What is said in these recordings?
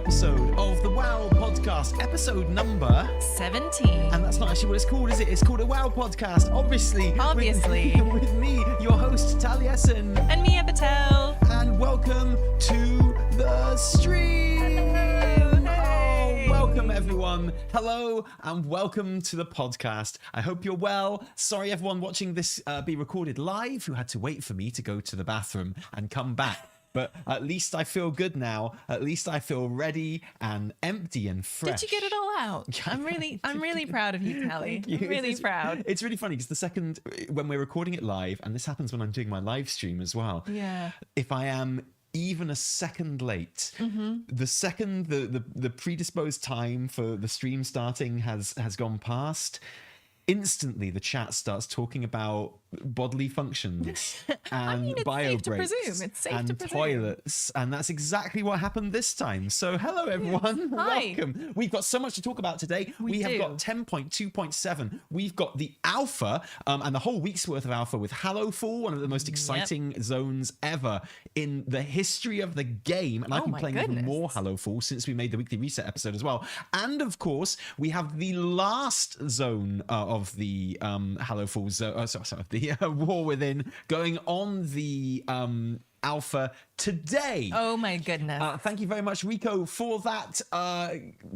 episode of the WoW podcast, episode number 17. And that's not actually what it's called, is it? It's called a WoW podcast, obviously. With me, your host, Taliesin. And me, Evitel. And welcome to the stream. Hey. Oh, welcome, everyone. Hello, and welcome to the podcast. I hope you're well. Sorry, everyone watching this be recorded live who had to wait for me to go to the bathroom and come back. But at least I feel good now. At least I feel ready and empty and fresh. Did you get it all out? I'm really proud of you, Tally. I'm really proud. It's really funny because the second when we're recording it live, and this happens when I'm doing my live stream as well. Yeah. If I am even a second late, the second the predisposed time for the stream starting has gone past, instantly the chat starts talking about bodily functions and bio breaks and toilets, and that's exactly what happened this time. So hello everyone. Hi. Welcome. We've got so much to talk about today. We have got 10.2.7. We've got the alpha and the whole week's worth of alpha with Hallowfall, one of the most exciting zones ever in the history of the game, and I've been playing even more Hallowfall since we made the weekly reset episode as well. And of course we have the last zone of the Hallowfall the War Within going on the alpha today. Oh my goodness. Thank you very much, Rico, for that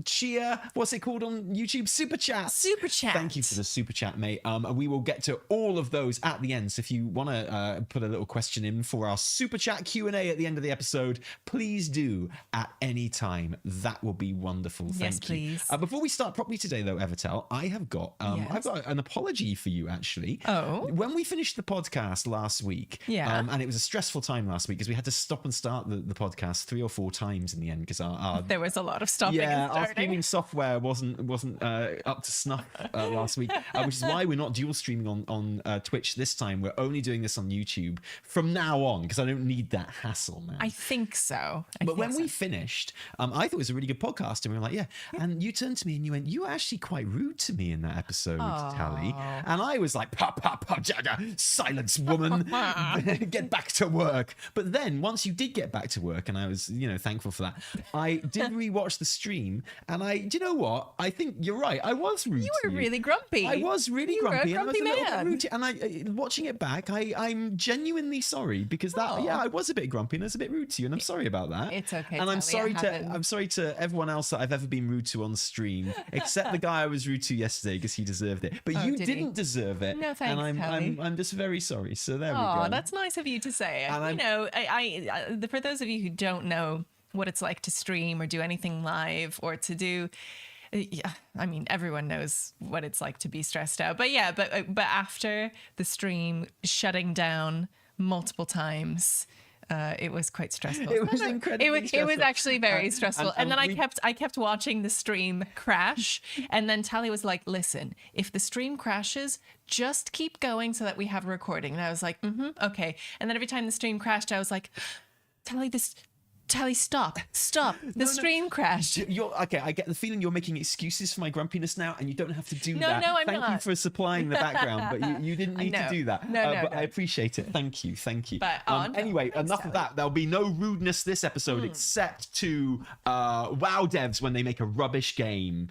cheer. What's it called on YouTube? Super chat. Thank you for the super chat, mate. We will get to all of those at the end. So if you want to put a little question in for our super chat Q&A at the end of the episode, please do at any time. That will be wonderful. Thank you. Please. Before we start properly today, though, Evitel, I have got I've got an apology for you, actually. Oh. When we finished the podcast last week, and it was a stressful time last week because we had to stop and start the podcast 3 or 4 times in the end because our there was a lot of stopping and our starting. streaming software wasn't up to snuff last week, which is why we're not dual streaming on Twitch this time. We're only doing this on YouTube from now on because I don't need that hassle, man. I think so. But when we finished, I thought it was a really good podcast, and we were like, yeah. And you turned to me and you went, "You were actually quite rude to me in that episode, Tally." And I was like, "Silence, woman, get back to work." But then once you did get back to work, and I was, thankful for that, I did rewatch the stream, and do you know what? I think you're right. I was rude. You were really grumpy. I was really grumpy. Were a grumpy and I was a man. little bit rude. And watching it back, I'm genuinely sorry because I was a bit grumpy and I was a bit rude to you, and I'm sorry about that. It's okay. And I'm sorry to everyone else that I've ever been rude to on stream, except the guy I was rude to yesterday because he deserved it. But you didn't deserve it. No thanks, and Tally. I'm just very sorry. So there we Oh, go. that's nice of you to say. And for those of you who don't know what it's like to stream or do anything live or to do, everyone knows what it's like to be stressed out. But after the stream shutting down multiple times, it was quite stressful. It was incredibly stressful. It was actually very stressful. And then I kept watching the stream crash. And then Tally was like, "Listen, if the stream crashes, just keep going so that we have a recording." And I was like, okay. And then every time the stream crashed, I was like, Tally, stop. The stream crashed. Okay, I get the feeling you're making excuses for my grumpiness now, and you don't have to do that. No, I'm Thank not. you for supplying the background, but you didn't need to do that. No. But I appreciate it. Thank you. But anyway, enough of that. There'll be no rudeness this episode except to WoW devs when they make a rubbish game.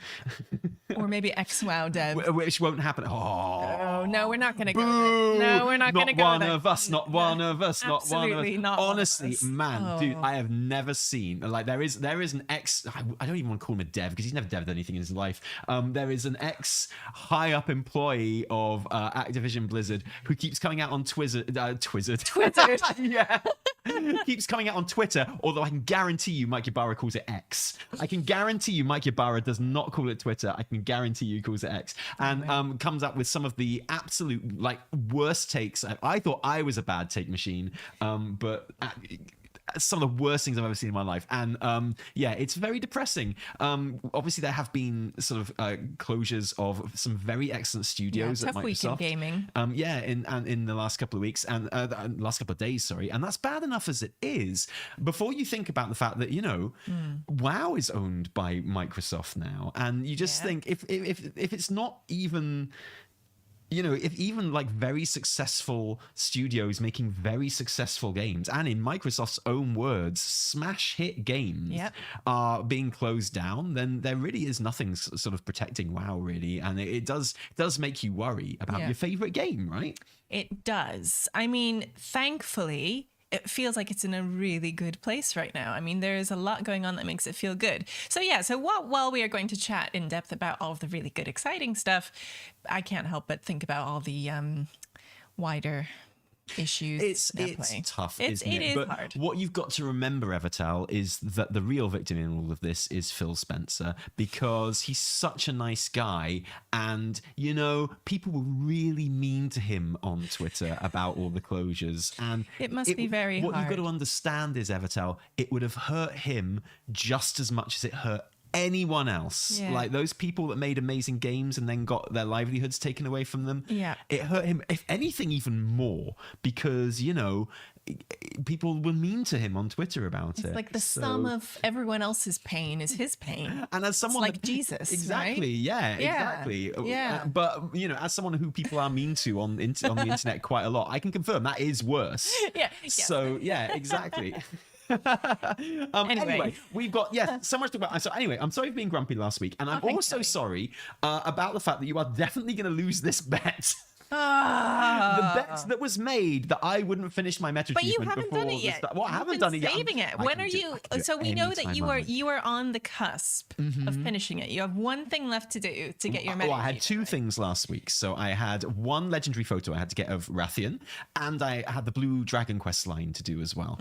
Or maybe ex-WoW devs. Which won't happen. Oh, no, we're not going to go there. No, we're not going to go there. Not one of us. Not one of us. Absolutely not. Honestly, One of us. dude, I have never seen, like, there is an ex, I don't even want to call him a dev because he's never dev'd anything in his life. There is an ex high up employee of Activision Blizzard who keeps coming out on Twitter. Yeah. Keeps coming out on Twitter, although I can guarantee you Mike Ybarra calls it X. I can guarantee you Mike Ybarra does not call it Twitter. I can guarantee you he calls it X. And comes up with some of the absolute worst takes. I thought I was a bad take machine, but some of the worst things I've ever seen in my life. And it's very depressing. Obviously there have been sort of closures of some very excellent studios at Microsoft. Tough week in gaming. In the last couple of weeks and last couple of days, sorry. And that's bad enough as it is. Before you think about the fact that, WoW is owned by Microsoft now, and you just think if it's not even you know, if even like very successful studios making very successful games, and in Microsoft's own words, smash hit games are being closed down, then there really is nothing sort of protecting WoW, really. And it does make you worry about your favorite game, right? It does. I mean, thankfully, it feels like it's in a really good place right now. I mean, there's a lot going on that makes it feel good. So while we are going to chat in depth about all of the really good, exciting stuff, I can't help but think about all the wider issues. It's tough, isn't it? But hard. What you've got to remember, Evitel, is that the real victim in all of this is Phil Spencer, because he's such a nice guy, and you know, people were really mean to him on Twitter about all the closures, and it must be very hard. What you've got to understand is, Evitel, it would have hurt him just as much as it hurt anyone else. Like those people that made amazing games and then got their livelihoods taken away from them. It hurt him, if anything, even more, because, you know, people were mean to him on Twitter about it. It's like the sum of everyone else's pain is his pain. And as someone like Jesus, exactly, right? Exactly. But you know, as someone who people are mean to on the internet quite a lot, I can confirm that is worse. So exactly. Anyway, we've got so much to talk about. So anyway, I'm sorry for being grumpy last week, and I'm also sorry about the fact that you are definitely going to lose this bet. The bet that was made that I wouldn't finish my meta achievement. But you haven't done it yet. Well, I haven't done it yet. Saving it. When are you? So we know that you are on the cusp of finishing it. You have one thing left to do to get your meta. Well, I had two things last week. So I had one legendary photo I had to get of Rathian, and I had the blue Dragon Quest line to do as well.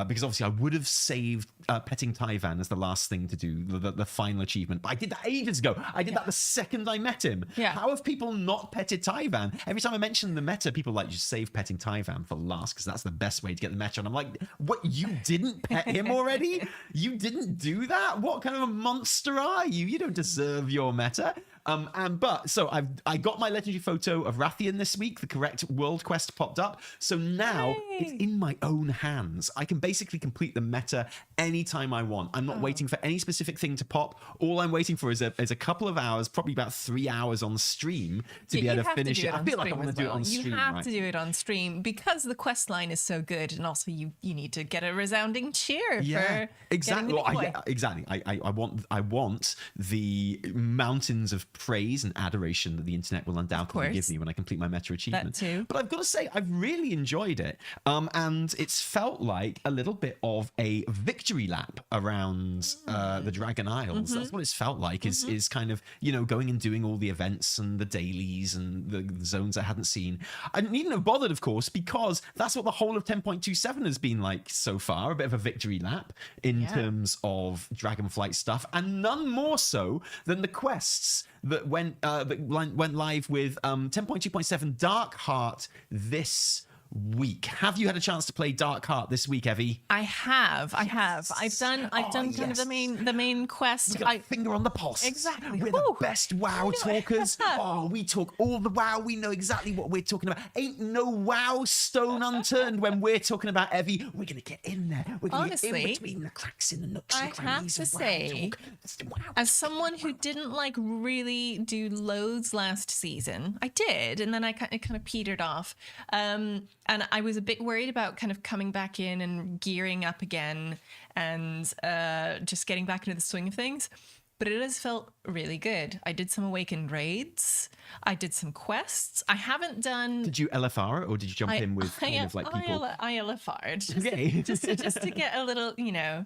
Because obviously I would have saved petting Tyvan as the last thing to do, the final achievement. But I did that ages ago. I did that the second I met him. How have people not petted Tyvan? Every time I mention the meta, people are like, just save petting Tyvan for last, because that's the best way to get the meta. And I'm like, what, you didn't pet him already? You didn't do that? What kind of a monster are you? You don't deserve your meta. So I got my legendary photo of Rathian this week. The correct world quest popped up. So now it's in my own hands. I can basically complete the meta anytime I want. I'm not waiting for any specific thing to pop. All I'm waiting for is a couple of hours, probably about 3 hours on stream to be able to finish it. I feel like I want to do it on stream. You have to do it on stream because the quest line is so good, and also you need to get a resounding cheer for exactly. Exactly. I want the mountains of praise and adoration that the internet will undoubtedly give me when I complete my meta achievement. That too. But I've got to say, I've really enjoyed it. And it's felt like a little bit of a victory lap around the Dragon Isles. That's what it's felt like, is kind of, you know, going and doing all the events and the dailies and the zones I hadn't seen. I needn't have bothered, of course, because that's what the whole of 10.27 has been like so far, a bit of a victory lap in terms of Dragonflight stuff, and none more so than the quests that went live with 10.2.7 Dark Heart this week. Have you had a chance to play Dark Heart this week, Evie? I have. I've done kind of the main quest. We got a finger on the pulse. Exactly. We're the best WoW talkers. We talk all the WoW. We know exactly what we're talking about. Ain't no WoW stone unturned when we're talking about Evie. We're gonna get in there. We're gonna get in between the cracks in the nooks and crannies. I have to say, as someone who didn't like really do loads last season, I did, and then it kind of petered off. And I was a bit worried about kind of coming back in and gearing up again and just getting back into the swing of things. But it has felt really good. I did some Awakened raids. I did some quests. I haven't done... Did you LFR or did you jump in with kind of like people? I LFR'd. Okay. just to get a little, you know,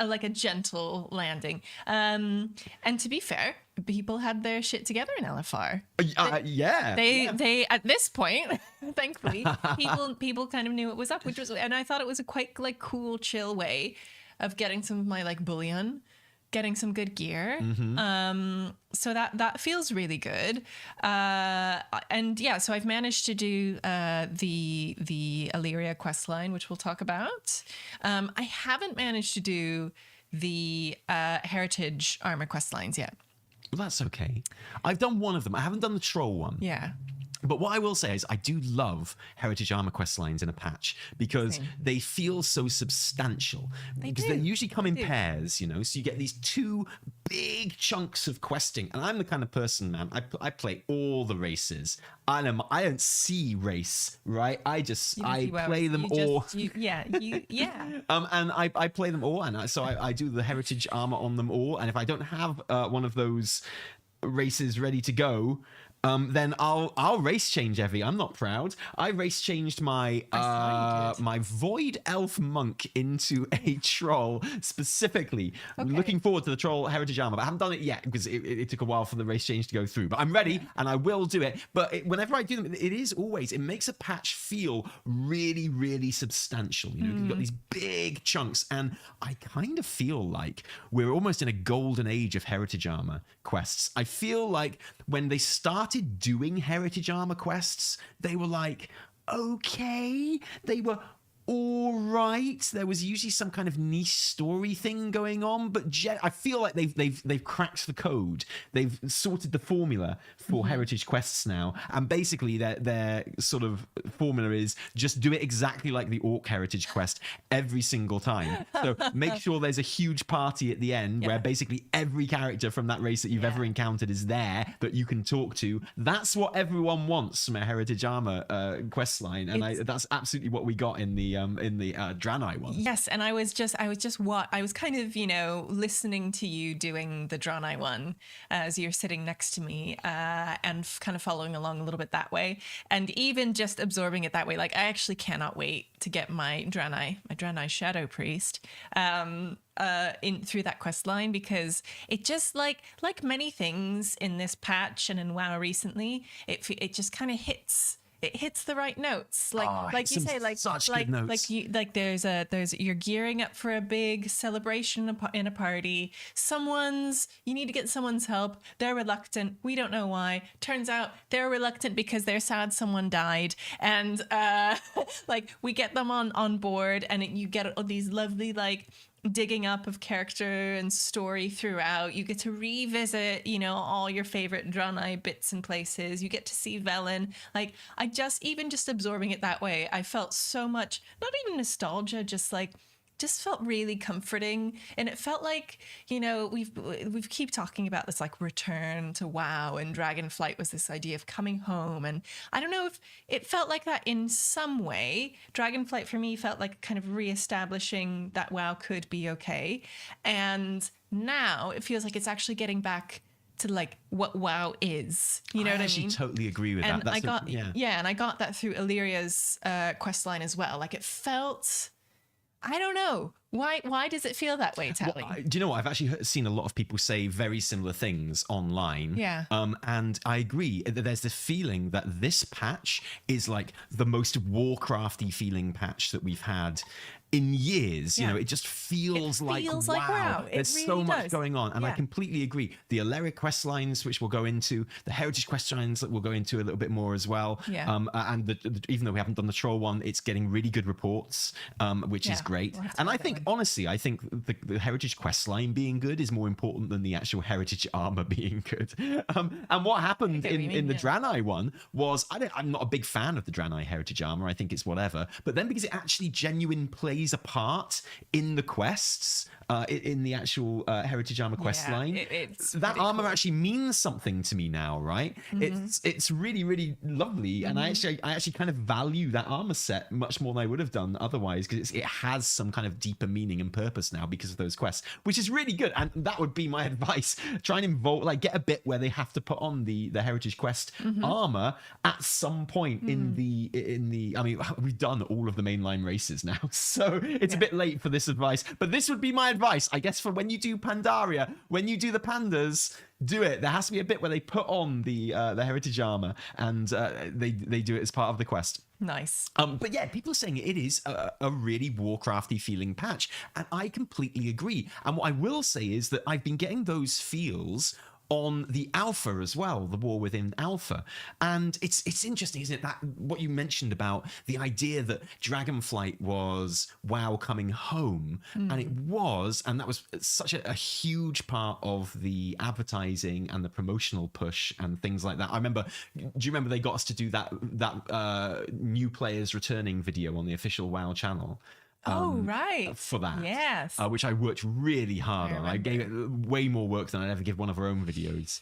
like a gentle landing. And to be fair, people had their shit together in LFR. They at this point, thankfully, people kind of knew what was up, and I thought it was a quite like cool, chill way of getting some of my like bullion, getting some good gear. So that feels really good. And yeah, so I've managed to do the Illyria quest line, which we'll talk about. I haven't managed to do the Heritage armor quest lines yet. Well, that's okay. I've done one of them. I haven't done the troll one. Yeah. But what I will say is I do love Heritage Armor quest lines in a patch because they feel so substantial. Because they usually come in pairs, you know, so you get these two big chunks of questing. And I'm the kind of person, man, I play all the races. I don't see race, right? I play them all. And I play them all, and so I do the Heritage Armor on them all. And if I don't have one of those races ready to go, then I'll race change Evie. I'm not proud. I race changed my my Void Elf Monk into a troll specifically. Looking forward to the troll Heritage Armor, but I haven't done it yet because it took a while for the race change to go through. But I'm ready and I will do it. But whenever I do them, it makes a patch feel really, really substantial. You know, you've got these big chunks, and I kind of feel like we're almost in a golden age of Heritage Armor quests. I feel like when they started doing Heritage Armor quests, they were like, okay, they were all right. There was usually some kind of niche story thing going on, but I feel like they've cracked the code. They've sorted the formula for Heritage quests now, and basically their sort of formula is just do it exactly like the Orc Heritage quest every single time. So make sure there's a huge party at the end where basically every character from that race that you've ever encountered is there that you can talk to. That's what everyone wants from a Heritage Armor quest line, and that's absolutely what we got in the Dranei one. Yes, and I was kind of, you know, listening to you doing the Dranei one as you're sitting next to me, and kind of following along a little bit that way, and even just absorbing it that way. Like, I actually cannot wait to get my Dranei Shadow Priest in through that quest line, because it just like many things in this patch and in WoW recently, it just kind of hits the right notes, like you say, there's you're gearing up for a big celebration in a party. You need to get someone's help. They're reluctant. We don't know why. Turns out they're reluctant because they're sad someone died, and we get them on board, and you get all these lovely digging up of character and story throughout. You get to revisit, you know, all your favorite Dranei bits and places. You get to see Velen. Even just absorbing it that way, I felt so much, not even nostalgia, just felt really comforting. And it felt like, you know, we've keep talking about this return to WoW, and Dragonflight was this idea of coming home. And I don't know if it felt like that in some way. Dragonflight for me felt like kind of reestablishing that WoW could be okay. And now it feels like it's actually getting back to what WoW is. You know what I mean? I actually totally agree with that. And I got that through Illyria's quest line as well. It felt, I don't know. Why does it feel that way, Tally? Well, do you know what? I've actually seen a lot of people say very similar things online. Yeah. And I agree. There's this feeling that this patch is the most Warcrafty feeling patch that we've had in years. You know, it just feels like wow. There's really so much going on, and I completely agree. The Aleric quest lines, which we'll go into, the Heritage quest lines that we'll go into a little bit more as well. Yeah. And even though we haven't done the troll one, it's getting really good reports, which is great. And I think honestly, I think the Heritage quest line being good is more important than the actual Heritage armor being good. And what happened in the Dranei one was, I'm not a big fan of the Dranei Heritage armor. I think it's whatever. But then because it actually genuine plays a part in the quests, in the actual Heritage armor quest line, that armor actually means something to me now, right? It's really, really lovely, and I actually kind of value that armor set much more than I would have done otherwise, because it has some kind of deeper meaning and purpose now because of those quests, which is really good. And that would be my advice: try and involve, get a bit where they have to put on the Heritage quest armor at some point in the. I mean, we've done all of the mainline races now, so it's a bit late for this advice. But this would be my advice, I guess, for when you do Pandaria, when you do the pandas, do it. There has to be a bit where they put on the Heritage armor, and they do it as part of the quest. Nice. But yeah, people are saying it is a really Warcrafty feeling patch, and I completely agree. And what I will say is that I've been getting those feels on the alpha as well, the war within alpha. And it's interesting, isn't it, that what you mentioned about the idea that Dragonflight was WoW coming home, and it was, and that was such a huge part of the advertising and the promotional push and things like that. I remember, do you remember they got us to do that new players returning video on the official WoW channel? Right. For that. Yes. Which I worked really hard on. I gave it way more work than I'd ever give one of our own videos.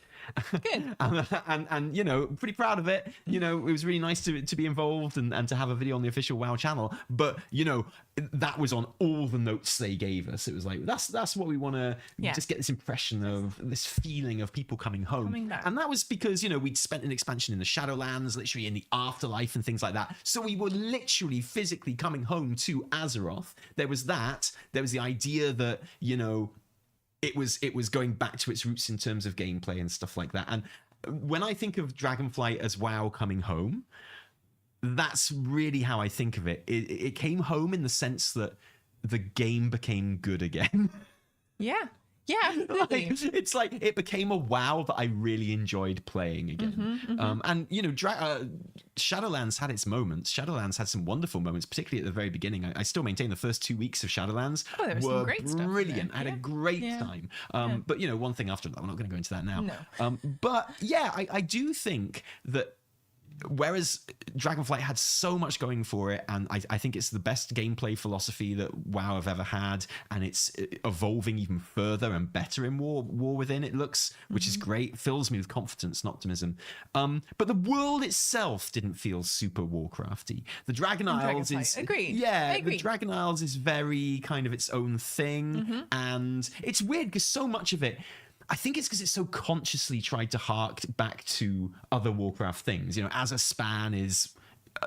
Good. and you know, pretty proud of it. You know, it was really nice to be involved and to have a video on the official WoW channel. But, you know, that was on all the notes they gave us. It was like, that's what we want to just get this impression of, this feeling of people coming home. Coming back. And that was because, you know, we'd spent an expansion in the Shadowlands, literally in the afterlife and things like that. So we were literally physically coming home to Azeroth. There was that. There was the idea that, you know, it was going back to its roots in terms of gameplay and stuff like that. And when I think of Dragonflight as WoW coming home, that's really how I think of it. It came home in the sense that the game became good again. Yeah. Yeah, like, it's like it became a WoW that I really enjoyed playing again. And, you know, Shadowlands had its moments. Shadowlands had some wonderful moments, particularly at the very beginning. I still maintain the first 2 weeks of Shadowlands were great brilliant. Stuff I had a great time. But, you know, one thing after that, we're not going to go into that now. No. But, yeah, I do think that whereas Dragonflight had so much going for it, and I think it's the best gameplay philosophy that WoW have ever had, and it's evolving even further and better in War Within, it looks, which is great, fills me with confidence and optimism. But the world itself didn't feel super Warcrafty. The Dragon Isles is... Agreed. Yeah, I agree. the Dragon Isles is very kind of its own thing, and it's weird because so much of it, I think it's because it's so consciously tried to hark back to other Warcraft things. You know, Azaspan is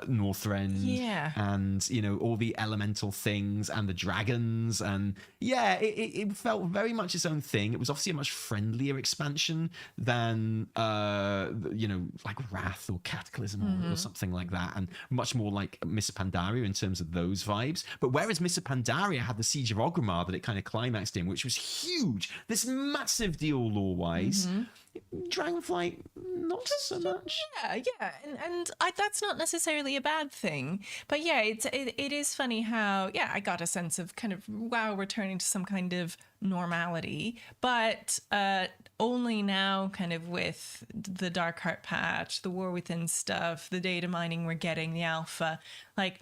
Northrend, and, you know, all the elemental things and the dragons, and it felt very much its own thing. It was obviously a much friendlier expansion than you know, like Wrath or Cataclysm or something like that, and much more like Mists of Pandaria in terms of those vibes. But whereas Mists of Pandaria had the Siege of Orgrimmar that it kind of climaxed in, which was huge, this massive deal lore-wise, Dragonflight, not so much. Yeah, and that's not necessarily a bad thing, but it is funny how I got a sense of kind of WoW returning to some kind of normality, but only now, kind of with the Dark Heart patch, the War Within stuff, the data mining we're getting, the alpha, like.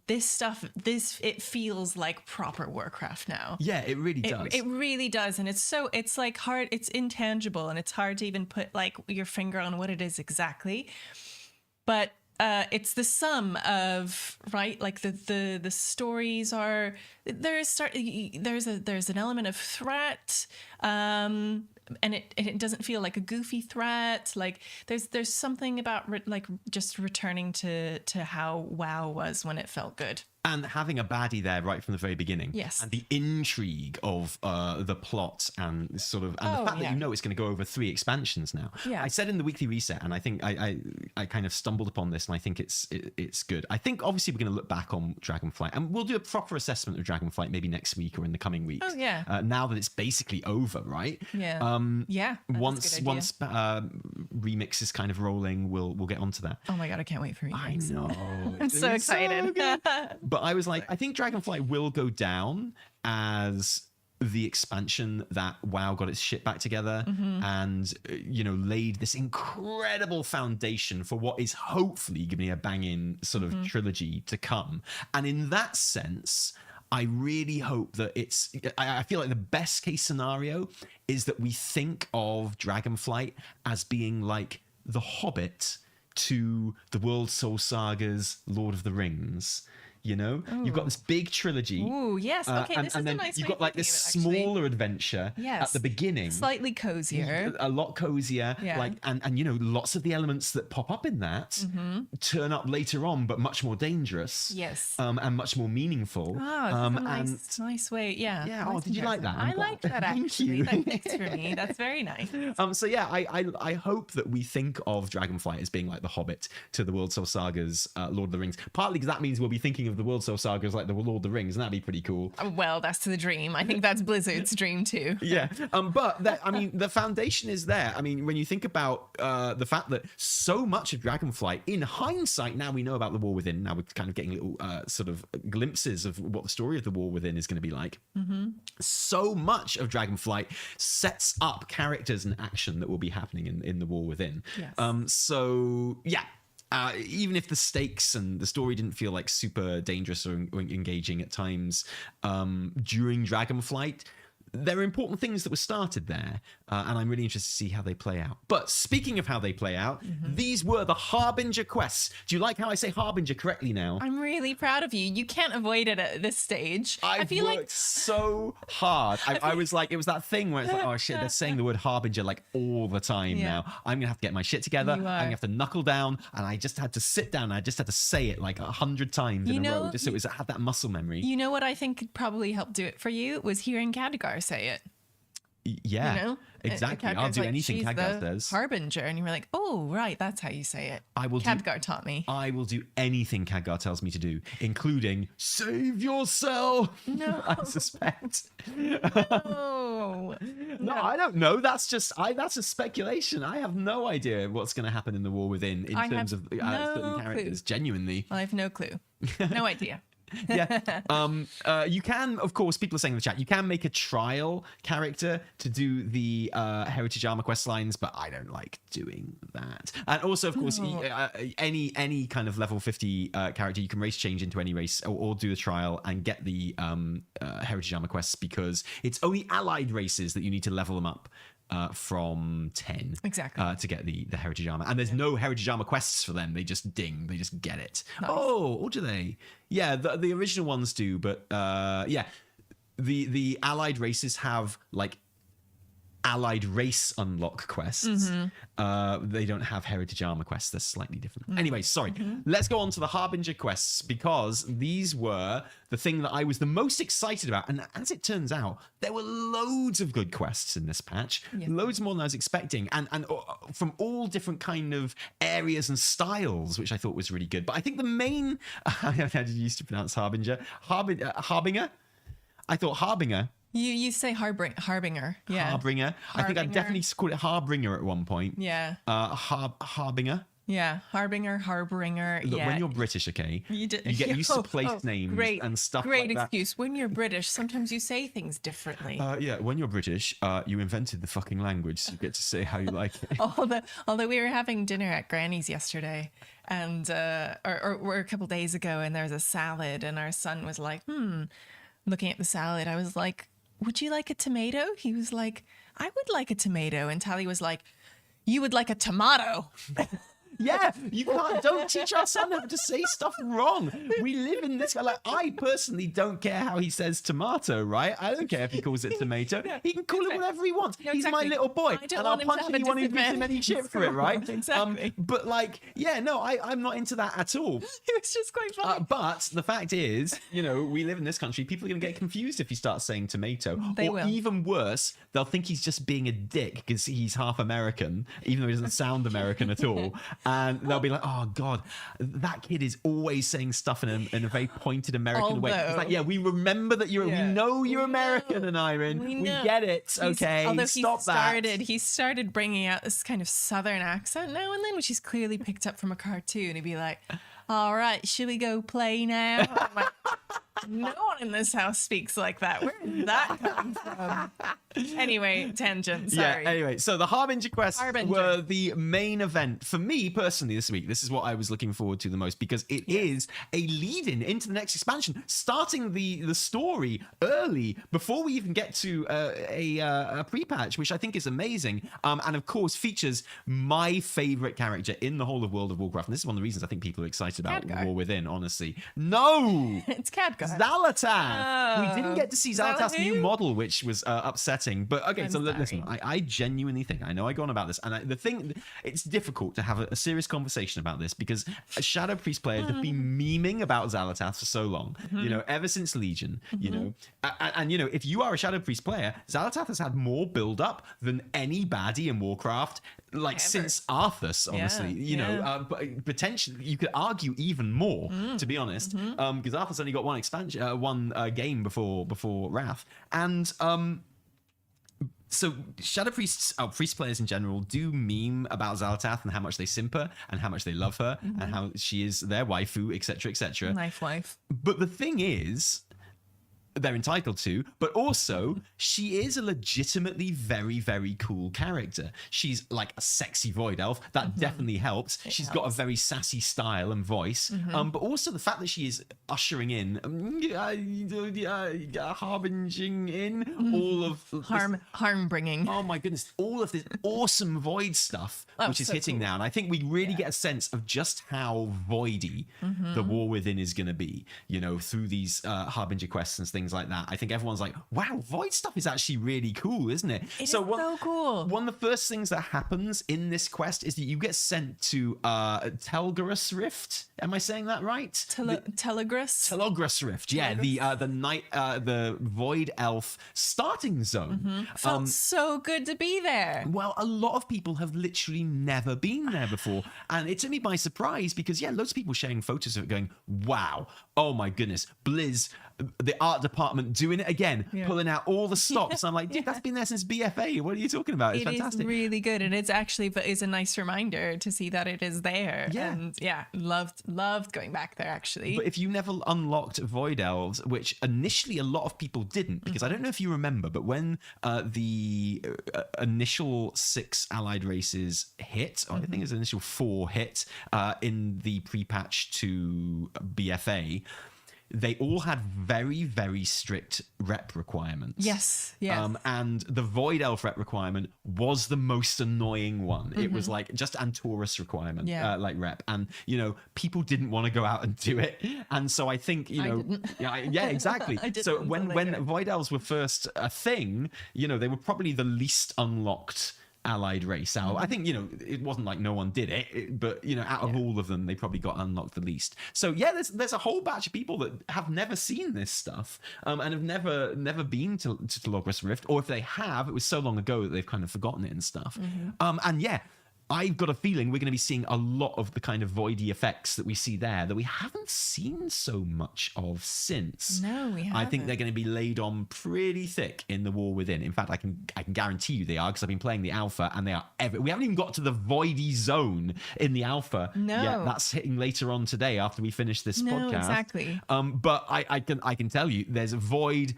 This stuff, it feels like proper Warcraft now. Yeah, it really does. It really does. And it's like hard, it's intangible, and it's hard to even put like your finger on what it is exactly. But it's the sum of, right, like the stories are, there's an element of threat, and it doesn't feel like a goofy threat. Like there's something about just returning to how WoW was when it felt good. And having a baddie there right from the very beginning. Yes. And the intrigue of the plot and sort of, and the fact that you know it's going to go over 3 expansions now. Yeah. I said in the weekly reset, and I think I kind of stumbled upon this, and I think it's good. I think obviously we're going to look back on Dragonflight, and we'll do a proper assessment of Dragonflight maybe next week or in the coming weeks. Oh yeah. Now that it's basically over, right? Yeah. Once Remix is kind of rolling, we'll get onto that. Oh my god, I can't wait for Remix. I know. I'm so excited. But I was like, I think Dragonflight will go down as the expansion that WoW got its shit back together and, you know, laid this incredible foundation for what is hopefully going to be a banging sort of trilogy to come. And in that sense, I really hope that I feel like the best case scenario is that we think of Dragonflight as being like The Hobbit to the World Soul Saga's Lord of the Rings. You know, you've got this big trilogy. Ooh, yes. Okay, and this is then a nice you've way got like of this thinking of it, smaller adventure at the beginning. Slightly cozier. A lot cozier. Yeah. Like, and you know, lots of the elements that pop up in that turn up later on, but much more dangerous. Yes. And much more meaningful. Oh, that's a nice way. Yeah. Yeah. Nice Did you like that? I liked that actually. That fits for me. That's very nice. So yeah, I hope that we think of Dragonflight as being like The Hobbit to the World Soul Saga's Lord of the Rings. Partly because that means we'll be thinking of the World Soul Saga as like the Lord of the Rings, and that'd be pretty cool. Well, that's the dream. I think that's Blizzard's dream too. Yeah. But I mean, the foundation is there. I mean, when you think about the fact that so much of Dragonflight, in hindsight, now we know about the War Within. Now we're kind of getting little sort of glimpses of what the story of the War Within is going to be like. So much of Dragonflight sets up characters and action that will be happening in the War Within. Yes. So yeah. Even if the stakes and the story didn't feel like super dangerous or engaging at times during Dragonflight, there are important things that were started there, and I'm really interested to see how they play out. But speaking of how they play out, these were the Harbinger quests. Do you like how I say Harbinger correctly now? I'm really proud of you. You can't avoid it at this stage. I feel worked so hard. I was like, it was that thing where it's like, oh shit, they're saying the word Harbinger like all the time now. I'm gonna have to get my shit together. I'm gonna have to knuckle down, and I just had to sit down and I just had to say it like 100 times in a row, just so it had that muscle memory. You know what I think could probably help do it for you was hearing Khadgar say it. Yeah, you know? Exactly. I'll do anything Khadgar says. Harbinger, and you were like, oh right, that's how you say it. Khadgar taught me. I will do anything Khadgar tells me to do, including save yourself. No, I suspect. No, I don't know. That's just that's a speculation. I have no idea what's going to happen in the War Within in terms of certain characters. Clue. Genuinely, I have no clue. No idea. Yeah. You can, of course, people are saying in the chat, you can make a trial character to do the Heritage Armor quest lines, but I don't like doing that. And also, of course, any kind of level 50 character, you can race change into any race or do a trial and get the Heritage Armor quests, because it's only allied races that you need to level them up from 10 exactly to get the Heritage Armor, and there's no Heritage Armor quests for them. They just get it. Nice. Oh, or do they? Yeah, the original ones do, but yeah, the allied races have like allied race unlock quests. They don't have Heritage Armor quests. They're slightly different. Anyway, sorry. Let's go on to the Harbinger quests, because these were the thing that I was the most excited about. And as it turns out, there were loads of good quests in this patch. Loads more than I was expecting. And from all different kind of areas and styles, which I thought was really good. But I think the main... I don't know how you used to pronounce Harbinger. Harbinger? I thought Harbinger... You say Harbinger. Yeah. Harbinger. I think I definitely called it Harbinger at one point. Yeah. Harbinger. Yeah. Harbinger. Look, when you're British, okay, you get used to place names and stuff like that. Great excuse. When you're British, sometimes you say things differently. Yeah, when you're British, you invented the fucking language, so you get to say how you like it. Although we were having dinner at Granny's yesterday, and or a couple days ago, and there was a salad, and our son was like, looking at the salad, I was like, would you like a tomato? He was like, I would like a tomato. And Tally was like, you would like a tomato. Yeah, don't teach our son how to say stuff wrong. We live in this, like, I personally don't care how he says tomato, right? I don't care if he calls it tomato. He can call it whatever he wants. No, He's my little boy, and I'll punch anyone who gives him any shit for it, right? Exactly. But like, yeah, no, I'm not into that at all. It was just quite funny. But the fact is, we live in this country. People are going to get confused if he starts saying tomato. They will. Even worse, they'll think he's just being a dick because he's half American, even though he doesn't sound American at all. And they'll be like, oh, God, that kid is always saying stuff in a very pointed American way. It's like, yeah, we remember that we know you're American, and Iron. We get it, okay? Stop that. He started bringing out this kind of Southern accent now and then, which he's clearly picked up from a cartoon. He'd be like, all right, should we go play now? I'm like, no one in this house speaks like that. Where did that come from? Anyway, tangent. Sorry. Yeah, anyway, so the Harbinger quests were the main event for me personally this week. This is what I was looking forward to the most, because it is a lead-in into the next expansion, starting the story early before we even get to a pre-patch, which I think is amazing. And of course features my favorite character in the whole of World of Warcraft. And this is one of the reasons I think people are excited about War Within, honestly. No! It's Khadgar. Xal'atath! We didn't get to see Xal'atath's new model, which was upsetting. But okay, so listen, I genuinely think, I know I go on about this, and the thing, it's difficult to have a serious conversation about this, because Shadow Priest players have been memeing about Xal'atath for so long, ever since Legion, and if you are a Shadow Priest player, Xal'atath has had more build-up than any baddie in Warcraft like since Arthas, honestly, you know, but potentially you could argue even more, to be honest, because Arthas only got one expansion, one game before Wrath, and so Shadow Priests, priest players in general, do meme about Xal'atath and how much they simper and how much they love her and how she is their waifu, etc., etc. Knife wife. But the thing is, they're entitled to, but also she is a legitimately very, very cool character. She's like a sexy void elf. That definitely helps. She's got a very sassy style and voice. But also the fact that she is ushering in, harbinging in all of harm bringing. Oh my goodness, all of this awesome void stuff, which is so hitting now. And I think we really get a sense of just how voidy the War Within is going to be, you know, through these Harbinger quests and things like that. I think everyone's like, wow, void stuff is actually really cool, isn't it? It is so cool. One of the first things that happens in this quest is that you get sent to Telgarus Rift. Am I saying that right? Telgarus Rift. Yeah, the void elf starting zone. Felt so good to be there. Well, a lot of people have literally never been there before, and it took me by surprise because loads of people sharing photos of it, going, wow, oh my goodness, Blizz, the art department doing it again, pulling out all the stops. I'm like, dude, that's been there since BFA. What are you talking about? It's fantastic. It is really good, and it's actually is a nice reminder to see that it is there. Yeah. And loved going back there, actually. But if you never unlocked Void Elves, which initially a lot of people didn't, because I don't know if you remember, but when the initial 6 allied races hit, or I think it was initial 4 hit in the pre-patch to BFA, they all had very, very strict rep requirements. Yes. And the Void Elf rep requirement was the most annoying one. It was like just Antorus requirement, like rep. And, you know, people didn't want to go out and do it. And so I think, you know... Yeah, exactly. So when Void Elves were first a thing, you know, they were probably the least unlocked allied race out. I think, you know, it wasn't like no one did it, but, you know, out of all of them, they probably got unlocked the least. So yeah, there's a whole batch of people that have never seen this stuff, and have never been to Telgarus Rift, or if they have, it was so long ago that they've kind of forgotten it and stuff. And yeah, I've got a feeling we're going to be seeing a lot of the kind of voidy effects that we see there that we haven't seen so much of since. No, we haven't. I think they're going to be laid on pretty thick in the War Within. In fact, I can guarantee you they are, because I've been playing the alpha and they are we haven't even got to the voidy zone in the alpha yet. That's hitting later on today after we finish this podcast. Exactly. But I can tell you there's void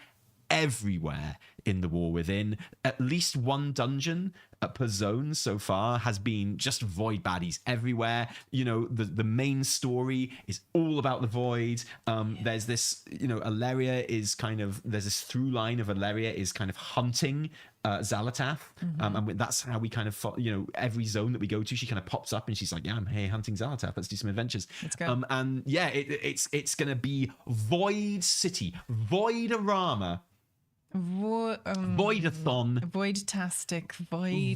everywhere in the War Within. At least one dungeon per zone so far has been just void baddies everywhere. You know, the main story is all about the void. There's this, you know, Alleria is kind of, there's this through line of Alleria is kind of hunting Xal'atath, and that's how we kind of, you know, every zone that we go to, she kind of pops up and she's like, yeah, I'm here hunting Xal'atath, let's do some adventures. Let's go. And yeah, it's gonna be Void City, Voidorama, Voidathon, Voidtastic,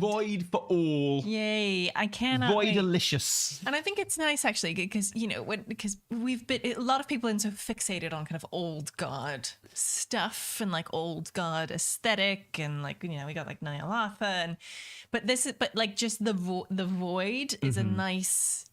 Void for all. Yay! I cannot. Voidalicious. And I think it's nice actually, because, you know, because we've been, a lot of people are so fixated on kind of old god stuff and like old god aesthetic, and like, you know, we got like Xal'atath, but like just the void is a nice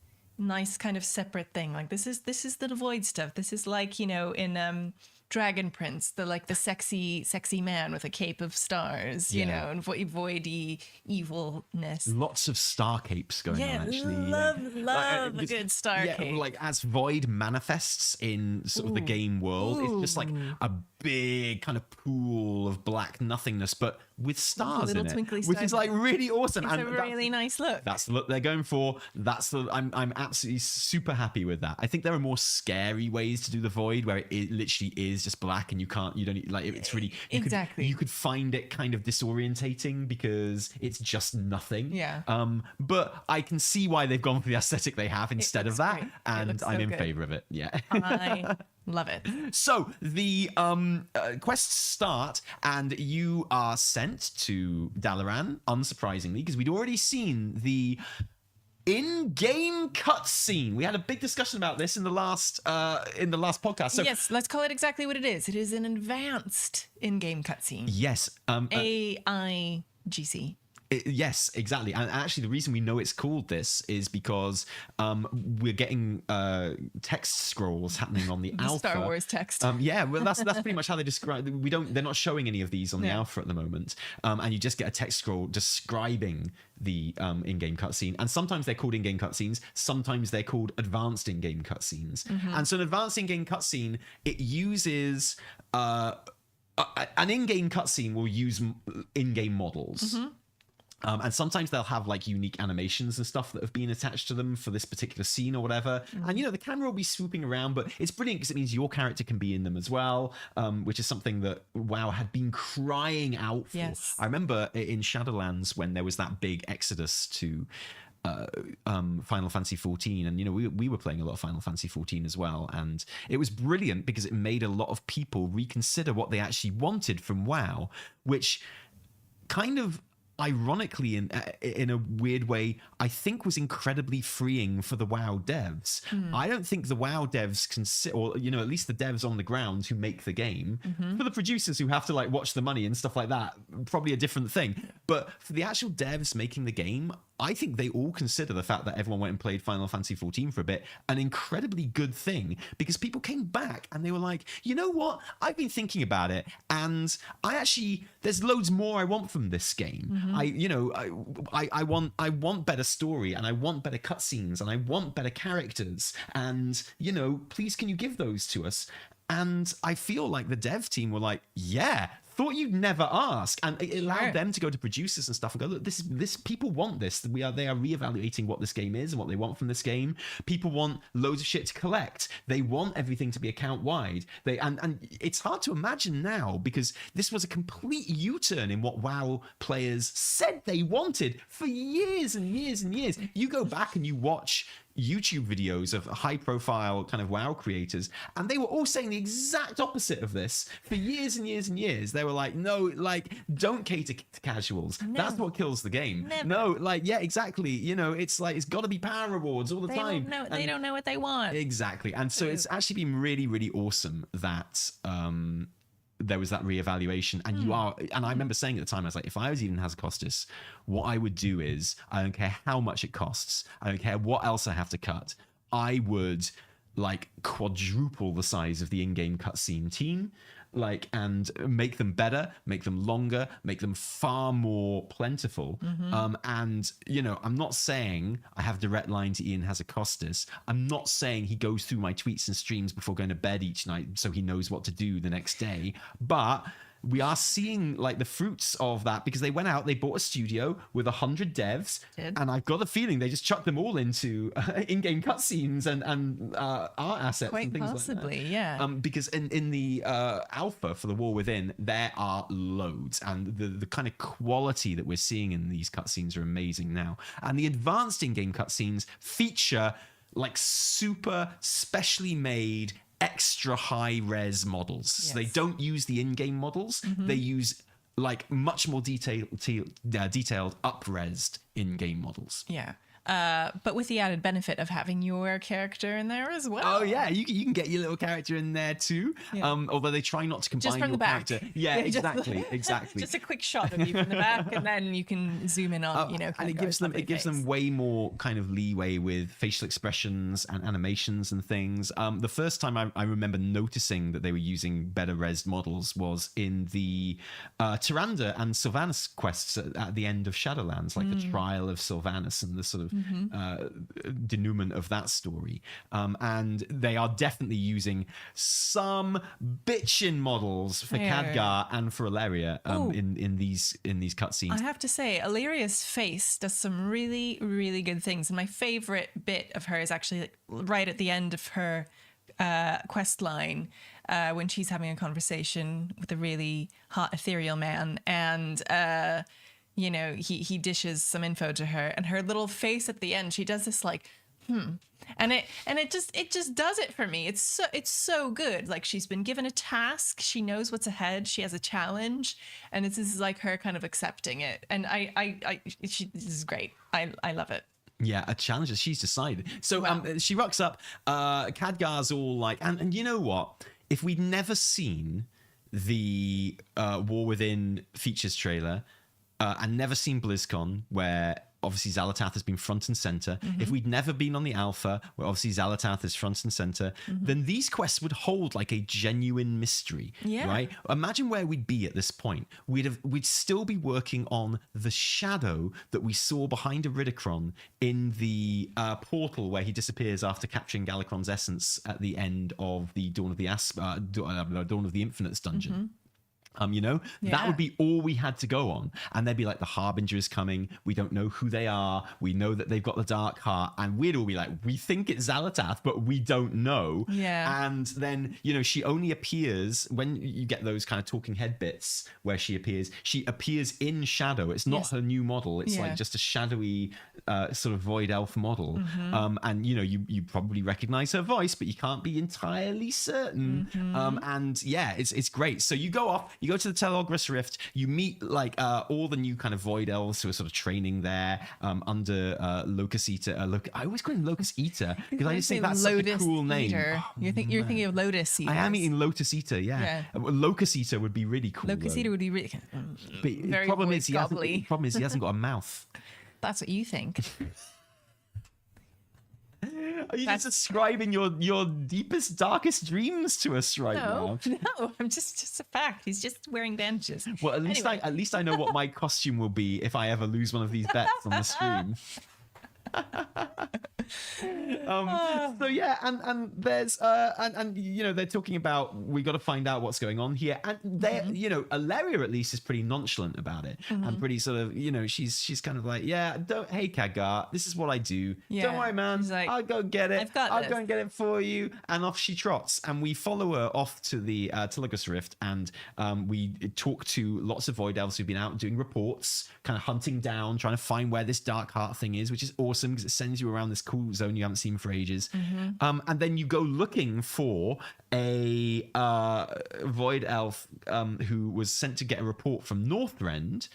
kind of separate thing. Like this is the void stuff. This is like, you know, in Dragon Prince, the sexy man with a cape of stars, you know, and voidy evilness. Lots of star capes going on, actually. Love a good star cape. Like as void manifests in sort of the game world, it's just like a big kind of pool of black nothingness, but with stars in it, which is like really awesome. It's a really nice look. That's the look they're going for. I'm absolutely super happy with that. I think there are more scary ways to do the void where it literally is just black and you don't like it's really you could find it kind of disorientating because it's just nothing. But I can see why they've gone for the aesthetic they have instead of that, and I'm in favor of it. I love it. So the quests start and you are sent to Dalaran, unsurprisingly, because we'd already seen the in-game cutscene. We had a big discussion about this in the last podcast. So, yes, let's call it exactly what it is. It is an advanced in-game cutscene. Yes. AIGC. Yes, exactly. And actually, the reason we know it's called this is because we're getting text scrolls happening on the alpha. Star Wars text. Yeah, well, that's pretty much how they describe. They're not showing any of these on the alpha at the moment, and you just get a text scroll describing the in-game cutscene. And sometimes they're called in-game cutscenes. Sometimes they're called advanced in-game cutscenes. And so, an advanced in-game cutscene, it uses an in-game cutscene will use in-game models. And sometimes they'll have like unique animations and stuff that have been attached to them for this particular scene or whatever. And, the camera will be swooping around, but it's brilliant because it means your character can be in them as well, which is something that WoW had been crying out for. Yes. I remember in Shadowlands when there was that big exodus to Final Fantasy 14, and we were playing a lot of Final Fantasy 14 as well, and it was brilliant because it made a lot of people reconsider what they actually wanted from WoW, which kind of ironically in a weird way I think was incredibly freeing for the WoW devs. I don't think the WoW devs consider, or at least the devs on the ground who make the game, for the producers who have to like watch the money and stuff like that, probably a different thing, but for the actual devs making the game, I think they all consider the fact that everyone went and played Final Fantasy 14 for a bit an incredibly good thing, because people came back and they were like, you know what? I've been thinking about it, and there's loads more I want from this game. I want better story, and I want better cutscenes, and I want better characters, and please can you give those to us? And I feel like the dev team were like, yeah, thought you'd never ask. And it allowed them to go to producers and stuff and go, look, this people want this. They are reevaluating what this game is and what they want from this game. People want loads of shit to collect. They want everything to be account wide. And it's hard to imagine now, because this was a complete U-turn in what WoW players said they wanted for years and years and years. You go back and you watch YouTube videos of high profile kind of WoW creators, and they were all saying the exact opposite of this for years and years and years. They were like, no, like, don't cater to casuals. No. That's what kills the game. Never. No, like, yeah, exactly. It's like, it's got to be power rewards all the time. They don't know what they want. Exactly. And so it's actually been really, really awesome that there was that reevaluation, and I remember saying at the time, I was like, if I was Eden Hazakostas, what I would do is, I don't care how much it costs, I don't care what else I have to cut, I would like quadruple the size of the in-game cutscene team, like, and make them better, make them longer, make them far more plentiful. And I'm not saying I have direct line to Ian Hazakostas. I'm not saying he goes through my tweets and streams before going to bed each night so he knows what to do the next day, but we are seeing like the fruits of that, because they went out, they bought a studio with 100 devs, and I've got the feeling they just chucked them all into in-game cutscenes and art assets. Quite and things possibly, like that. yeah. Because in the alpha for the War Within, there are loads, and the kind of quality that we're seeing in these cutscenes are amazing now. And the advanced in-game cutscenes feature like super specially made extra high res models. Yes. So they don't use the in-game models. They use like much more detailed up-resed in-game models. Yeah. But with the added benefit of having your character in there as well. Oh yeah, you can get your little character in there too. Yeah. Although they try not to combine just from your the back. character. Yeah, exactly. Just a quick shot of you from the back, and then you can zoom in on, and it gives them way more kind of leeway with facial expressions and animations and things. The first time I remember noticing that they were using better res models was in the Tyrande and Sylvanas quests at the end of Shadowlands, like the trial of Sylvanas and the sort of denouement of that story, and they are definitely using some bitchin' models for Khadgar and for Alleria in these cutscenes. I have to say, Alleria's face does some really, really good things, and my favorite bit of her is actually like right at the end of her quest line, when she's having a conversation with a really hot ethereal man, and he dishes some info to her, and her little face at the end, she does this like, and it just does it for me. It's so good. Like, she's been given a task, she knows what's ahead, she has a challenge, and this is like her kind of accepting it. And this is great. I love it. Yeah, a challenge that she's decided. So she rocks up. Khadgar's all like, and you know what? If we'd never seen the War Within features trailer, and never seen BlizzCon, where obviously Xal'atath has been front and center, if we'd never been on the alpha, where obviously Xal'atath is front and center, then these quests would hold like a genuine mystery, right? Imagine where we'd be at this point. We'd still be working on the shadow that we saw behind Iridikron in the portal where he disappears after capturing Galakron's essence at the end of the Dawn of the Infinites dungeon. That would be all we had to go on. And they'd be like, the Harbinger is coming. We don't know who they are. We know that they've got the Dark Heart. And we'd all be like, we think it's Xal'atath, but we don't know. Yeah. And then, she only appears when you get those kind of talking head bits where she appears in shadow. It's not her new model. It's like just a shadowy sort of void elf model. And, you probably recognize her voice, but you can't be entirely certain. And yeah, it's great. So you go off. You go to the Tel'Ogris Rift, you meet like all the new kind of Void Elves who are sort of training there under Locus Eater. I always call him Locus Eater because I just think that's such a cool name. Oh, you're thinking of Lotus Eater. I am eating Lotus Eater, yeah. Locus Eater would be really cool. Locus Eater would be really but the problem is he hasn't got a mouth. That's what you think. Are you just describing your deepest, darkest dreams to us right now? No, I'm just a fact. He's just wearing bandages. Well, at least I know what my costume will be if I ever lose one of these bets on the stream. So yeah, and there's and they're talking about we got to find out what's going on here, and they Alleria at least is pretty nonchalant about it and pretty sort of she's kind of like, hey Khadgar, this is what I do, don't worry man, like, I'll go get it, I'll go and get it for you, and off she trots, and we follow her off to the Tel'Ogris Rift, and we talk to lots of Void Elves who've been out doing reports, kind of hunting down, trying to find where this Dark Heart thing is, which is awesome because it sends you around this cool zone you haven't seen for ages. And then you go looking for a Void Elf who was sent to get a report from Northrend,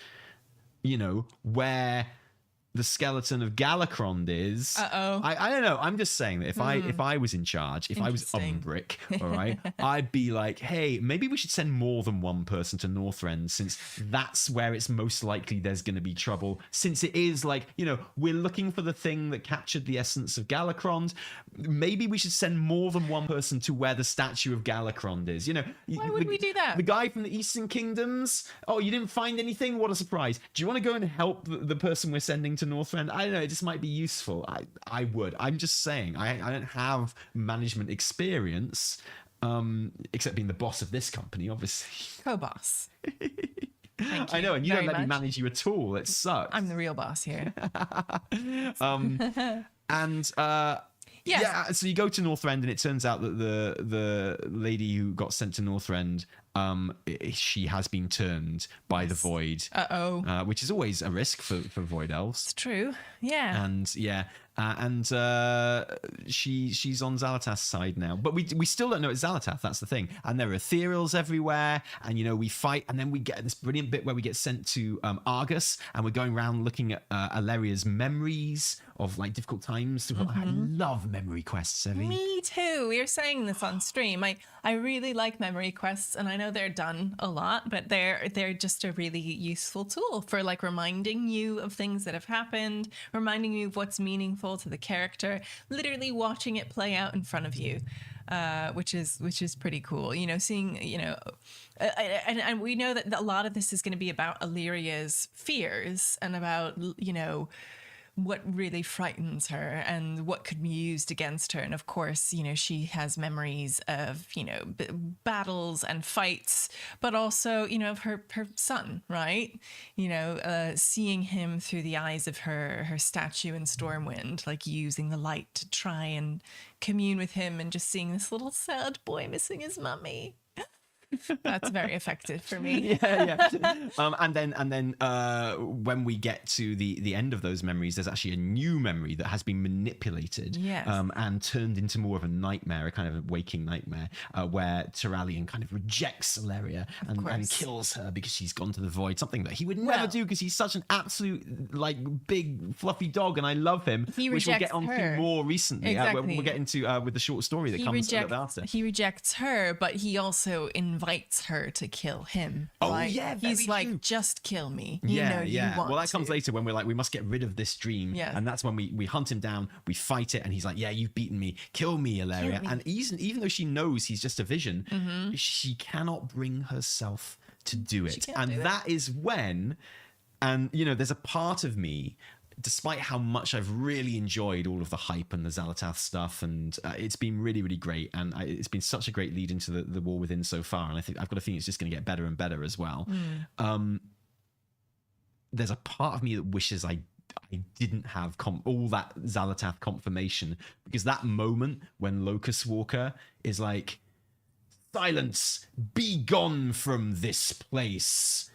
where the skeleton of Galakron is. I don't know. I'm just saying that if I was in charge, if I was Umbric, all right, I'd be like, hey, maybe we should send more than one person to Northrend, since that's where it's most likely there's going to be trouble. Since it is like, we're looking for the thing that captured the essence of Galakron. Maybe we should send more than one person to where the statue of Galakron is. Why would we do that? The guy from the Eastern Kingdoms. Oh, you didn't find anything? What a surprise! Do you want to go and help the person we're sending to Northrend? I don't know, it just might be useful. I would. I'm just saying, I don't have management experience, except being the boss of this company, obviously. Co-boss. I know, and you don't let me manage you at all. It sucks. I'm the real boss here. And yeah, so you go to Northrend, and it turns out that the lady who got sent to Northrend, she has been turned by the Void. Which is always a risk for Void Elves. It's true. Yeah. And she's on Xal'atath's side now, but we still don't know it's Xal'atath. That's the thing. And there are Ethereals everywhere, and we fight, and then we get this brilliant bit where we get sent to Argus, and we're going around looking at Aleria's memories of like difficult times. I love memory quests, Evie. Me too. We were saying this on stream. I really like memory quests, and I know they're done a lot, but they're just a really useful tool for like reminding you of things that have happened, reminding you of what's meaningful to the character, literally watching it play out in front of you, which is pretty cool. Seeing and we know that a lot of this is going to be about Alleria's fears and about what really frightens her and what could be used against her. And of course, she has memories of, battles and fights, but also, of her son, right? Seeing him through the eyes of her statue in Stormwind, like using the light to try and commune with him, and just seeing this little sad boy missing his mummy. That's very effective for me. Yeah. And then when we get to the end of those memories, there's actually a new memory that has been manipulated, and turned into more of a nightmare, a kind of a waking nightmare, where Turalyon kind of rejects Alleria and kills her because she's gone to the Void, something that he would never do because he's such an absolute like big fluffy dog, and I love him, which we'll get onto more recently. We'll get into with the short story that comes a little after. He rejects her, but he also invites her to kill him. Oh, like, yeah, he's very like, true. just kill me. Yeah, You want well, that comes to. later when we're like, we must get rid of this dream. Yes. And that's when we hunt him down, we fight it, and he's like, yeah, you've beaten me. Kill me, Ilaria. me. And even though she knows he's just a vision, she cannot bring herself to do it. can't And do it. that is when, and there's a part of me, despite how much I've really enjoyed all of the hype and the Xal'atath stuff, and it's been really, really great, and it's been such a great lead into the War Within so far, and I think I've got a feeling it's just going to get better and better as well. There's a part of me that wishes I didn't have all that Xal'atath confirmation, because that moment when Locus Walker is like, silence, be gone from this place,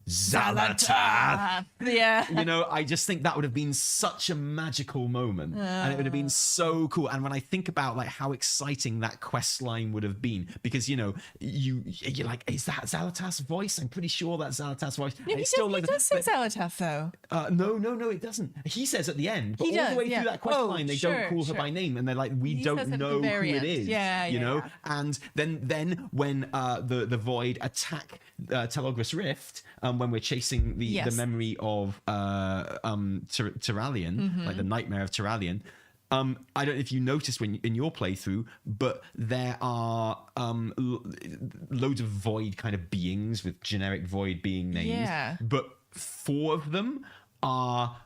Xal'atath. Yeah. I just think that would have been such a magical moment, and it would have been so cool. And when I think about like how exciting that quest line would have been, because you're like, is that Xal'atath's voice? I'm pretty sure that's Xal'atath's voice. No, he does say Xal'atath though. No, it doesn't. He says at the end, but He all does, the way yeah. through that quest Oh, line, they sure, don't call her sure. by name, and they're like, we He don't says it at the know who very it end. is. Yeah. And then when the Void attack Telogris Rift, when we're chasing the memory of Tyrallion, like the nightmare of Tyrallion. I don't know if you noticed when in your playthrough, but there are loads of Void kind of beings with generic Void being names. Yeah. But 4 of them are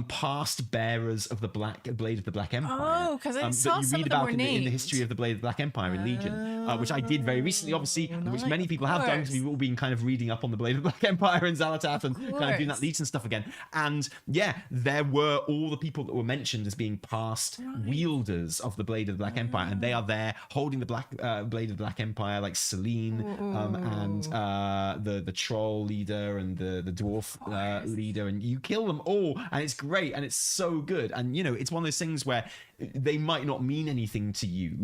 past bearers of the Blade of the Black Empire. Oh, 'cause I saw that you some read of them about were in the named. history of the Blade of the Black Empire in Legion, which I did very recently, obviously, which many people have done, because we've all been kind of reading up on the Blade of the Black Empire and Xal'atath and kind of doing that Legion stuff again. And yeah, there were all the people that were mentioned as being past wielders of the Blade of the Black Empire, and they are there holding the Blade of the Black Empire, like Selene and the troll leader and the dwarf leader, and you kill them all, and it's great, and it's so good. And it's one of those things where they might not mean anything to you,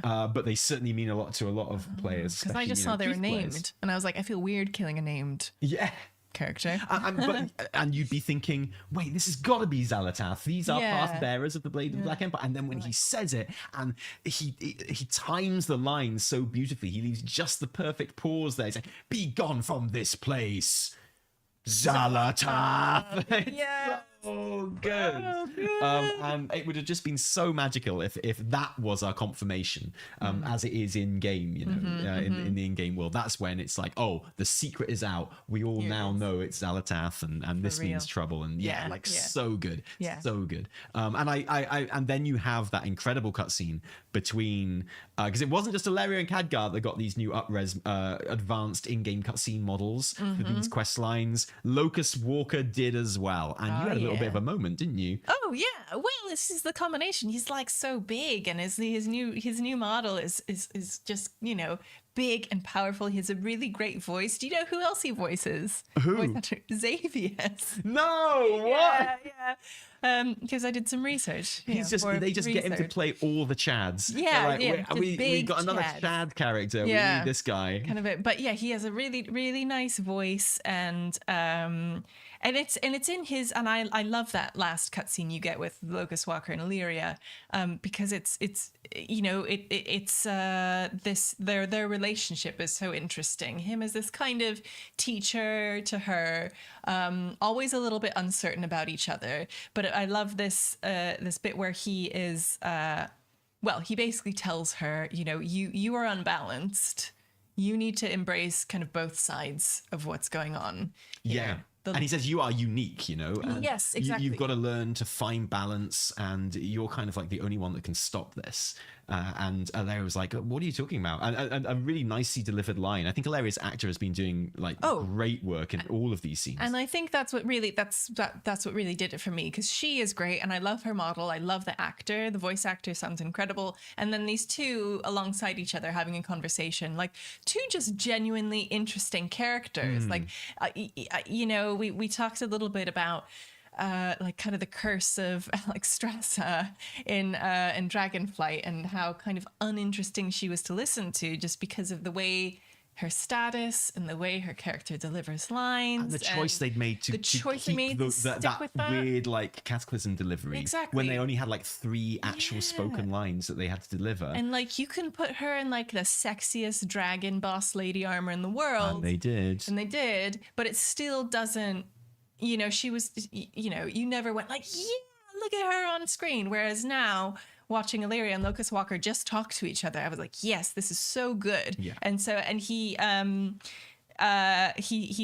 but they certainly mean a lot to a lot of players, Because I just saw they were Keith named, players. and I was like, I feel weird killing a named character. And you'd be thinking, wait, this has got to be Xal'atath. These are past bearers of the Blade of the Black Empire. And then when he says it, and he times the lines so beautifully, he leaves just the perfect pause there. He's like, be gone from this place, Xal'atath. Yeah. So good. And it would have just been so magical if that was our confirmation, as it is in game, in the in-game world. That's when it's like, oh, the secret is out. We all now know it's Xal'atath, and this means trouble. And so good, so good. And and then you have that incredible cutscene between, because it wasn't just Ilaria and Khadgar that got these new up-res advanced in-game cutscene models for these quest lines. Locus Walker did as well, and you had a little bit of a moment, didn't you? Oh yeah. Well, this is the combination. He's like so big, and his new model is just big and powerful. He has a really great voice. Do you know who else he voices? Who? Xavius. No, what? Yeah. Because I did some research. They just get him to play all the Chads. Yeah, They're like, we got another Chads. Chad character. We need this guy. Kind of it. But yeah, he has a really, really nice voice, and it's in his, and I love that last cutscene you get with Locus Walker and Illyria, because it's their relationship is so interesting. Him as this kind of teacher to her, always a little bit uncertain about each other, but I love this bit where he is he basically tells her, you are unbalanced. You need to embrace kind of both sides of what's going on here. Yeah. And he says you are unique, and yes, exactly. You've got to learn to find balance, and you're kind of like the only one that can stop this. And Ilaria was like, what are you talking about? And a really nicely delivered line. I think Ilaria's actor has been doing great work in all of these scenes. And I think that's what really did it for me, because she is great, and I love her model. I love the actor. The voice actor sounds incredible. And then these two alongside each other having a conversation, like two just genuinely interesting characters. Like, we talked a little bit about like kind of the curse of like Stressa in Dragonflight, and how kind of uninteresting she was to listen to just because of the way her status and the way her character delivers lines. And the choice they'd made to keep that weird like cataclysm delivery. Exactly. When they only had like 3 actual spoken lines that they had to deliver. And like you can put her in like the sexiest dragon boss lady armor in the world. And they did. But it still doesn't, you know, she was, you know, you never went like, yeah, look at her on screen. Whereas now, watching Illyria and Locus Walker just talk to each other, I was like, yes, this is so good. Yeah. And so, and he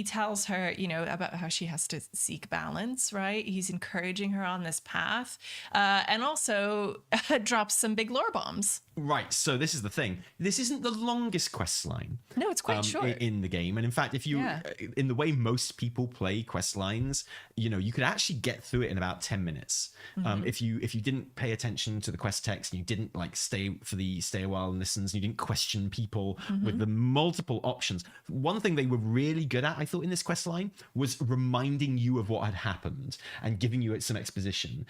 tells her, you know, about how she has to seek balance, right? He's encouraging her on this path, and also drops some big lore bombs. Right, so this is the thing. This isn't the longest quest line. No, it's quite short in the game. And in fact, if you, in the way most people play quest lines, you know, you could actually get through it in about 10 minutes. If you didn't pay attention to the quest text and you didn't like stay a while and listens, and you didn't question people with the multiple options. One thing they were really good at, I thought, in this quest line was reminding you of what had happened and giving you some exposition.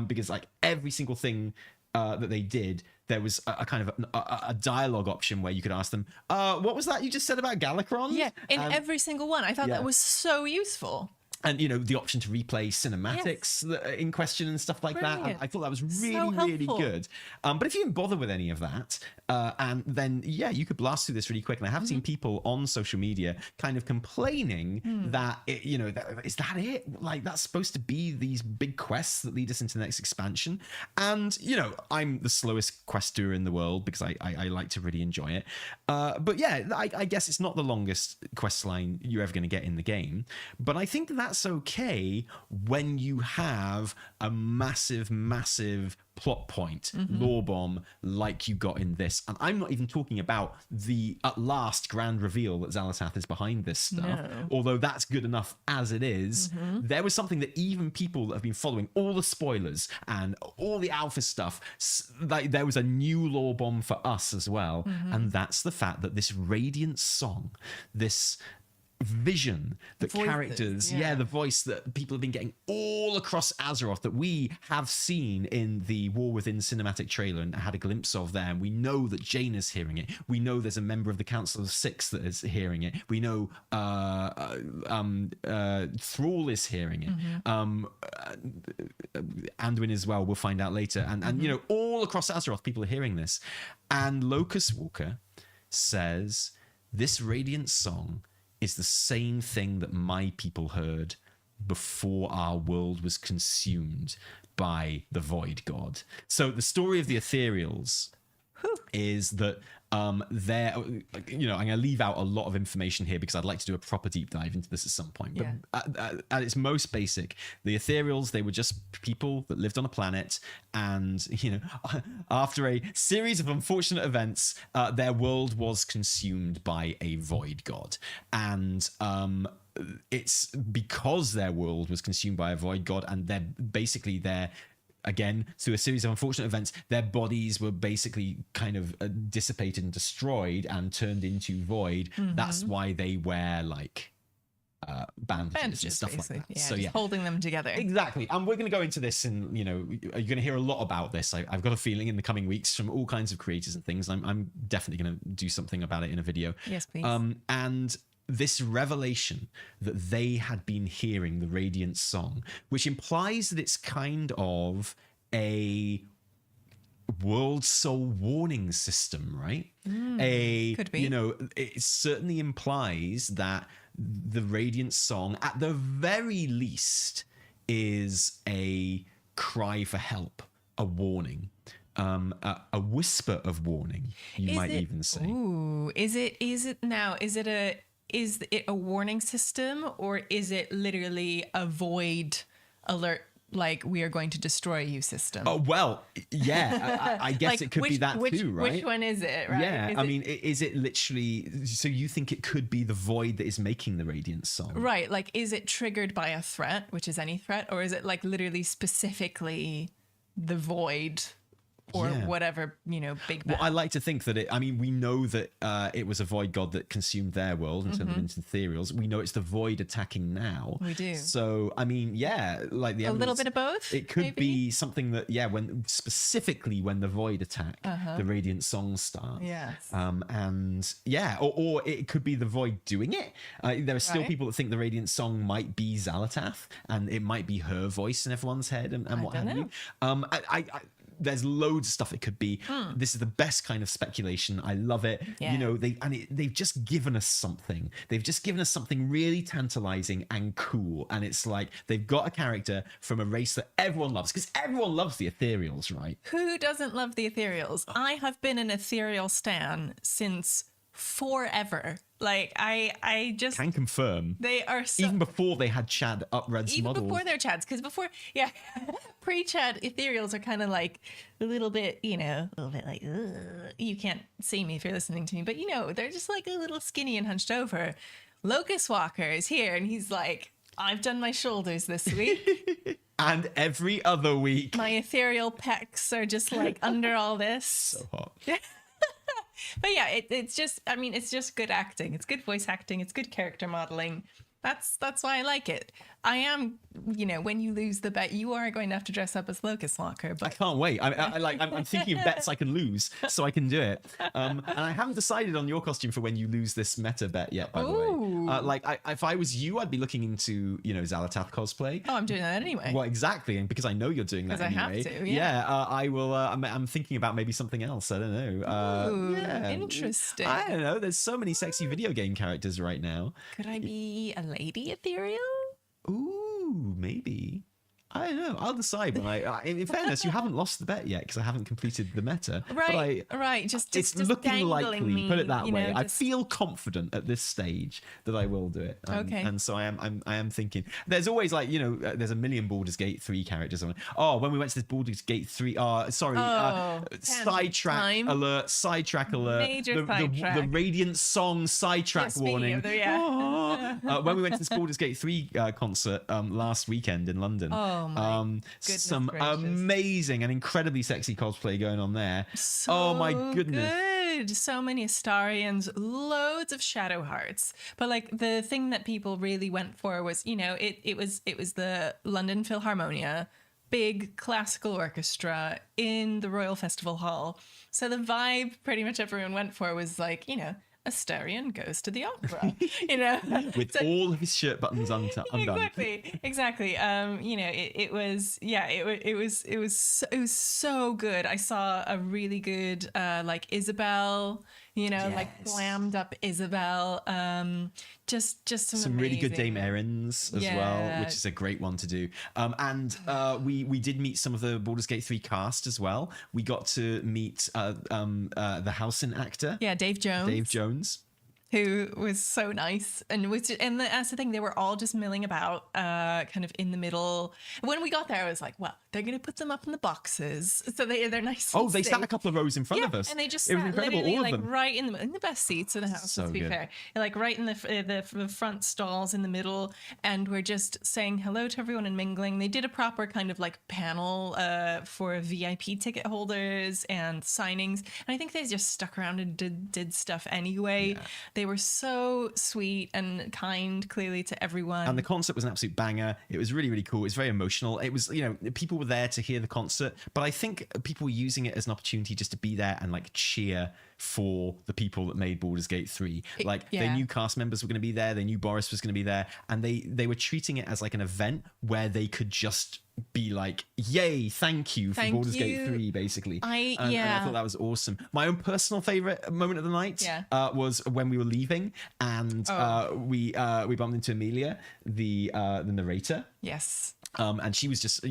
Because like every single thing that they did, there was a kind of a dialogue option where you could ask them, what was that you just said about Galakron? Yeah, in every single one. I thought that was so useful. And, you know, the option to replay cinematics in question and stuff like that. I thought that was really good. But if you didn't bother with any of that, and then, yeah, you could blast through this really quick. And I have seen people on social media kind of complaining that, you know, is that it? Like, that's supposed to be these big quests that lead us into the next expansion. And, you know, I'm the slowest quest doer in the world because I like to really enjoy it. But yeah, I guess it's not the longest quest line you're ever going to get in the game. But I think that's okay when you have a massive plot point, lore bomb like you got in this. And I'm not even talking about the at last grand reveal that Xal'atath is behind this stuff. Although that's good enough as it is. There was something that even people that have been following all the spoilers and all the alpha stuff, like there was a new lore bomb for us as well. And that's the fact that this Radiant song, this vision that characters, the voice that people have been getting all across Azeroth, that we have seen in the War Within cinematic trailer and had a glimpse of there. And we know that Jaina's hearing it. We know there's a member of the Council of Six that is hearing it. We know Thrall is hearing it. Anduin as well, we'll find out later. And you know, all across Azeroth, people are hearing this. And Locus Walker says, this Radiant song is the same thing that my people heard before our world was consumed by the Void God. So the story of the Ethereals is that they're, you know, I'm going to leave out a lot of information here because I'd like to do a proper deep dive into this at some point. But at its most basic, the Ethereals, they were just people that lived on a planet, and, you know, after a series of unfortunate events, their world was consumed by a void god. And it's because their world was consumed by a void god, and they're basically again, through a series of unfortunate events, their bodies were basically kind of dissipated and destroyed and turned into void. That's why they wear like bandages and stuff basically. Like that. Yeah, So just holding them together. Exactly. And we're going to go into this, and you know, you're going to hear a lot about this. I've got a feeling in the coming weeks from all kinds of creators and things. I'm definitely going to do something about it in a video. Yes, please. And this revelation that they had been hearing the Radiant song, which implies that it's kind of a world soul warning system, right? Could be. You know, it certainly implies that the Radiant song, at the very least, is a cry for help, a warning. A whisper of warning, you might even say. Ooh, is it a warning system, or is it literally a void alert, like we are going to destroy you system? Oh, well, yeah, I guess like, it could be that too, right? Which one is it, right? Yeah, is it literally, so you think it could be the void that is making the Radiant song? Right, like is it triggered by a threat, which is any threat, or is it like literally specifically the void or whatever, big bad. Well, I like to think that we know that it was a void god that consumed their world and turned them into ethereals. We know it's the void attacking now. We do. So, like the a little bit of both. It could be something that, specifically when the void attack, the radiant song starts. Yes. Or it could be the void doing it. There are still people that think the radiant song might be Xal'atath, and it might be her voice in everyone's head and what have you. There's loads of stuff it could be. This is the best kind of speculation. I love it. Yeah. They've just given us something. They've just given us something really tantalizing and cool. And it's like they've got a character from a race that everyone loves, because everyone loves the Ethereals, right? Who doesn't love the Ethereals? I have been an Ethereal stan since forever. Like I just can confirm they are so, even before they had Chad upres even models. before their Chads, because before pre-Chad Ethereals are kind of like a little bit like, ugh. You can't see me if you're listening to me, but they're just like a little skinny and hunched over. Locus Walker is here and he's like, I've done my shoulders this week. And every other week. My ethereal pecs are just like under all this. So hot. But yeah, it's just good acting. It's good voice acting. It's good character modeling. That's why I like it. I am, when you lose the bet, you are going to have to dress up as Locus Walker. But I can't wait. I'm thinking of bets I can lose so I can do it. And I haven't decided on your costume for when you lose this meta bet yet, by the way. If I was you, I'd be looking into, Xal'atath cosplay. Oh, I'm doing that anyway. Well, exactly. And because I know you're doing that anyway. I have to, yeah. I will. I'm thinking about maybe something else. I don't know. Interesting. I don't know. There's so many sexy video game characters right now. Could I be a lady Ethereal? Ooh, maybe. I don't know. I'll decide. But in fairness, you haven't lost the bet yet because I haven't completed the meta. Right, right. It's looking likely. Me, put it that way. I feel confident at this stage that I will do it. Okay. And so I am thinking. There's always there's a million Baldur's Gate 3 characters on it. Oh, when we went to this Baldur's Gate 3. Sidetrack alert. Sidetrack alert. Major sidetrack. The Radiant Song sidetrack warning. When we went to this Baldur's Gate 3 concert last weekend in London. Oh my goodness some gracious. Amazing and incredibly sexy cosplay going on there. Oh my goodness. Good. So many Astarians, loads of Shadow Hearts. But like the thing that people really went for was, it was the London Philharmonia, big classical orchestra in the Royal Festival Hall. So the vibe pretty much everyone went for was like, Astarian goes to the opera, with all of his shirt buttons undone. Exactly. It was so good. I saw a really good Isabel, like glammed up Isabel. Just some really good Dame Erins as well, which is a great one to do. We did meet some of the Baldur's Gate 3 cast as well. We got to meet the Halcyon actor. Yeah, Dave Jones. Who was so nice, and that's the thing. They were all just milling about, kind of in the middle. When we got there, I was like, "Well, they're gonna put them up in the boxes, so they're nice." Oh, they sat a couple of rows in front of us, and they just it was sat incredible. literally all of like them. right in the best seats in the house. So to be good. fair, like right in the front stalls in the middle, and we're just saying hello to everyone and mingling. They did a proper kind of like panel for VIP ticket holders and signings, and I think they just stuck around and did stuff anyway. Yeah. They were so sweet and kind, clearly, to everyone. And the concert was an absolute banger. It was really, really cool. It was very emotional. It was, people were there to hear the concert, but I think people were using it as an opportunity just to be there and like cheer for the people that made Baldur's Gate 3. They knew cast members were going to be there. They knew Boris was going to be there, and they were treating it as like an event where they could just be like, yay, thank you for Baldur's Gate 3, basically. And I thought that was awesome. My own personal favorite moment of the night was when we were leaving, and we bumped into Amelia, the narrator. Yes. And she was just,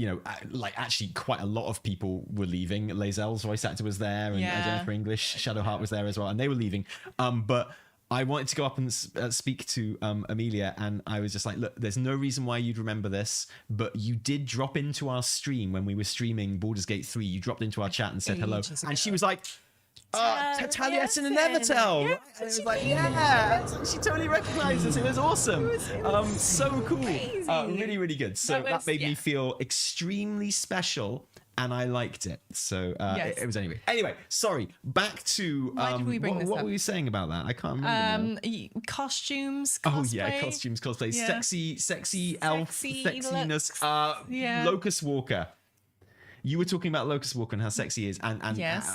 actually quite a lot of people were leaving. Lae'zel's voice actor was there, and Jennifer English, Shadowheart was there as well, and they were leaving. But I wanted to go up and speak to Amelia, and I was just like, look, there's no reason why you'd remember this, but you did drop into our stream when we were streaming Baldur's Gate 3. You dropped into our chat and said hello. And she was like, Taliesin and Evitel. Right? And it was like, she totally recognized us. It was awesome. So cool. Really, really good. So that made me feel extremely special and I liked it. So Yes. it was anyway. Sorry, back to Why did we bring this what up? were you saying about that? I can't remember. Now. Costumes, Oh cosplay. yeah, costumes, cosplay, Yeah. sexy elf, Sexy sexiness. looks. Yeah. Locus Walker. You were talking about Locus Walker and how sexy he is, and Yes.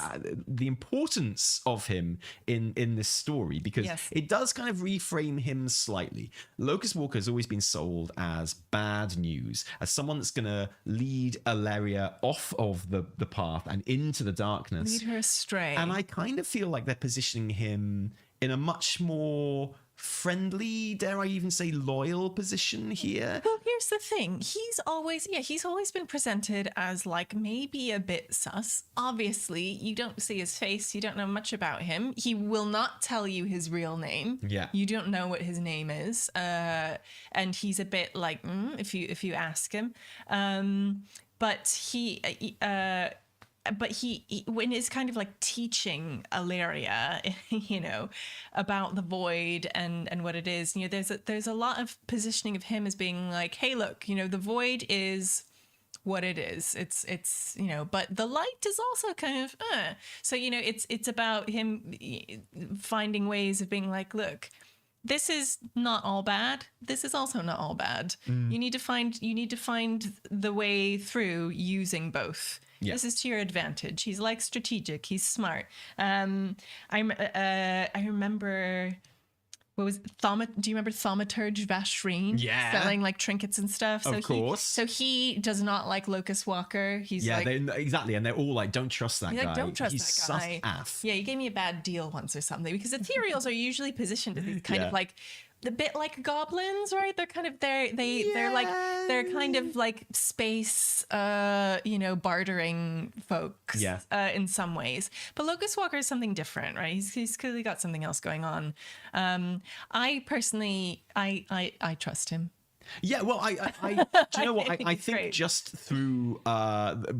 the importance of him in this story, because Yes. it does kind of reframe him slightly. Locus Walker has always been sold as bad news, as someone that's going to lead Alleria off of the path and into the darkness. Lead her astray. And I kind of feel like they're positioning him in a much more friendly, dare I even say loyal position here. Well, here's the thing. He's always been presented as like maybe a bit sus. Obviously, you don't see his face. You don't know much about him. He will not tell you his real name. Yeah. You don't know what his name is. And he's a bit like, if you ask him. But he when he's kind of like teaching Alleria, about the void and what it is, there's a lot of positioning of him as being like, hey, look, the void is what it is. It's but the light is also kind of so it's about him finding ways of being like, look, this is not all bad. This is also not all bad. You need to find the way through using both. Yeah. This is to your advantage. He's like strategic. He's smart. I remember, what was it? Do you remember Thaumaturge Vashreen? Yeah. Selling like trinkets and stuff. Of course. So he does not like Locus Walker. He's exactly. And they're all like, don't trust that guy. Like, don't trust He's that guy. Sus-aff. Yeah, you gave me a bad deal once or something, because Ethereals are usually positioned as these kind of like a bit like goblins, right? They're kind of they're kind of like space bartering folks in some ways. But Locus Walker is something different, right? He's clearly got something else going on. I personally I trust him. Yeah, well, do you know what? I think great. just through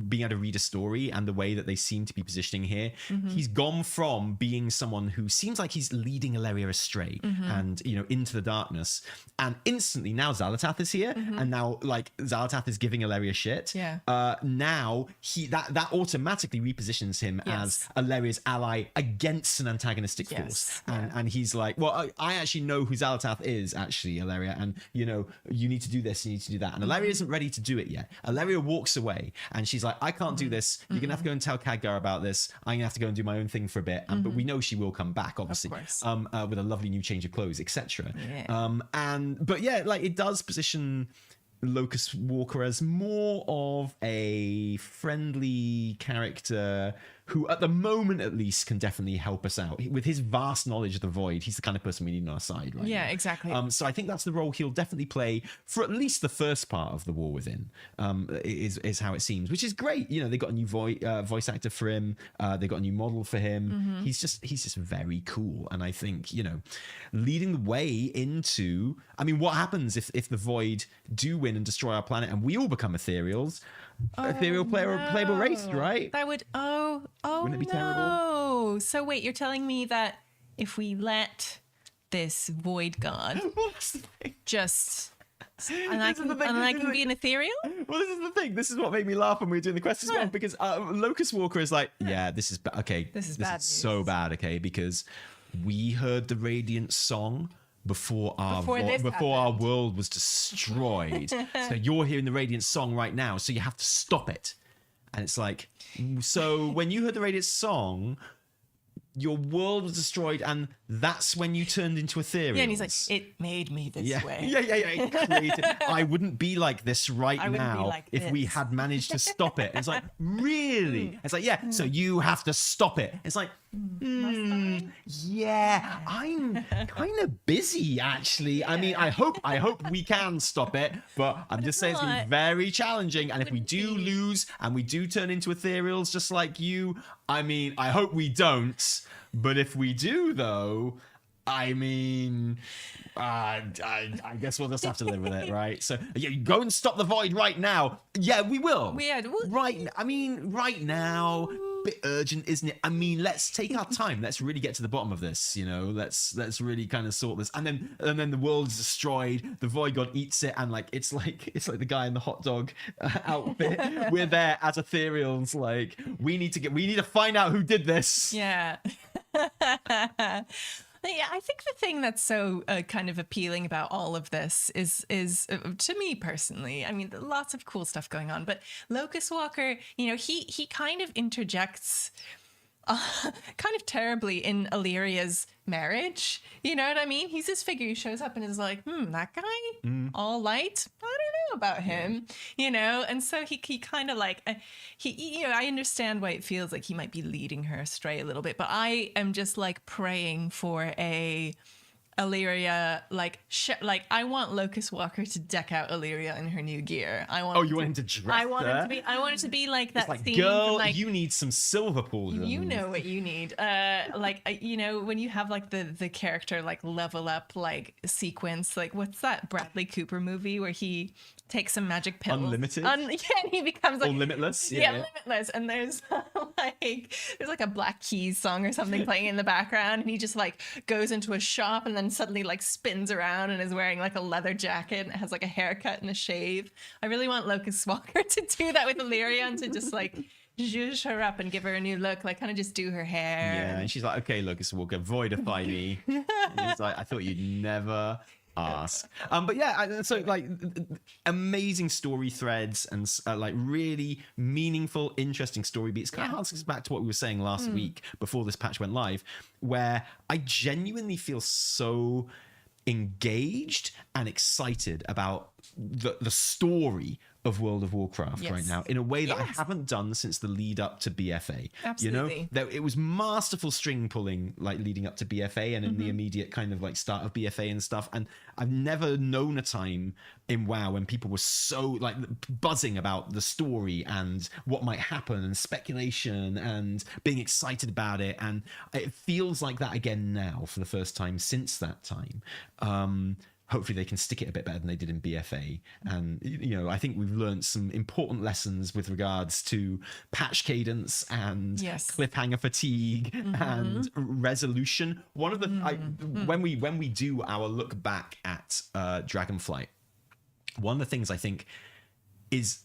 being able to read a story and the way that they seem to be positioning here, he's gone from being someone who seems like he's leading Alleria astray and, into the darkness. And instantly now Xal'atath is here, and now like Xal'atath is giving Alleria shit. Yeah. Now that automatically repositions him as Alleria's ally against an antagonistic force. And he's like, well, I actually know who Xal'atath is, actually, Alleria, and you need to do this, you need to do that. And Alleria isn't ready to do it yet. Alleria walks away and she's like, I can't do this. You're going to have to go and tell Khadgar about this. I'm going to have to go and do my own thing for a bit. But we know she will come back, obviously, with a lovely new change of clothes, etc. Yeah. Like it does position Locus Walker as more of a friendly character who, at the moment at least, can definitely help us out. With his vast knowledge of the void, he's the kind of person we need on our side, right? Yeah, now. exactly. So I think that's the role he'll definitely play for at least the first part of the War Within, is how it seems, which is great. They got a new voice actor for him. They got a new model for him. He's just very cool. And I think, leading the way into, what happens if the void do win and destroy our planet and we all become Ethereals? Ethereal playable race, right? That would Wouldn't it be no. terrible? So wait, you're telling me that if we let this void god What's the thing? just and I can be an Ethereal? Well, this is the thing. This is what made me laugh when we were doing the quest as well, because Locus Walker is like, this is okay. This is bad news. So bad, okay, because we heard the Radiant song before our world was destroyed. So you're hearing the Radiant song right now, so you have to stop it. And it's like, so when you heard the Radiant song, your world was destroyed, and that's when you turned into Ethereal. Yeah, and he's like, it made me this way. Yeah. It created, I wouldn't be like this now if we had managed to stop it. And it's like, really? It's like, so you have to stop it. It's like, I'm kind of busy, actually. I hope we can stop it, but I'm just saying it's been very challenging. And if we do lose and we do turn into Ethereals just like you, I hope we don't. But if we do, though, I guess we'll just have to live with it, right? So, go and stop the void right now. Yeah, we will. Yeah, right now. bit urgent, isn't it? I mean, let's take our time. Let's really get to the bottom of this. Let's really kind of sort this. And then the world is destroyed. The Void God eats it, and like it's like the guy in the hot dog outfit. We're there as Ethereals. Like we need to find out who did this. Yeah. Yeah, I think the thing that's so kind of appealing about all of this is to me personally, I mean, lots of cool stuff going on, but Locus Walker, he kind of interjects kind of terribly in Illyria's marriage. You know what I mean? He's this figure who shows up and is like, that guy, all light. I don't know about him, and so he kind of like, I understand why it feels like he might be leading her astray a little bit, but I am just like praying for a Illyria, like I want Locus Walker to deck out Illyria in her new gear. You want him to dress I want it to be like that like, scene girl, from, like, you need some silver pauldrons. You know what you need. When you have like the character like level up like sequence, like what's that Bradley Cooper movie where he takes some magic pills? Unlimited? And he becomes like... Or Limitless? Yeah, Limitless. And there's like a Black Keys song or something playing in the background, and he just like goes into a shop and then suddenly like spins around and is wearing like a leather jacket and has like a haircut and a shave. I really want Locus Walker to do that with Illyria and to just like zhuzh her up and give her a new look, like kind of just do her hair. Yeah, and she's like, okay, Locus Walker, voidify me. He's like, I thought you'd never ask. But yeah, so like amazing story threads and like really meaningful, interesting story beats. Kind of harks back to what we were saying last week before this patch went live, where I genuinely feel so engaged and excited about the story of World of Warcraft right now in a way that I haven't done since the lead up to BFA. Absolutely. It was masterful string pulling like leading up to BFA and in the immediate kind of like start of BFA and stuff. And I've never known a time in WoW when people were so like buzzing about the story and what might happen and speculation and being excited about it. And it feels like that again now for the first time since that time. Hopefully they can stick it a bit better than they did in BFA. And, I think we've learned some important lessons with regards to patch cadence and cliffhanger fatigue and resolution. One of the, when we do our look back at Dragonflight, one of the things I think is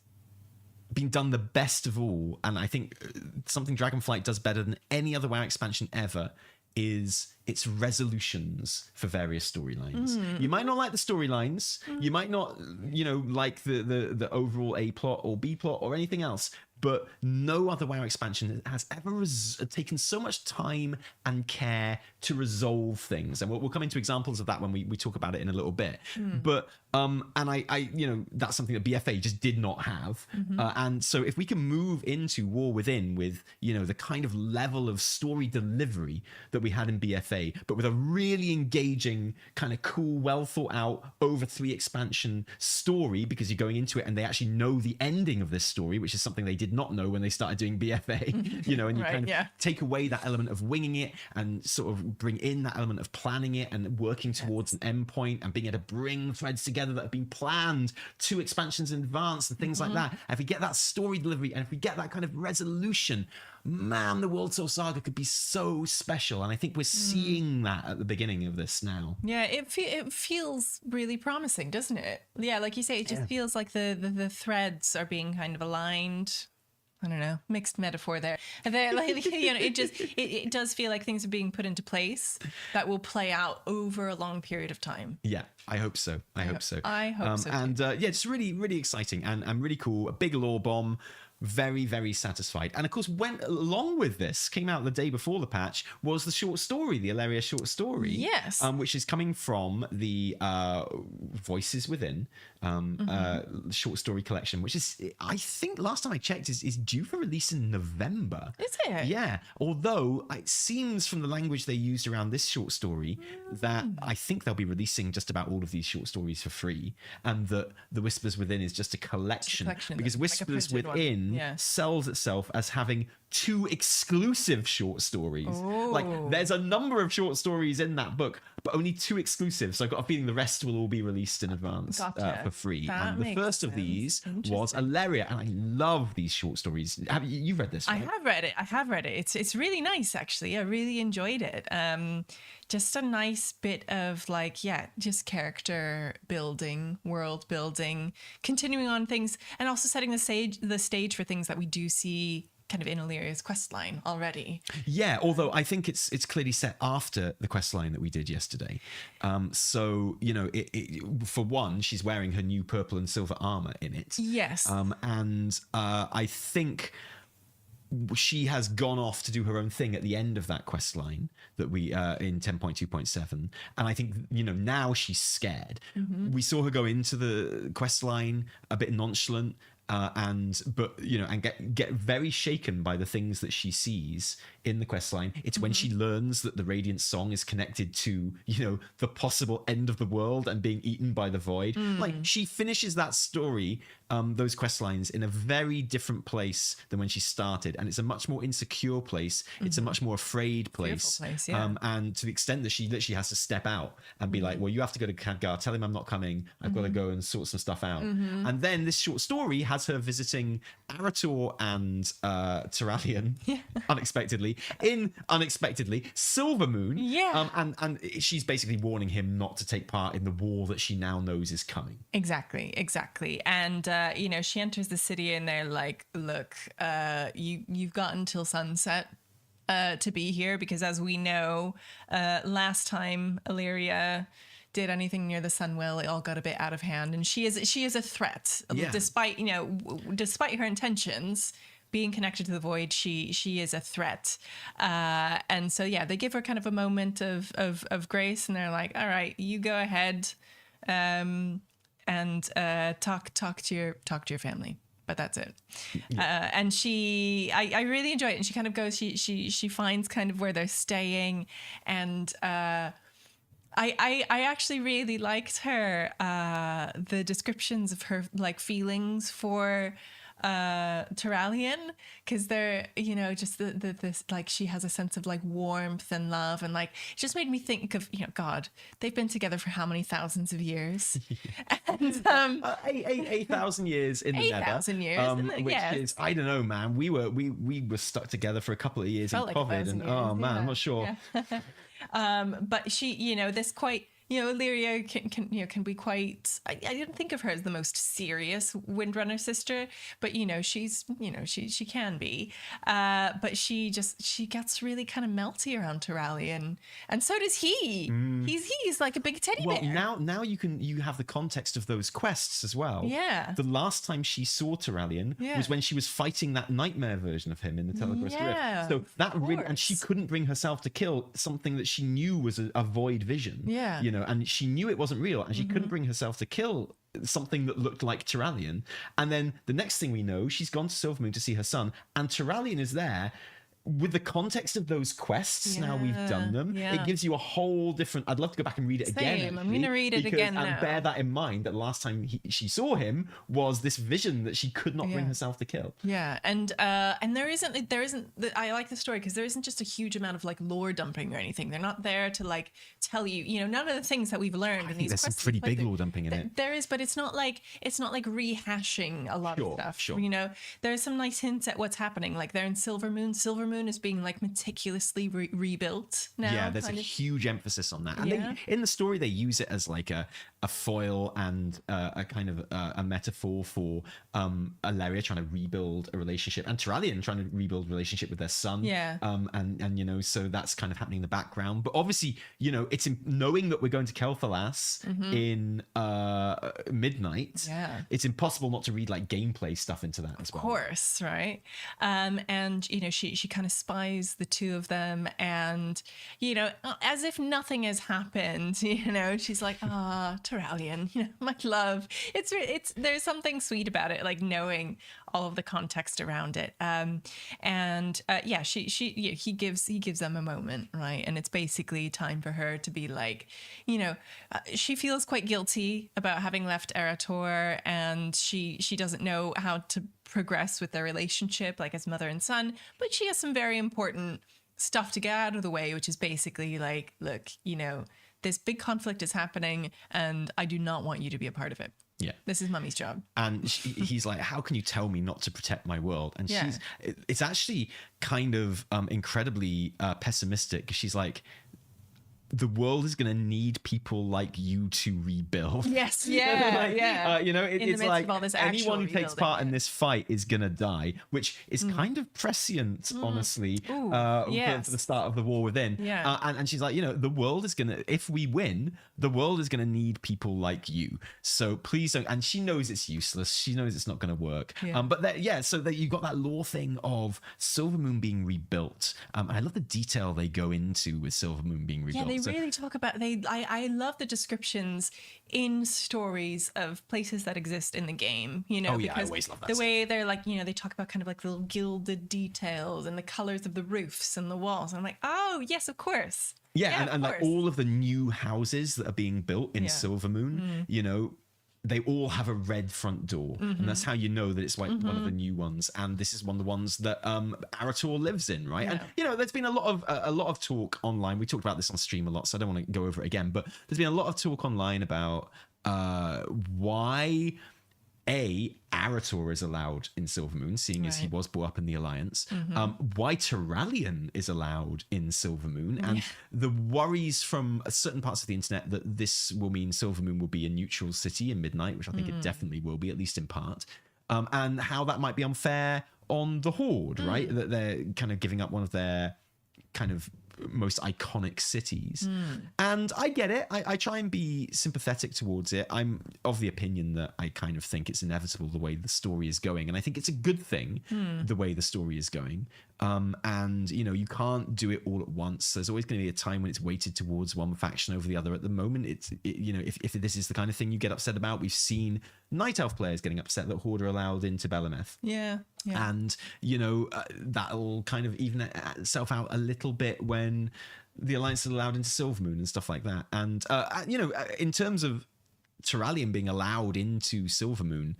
been done the best of all, and I think something Dragonflight does better than any other WoW expansion ever, is its resolutions for various storylines. You might not like the storylines. You might not, like the overall A plot or B plot or anything else. But no other WoW expansion has ever taken so much time and care to resolve things. And we'll come into examples of that when we talk about it in a little bit. But and I that's something that BFA just did not have. And so if we can move into War Within with the kind of level of story delivery that we had in BFA, but with a really engaging, kind of cool, well thought out, over 3 expansion story, because you're going into it and they actually know the ending of this story, which is something they did not know when they started doing BFA, and you kind of take away that element of winging it and sort of bring in that element of planning it and working towards an endpoint and being able to bring threads together that have been planned 2 expansions in advance and things like that. And if we get that story delivery and if we get that kind of resolution, man, the World Soul Saga could be so special. And I think we're seeing that at the beginning of this now. Yeah, it feels really promising, doesn't it? Yeah, like you say, it just feels like the threads are being kind of aligned. I don't know, mixed metaphor there. It does feel like things are being put into place that will play out over a long period of time. Yeah, I hope so. I hope so. And just really, really exciting and really cool. A big lore bomb. Very, very satisfied. And of course, went along with this, came out the day before the patch, was the short story, the Illyria short story. Yes. Which is coming from the Voices Within short story collection, which is, I think last time I checked, is due for release in November. Is it? Yeah. Although it seems from the language they used around this short story that I think they'll be releasing just about all of these short stories for free, and that the Whispers Within is just a collection because Whispers Within sells itself as having 2 exclusive short stories. Like, there's a number of short stories in that book, but only 2 exclusive. So I've got a feeling the rest will all be released in advance for free. That and the first of these was Alleria, and I love these short stories. You've read this, right? I have read it. It's really nice, actually. I really enjoyed it. Just a nice bit of like, just character building, world building, continuing on things, and also setting the stage for things that we do see kind of in Alleria's quest line already. Yeah, although I think it's clearly set after the quest line that we did yesterday. So, you know, for one, she's wearing her new purple and silver armor in it. Yes. And I think she has gone off to do her own thing at the end of that quest line that we in 10.2.7, and I think, you know, now she's scared. We saw her go into the quest line a bit nonchalant, and get very shaken by the things that she sees in the quest line. It's when she learns that the Radiant Song is connected to, you know, the possible end of the world and being eaten by the void. Like, she finishes that story, those quest lines, in a very different place than when she started, and it's a much more insecure place. It's a much more afraid place. And to the extent that she literally has to step out and be like, well, you have to go to Khadgar, tell him I'm not coming, I've got to go and sort some stuff out. And then this short story has her visiting Arator and Terralion unexpectedly Silvermoon, and she's basically warning him not to take part in the war that she now knows is coming. Exactly. And you know, she enters the city and they're like, look, you've got until sunset to be here, because as we know, last time Alleria did anything near the Sunwell, it all got a bit out of hand, and she is a threat. Despite, you know, despite her intentions being connected to the void, she is a threat. And so they give her kind of a moment of grace, and they're like, all right, you go ahead and talk to your family. But that's it. And I really enjoy it. And she kind of goes, she finds kind of where they're staying, and I actually really liked her the descriptions of her like feelings for Terralion, because they're, you know, just this, like, she has a sense of like warmth and love, and like it just made me think of, you know, God, they've been together for how many thousands of years? And 8,000 years in the Nether. 8,000 years, which is, I don't know, man. We were stuck together for a couple of years in COVID, and I'm not sure. But she, you know, this quite, you know, Illyria can be quite. I didn't think of her as the most serious Windrunner sister, but you know, she can be. But she gets really kind of melty around Terralion, and so does he. He's like a big teddy bear. Well, now you have the context of those quests as well. Yeah. The last time she saw Terralion was when she was fighting that nightmare version of him in the Telegraph Rift. So that really, and she couldn't bring herself to kill something that she knew was a void vision. Yeah. You know, and she knew it wasn't real, and she couldn't bring herself to kill something that looked like Terralion. And then the next thing we know, she's gone to Silvermoon to see her son, and Terralion is there. With the context of those quests, now we've done them, it gives you a whole different. I'd love to go back and read it again. Actually, I'm going to read it again now. And bear that in mind, that last time she saw him was this vision that she could not bring herself to kill. Yeah, and there isn't. I like the story because there isn't just a huge amount of like lore dumping or anything. They're not there to like tell you, you know, none of the things that we've learned in these quests. There's some pretty big lore dumping in it. There is, but it's not like rehashing a lot of stuff. Sure. You know, there's some nice hints at what's happening. Like they're in Silvermoon. Silvermoon is being like meticulously rebuilt now. Yeah, there's a huge emphasis on that. And they, in the story, they use it as like a foil and a kind of a metaphor for Alleria trying to rebuild a relationship, and Terralion trying to rebuild a relationship with their son. Yeah. And you know, so that's kind of happening in the background. But obviously, you know, it's knowing that we're going to Kel'Thalas in midnight. Yeah. It's impossible not to read like gameplay stuff into that as well. Of course, right? And you know, she kind of spies the two of them, and you know, as if nothing has happened, you know, she's like, Terralion, you know, my love. It's there's something sweet about it, like knowing, all of the context around it. He gives them a moment, right? And it's basically time for her to be like, she feels quite guilty about having left Erator, and she doesn't know how to progress with their relationship, like as mother and son, but she has some very important stuff to get out of the way, which is basically like, look, this big conflict is happening and I do not want you to be a part of it. Yeah, this is mummy's job. And he's like, how can you tell me not to protect my world? And it's actually kind of incredibly pessimistic. She's like, the world is going to need people like you to rebuild. Yes, yeah. It's like anyone who takes part in this fight is going to die, which is kind of prescient, honestly, for the start of the war within. Yeah. And she's like, the world is going to, if we win, the world is going to need people like you. So please don't. And she knows it's useless. She knows it's not going to work. Yeah. So that you've got that lore thing of Silvermoon being rebuilt. And I love the detail they go into with Silvermoon being rebuilt. Yeah, they really talk about I love the descriptions in stories of places that exist in the game, I always love that the way they're like, they talk about kind of like little gilded details and the colors of the roofs and the walls, and I'm like, oh yes, of course. And like all of the new houses that are being built in Silvermoon, they all have a red front door, and that's how you know that it's like one of the new ones. And this is one of the ones that Arator lives in, right? And there's been a lot of talk online. We talked about this on stream a lot, so I don't want to go over it again. But there's been a lot of talk online about why Arator is allowed in Silvermoon, seeing as he was brought up in the Alliance. Why Terralion is allowed in Silvermoon, and the worries from certain parts of the internet that this will mean Silvermoon will be a neutral city in Midnight, which I think it definitely will be, at least in part, and how that might be unfair on the Horde, right? That they're kind of giving up one of their kind of most iconic cities. And I get it. I try and be sympathetic towards it. I'm of the opinion that I kind of think it's inevitable the way the story is going, and I think it's a good thing the way the story is going. And you can't do it all at once. There's always going to be a time when it's weighted towards one faction over the other. At the moment, if this is the kind of thing you get upset about, we've seen Night Elf players getting upset that Horde are allowed into Belemeth. And that'll kind of even itself out a little bit when the Alliance is allowed into Silvermoon and stuff like that. And in terms of Terralion being allowed into Silvermoon,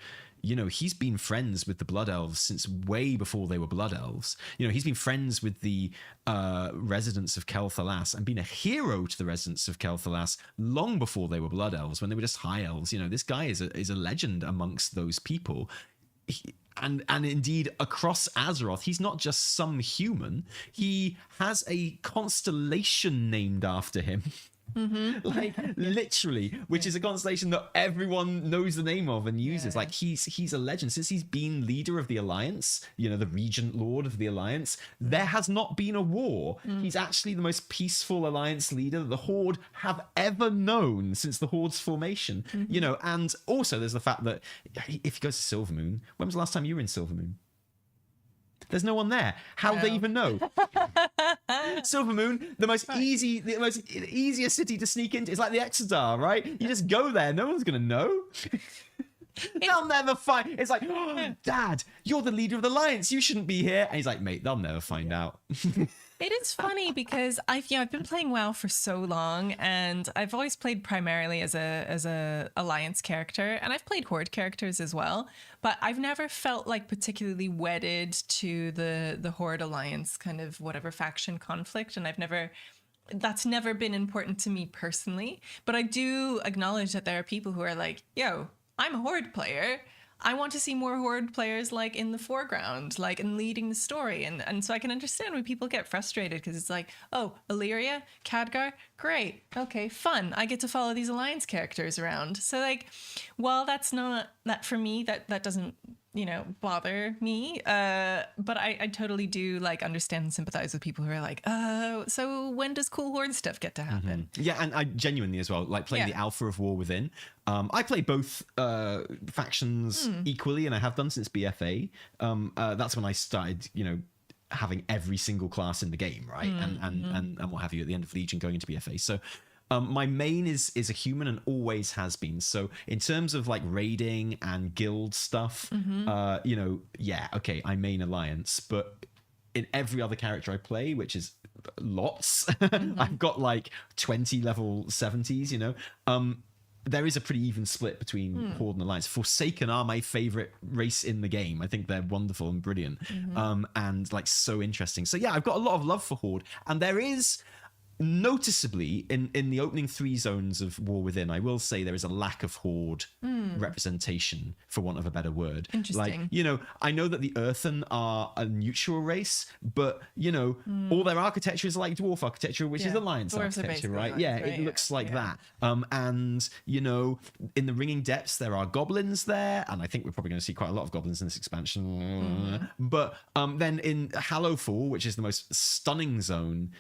he's been friends with the Blood Elves since way before they were Blood Elves. He's been friends with the residents of Kel'Thalas and been a hero to the residents of Kel'Thalas long before they were Blood Elves, when they were just High Elves. This guy is a legend amongst those people. And indeed, across Azeroth, he's not just some human. He has a constellation named after him. Like literally, which is a constellation that everyone knows the name of and uses. Like he's a legend since he's been leader of the Alliance, the regent lord of the Alliance. There has not been a war. He's actually the most peaceful Alliance leader that the Horde have ever known since the Horde's formation. And also there's the fact that if you go to Silvermoon, when was the last time you were in Silvermoon? There's no one there. How do they even know? Silvermoon, the most easiest city to sneak into. It's like the Exodar, right? You just go there. No one's going to know. They'll never find. It's like, oh, Dad, you're the leader of the Alliance. You shouldn't be here. And he's like, mate, they'll never find out. It is funny because I've been playing WoW for so long, and I've always played primarily as a Alliance character, and I've played Horde characters as well, but I've never felt like particularly wedded to the Horde Alliance kind of whatever faction conflict, and that's never been important to me personally. But I do acknowledge that there are people who are like, yo, I'm a Horde player. I want to see more Horde players like in the foreground, like and leading the story. And so I can understand when people get frustrated because it's like, oh, Illyria, Khadgar, great. Okay, fun. I get to follow these Alliance characters around. So like, while that's not that for me, that doesn't, bother me. But I totally do like understand and sympathize with people who are like, oh, so when does cool Horde stuff get to happen? Yeah, and I genuinely as well, like playing the Alpha of War Within. I play both factions equally, and I have done since BFA. That's when I started, having every single class in the game, right? And what have you at the end of Legion going into BFA. So My main is a human and always has been. So in terms of like raiding and guild stuff, I main Alliance, but in every other character I play, which is lots, I've got like 20 level 70s, there is a pretty even split between Horde and Alliance. Forsaken are my favorite race in the game. I think they're wonderful and brilliant, and like so interesting. So yeah, I've got a lot of love for Horde, and there is noticeably in the opening 3 zones of War Within, I will say there is a lack of Horde representation, for want of a better word. Interesting. Like, I know that the Earthen are a neutral race, but all their architecture is like dwarf architecture, which is Alliance Dwarves architecture, right? Alliance, It looks like that. And in the Ringing Depths there are goblins there, and I think we're probably going to see quite a lot of goblins in this expansion. But then in Hallowfall, which is the most stunning zone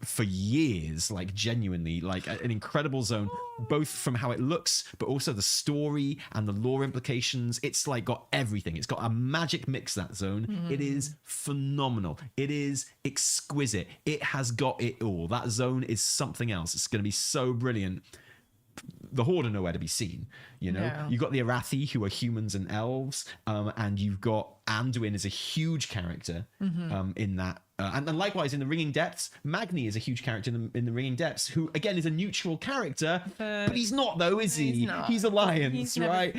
for years, like genuinely like an incredible zone, both from how it looks but also the story and the lore implications. It's like got everything. It's got a magic mix, that zone. It is phenomenal. It is exquisite. It has got it all. That zone is something else. It's going to be so brilliant. The Horde are nowhere to be seen. No. You've got the Arathi, who are humans and elves, and you've got Anduin is a huge character in that. And likewise in the Ringing Depths, Magni is a huge character in the Ringing Depths, who again is a neutral character, but he's not though, is he? He's Alliance, right?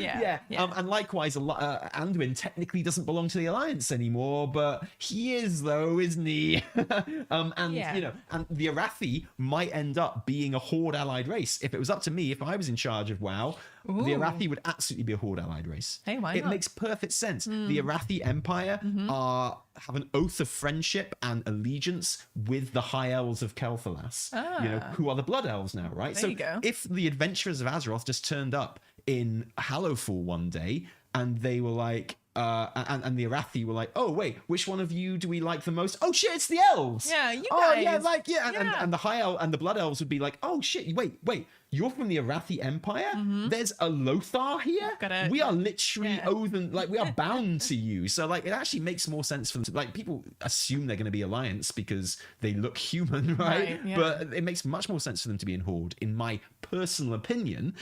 And likewise, Anduin technically doesn't belong to the Alliance anymore, but he is though, isn't he? And the Arathi might end up being a Horde allied race. If it was up to me, if I was in charge of WoW, the Arathi would absolutely be a Horde allied race. Hey, why it not? makes perfect sense. The Arathi Empire have an oath of friendship and allegiance with the High Elves of Kel'Thalas, who are the Blood Elves now, right? There you go. If the Adventurers of Azeroth just turned up in Hallowfall one day and they were like, and the Arathi were like, oh wait, which one of you do we like the most? Oh shit, it's the elves. Yeah, you guys. guys. And the High Elf and the Blood Elves would be like, oh shit, wait, you're from the Arathi Empire? There's a Lothar here? We are literally we are bound to you. So like, it actually makes more sense for them to, like, people assume they're going to be Alliance because they look human, right? But it makes much more sense for them to be in Horde, in my personal opinion.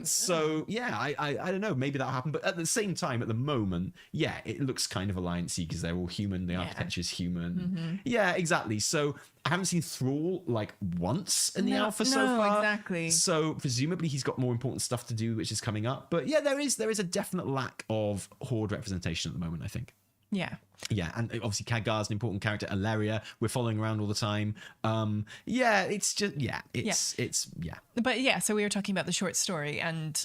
So yeah, I don't know, maybe that'll happen. But at the same time, at the moment, it looks kind of Alliance-y because they're all human. The architecture is human. Yeah, exactly. So I haven't seen Thrall like once in the alpha so far. Exactly. So presumably he's got more important stuff to do, which is coming up. But yeah, there is a definite lack of Horde representation at the moment, I think. Yeah. Yeah, and obviously Khadgar's an important character. Ilaria, we're following around all the time. It's just it's. But yeah, so we were talking about the short story, and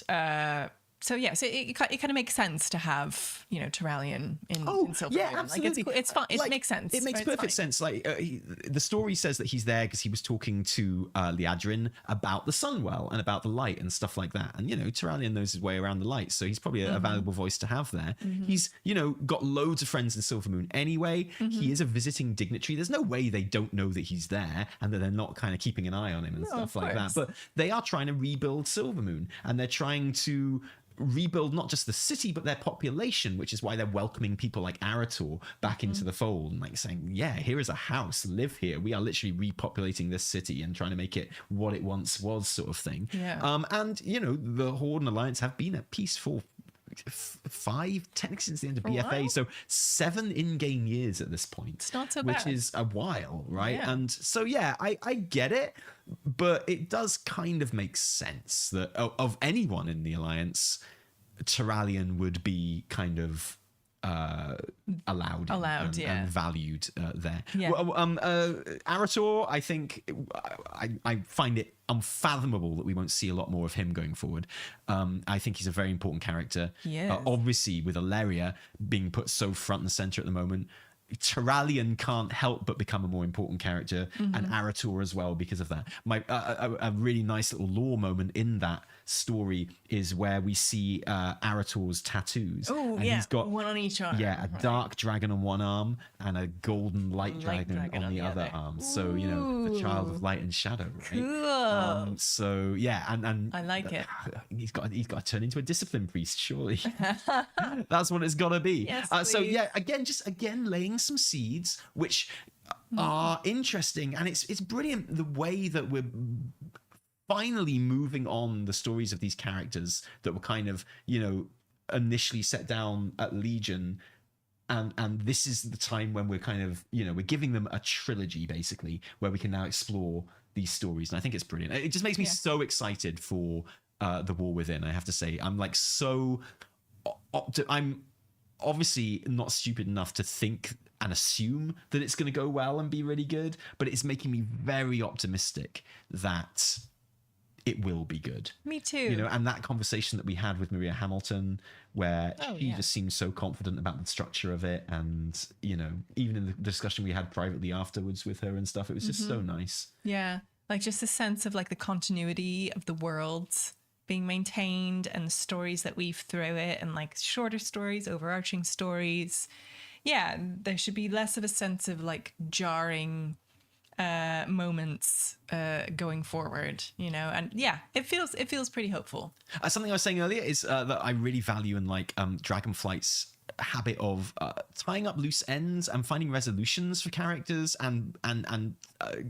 so it kind of makes sense to have Turalian in Silvermoon. Yeah, absolutely. Like it's fun. It makes sense. It makes perfect sense. Like the story says that he's there because he was talking to Liadrin about the Sunwell and about the light and stuff like that. And Turalian knows his way around the light, so he's probably a valuable voice to have there. He's got loads of friends in Silvermoon anyway. He is a visiting dignitary. There's no way they don't know that he's there and that they're not kind of keeping an eye on him and stuff like that. But they are trying to rebuild Silvermoon, and they're trying to rebuild not just the city but their population, which is why they're welcoming people like Arator back into the fold and like saying, here is a house, live here, we are literally repopulating this city and trying to make it what it once was, sort of thing. And the Horde and Alliance have been at peace for 5 technically since the end of BFA, so 7 in-game years at this point. It's not so which bad. is a while, right? And so I get it, but it does kind of make sense that of anyone in the Alliance, Turalian would be kind of allowed and valued there. Arator, I think I find it unfathomable that we won't see a lot more of him going forward. I think he's a very important character. Obviously with Ilaria being put so front and center at the moment, Turalian can't help but become a more important character, and Arator as well because of that. A really nice little lore moment in that story is where we see Arator's tattoos. He's got one on each arm. A dark dragon on one arm and a golden light dragon on the other arm. So the child of light and shadow, right? Cool. And I like it. He's got to turn into a discipline priest, surely. That's what it's got to be. Yes, again laying some seeds which are interesting, and it's brilliant the way that we're finally moving on the stories of these characters that were kind of, initially set down at Legion. And this is the time when we're kind of, we're giving them a trilogy, basically, where we can now explore these stories. And I think it's brilliant. It just makes me so excited for the War Within, I have to say. I'm like I'm obviously not stupid enough to think and assume that it's going to go well and be really good, but it's making me very optimistic that it will be good. Me too. And that conversation that we had with Maria Hamilton, where she just seemed so confident about the structure of it, and even in the discussion we had privately afterwards with her and stuff, it was just so nice. Yeah, like just a sense of like the continuity of the worlds being maintained and the stories that weave through it, and like shorter stories, overarching stories. Yeah, there should be less of a sense of like jarring moments going forward, and it feels pretty hopeful. Something I was saying earlier is that I really value in like Dragonflight's habit of tying up loose ends and finding resolutions for characters and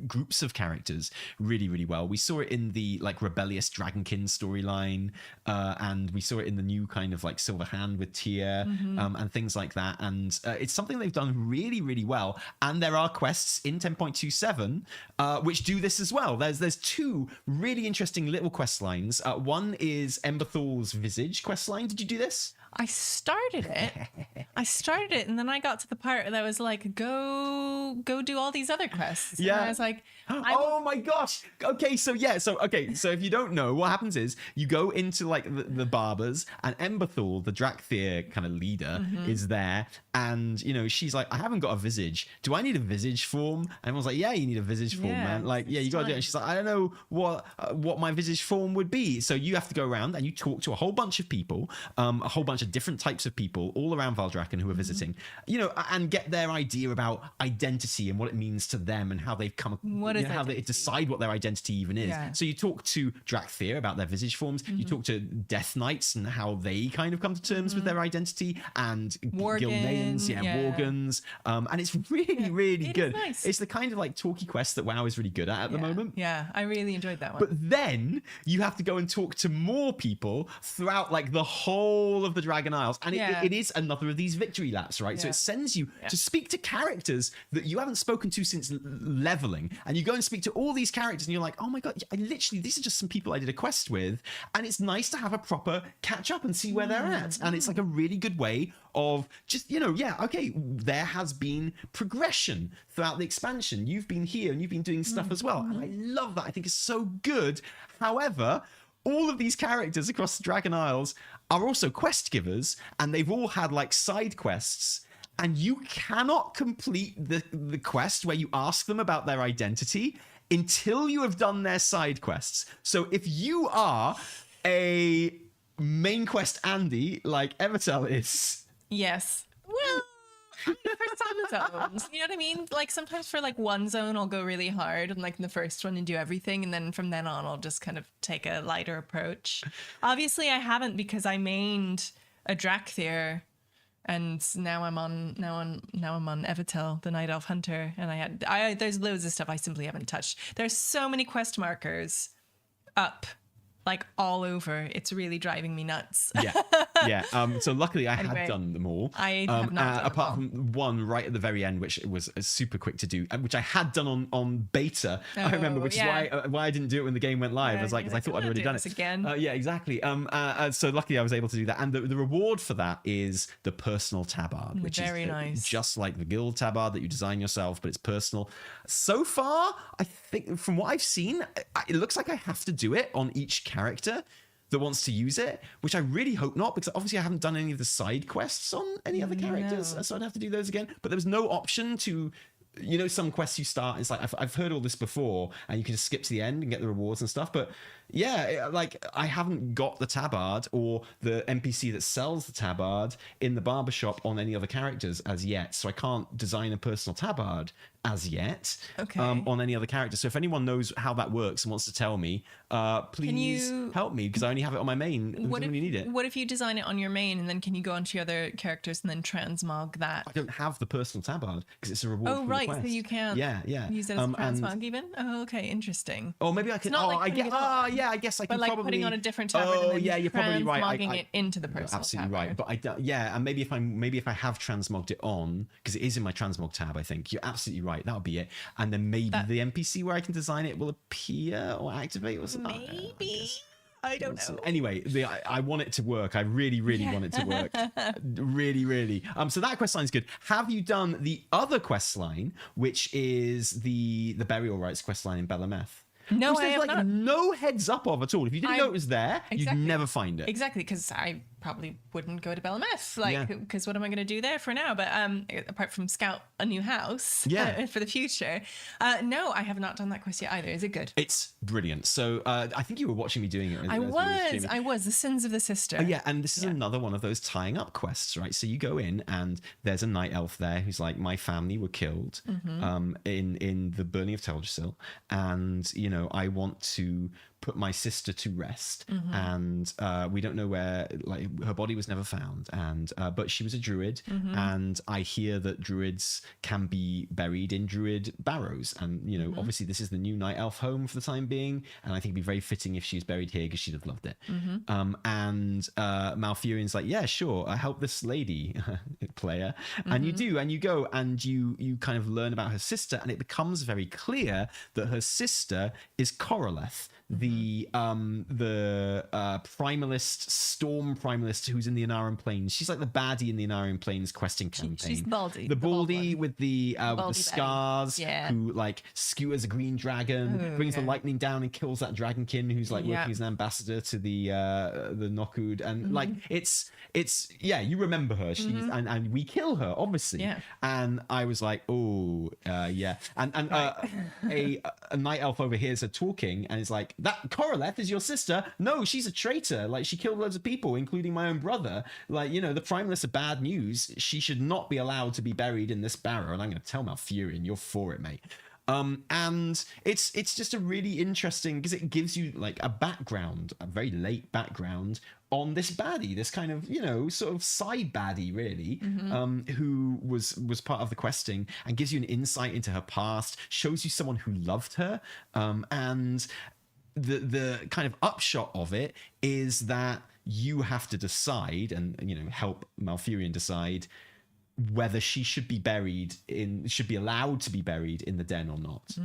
groups of characters really, really well. We saw it in the like rebellious Dragonkin storyline, and we saw it in the new kind of like Silver Hand with Tyr, and things like that. And it's something they've done really, really well. And there are quests in 10.27 which do this as well. There's two really interesting little quest lines. One is Emberthal's Visage quest line. Did you do this? I started it, and then I got to the part that was like, go do all these other quests. Yeah. And I was like, oh my gosh. Okay, so if you don't know, what happens is you go into like the barbers, and Emberthal, the Drakthir kind of leader, is there, and she's like, I haven't got a visage. Do I need a visage form? And everyone's like, yeah, you need a visage form, man. Like, yeah, you gotta do it. And she's like, I don't know what my visage form would be. So you have to go around and you talk to a whole bunch of people, a whole bunch of different types of people all around Valdrakken who are visiting, and get their idea about identity and what it means to them and how they've come, how they decide what their identity even is. Yeah. So you talk to Drakthir about their visage forms, you talk to Death Knights and how they kind of come to terms with their identity, and Gilneans, Worgans, and it's really, really good. Nice. It's the kind of like talky quest that WoW is really good at the moment. Yeah, I really enjoyed that one. But then you have to go and talk to more people throughout like the whole of the Dragon Isles, and it is another of these victory laps, right? So it sends you to speak to characters that you haven't spoken to since leveling, and you go and speak to all these characters, and you're like, oh my god, these are just some people I did a quest with, and it's nice to have a proper catch up and see where they're at, and it's like a really good way of just there has been progression throughout the expansion. You've been here and you've been doing stuff as well, and I love that. I think it's so good. However, all of these characters across the Dragon Isles are also quest givers, and they've all had like side quests, and you cannot complete the quest where you ask them about their identity until you have done their side quests. So if you are a main quest Andy, like Evitel is... Yes. Well... for some zones, you know what I mean? Like sometimes for like one zone I'll go really hard and like in the first one and do everything, and then from then on I'll just kind of take a lighter approach. Obviously I haven't, because I mained a Drakthir, and now I'm on Evitel, the Night Elf Hunter, and there's loads of stuff I simply haven't touched. There's so many quest markers up like all over. It's really driving me nuts. Yeah. So luckily I had done them all. I have not done apart from one right at the very end, which was super quick to do, which I had done on beta. I remember, which is why I didn't do it when the game went live. I was like, because I thought I'd already done it again. Yeah, exactly. So luckily I was able to do that, and the reward for that is the personal tabard, which is nice. Just like the guild tabard that you design yourself, but it's personal. So far, I think from what I've seen, it looks like I have to do it on each character that wants to use it, which I really hope not, because obviously I haven't done any of the side quests on any other characters, so I'd have to do those again. But there was no option to, some quests you start, it's like I've heard all this before, and you can just skip to the end and get the rewards and stuff, but like I haven't got the tabard or the NPC that sells the tabard in the barbershop on any other characters as yet, so I can't design a personal tabard as yet on any other character. So if anyone knows how that works and wants to tell me, please help me, because I only have it on my main. What if you need it? What if you design it on your main, and then can you go onto your other characters and then transmog that? I don't have the personal tabard because it's a reward. Oh, right, so you can't use it as transmog even? Oh, okay, interesting. Or maybe I can. I guess I can. But like probably putting on a different tabard and then you're probably right. Transmogging it into the personal absolutely tabard. right. But and maybe if I have transmogged it on, because it is in my transmog tab, I think you're absolutely right. That'll be it. And then maybe the NPC where I can design it will appear or activate or something. Maybe. I don't know. Anyway, I want it to work. I really, really want it to work. Really, really. So that quest line is good. Have you done the other quest line, which is the burial rites quest line in Belemeth? No, I have not. No heads up of at all. If you didn't know it was there, you'd never find it. Exactly, because I probably wouldn't go to Belemeth, because what am I going to do there for now? But apart from scout a new house for the future. No, I have not done that quest yet either. Is it good? It's brilliant. So I think you were watching me doing it. I was. The Sins of the Sister. Yeah, and this is another one of those tying up quests, right? So you go in and there's a night elf there who's like, my family were killed in the burning of Teldrassil, and I want to put my sister to rest, and we don't know where, like, her body was never found, and but she was a druid, and I hear that druids can be buried in druid barrows, and obviously this is the new night elf home for the time being, and I think it'd be very fitting if she was buried here because she'd have loved it. And Malfurion's like, yeah, sure, I help this lady player, and you do, and you go and you kind of learn about her sister, and it becomes very clear that her sister is Coraleth, the primalist, storm primalist who's in the Inaran Plains. She's like the baddie in the Inaran Plains questing campaign. She's baldy. The baldy with the scars, who like skewers a green dragon, brings the lightning down and kills that dragonkin who's like working as an ambassador to the Nokud, and like it's you remember her. She's and we kill her obviously. And I was like, and a night elf overhears her talking and is like, that Coraleth is your sister? No, she's a traitor. Like, she killed loads of people, including my own brother. Like, the primalists are bad news. She should not be allowed to be buried in this barrow. And I'm going to tell Malfurion, you're for it, mate. And it's just a really interesting, because it gives you like a background, a very late background on this baddie, this kind of sort of side baddie really, who was part of the questing, and gives you an insight into her past, shows you someone who loved her, and the kind of upshot of it is that you have to decide and help Malfurion decide whether she should be allowed to be buried in the den or not.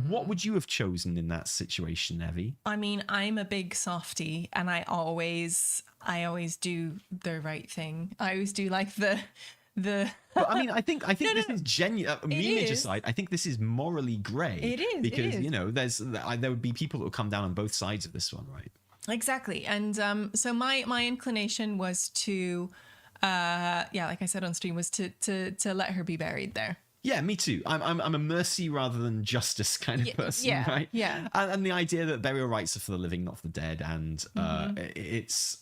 What would you have chosen in that situation, Evie? I mean, I'm a big softie, and I always do the right thing. I always do like the But I mean, I think this is genuine. Meme aside, I think this is morally grey. It is because there would be people that would come down on both sides of this one, right? Exactly. And so my inclination was to. Like I said on stream, was to let her be buried there. Yeah, me too. I'm a mercy rather than justice kind of person, right? Yeah. And the idea that burial rites are for the living, not for the dead, and it's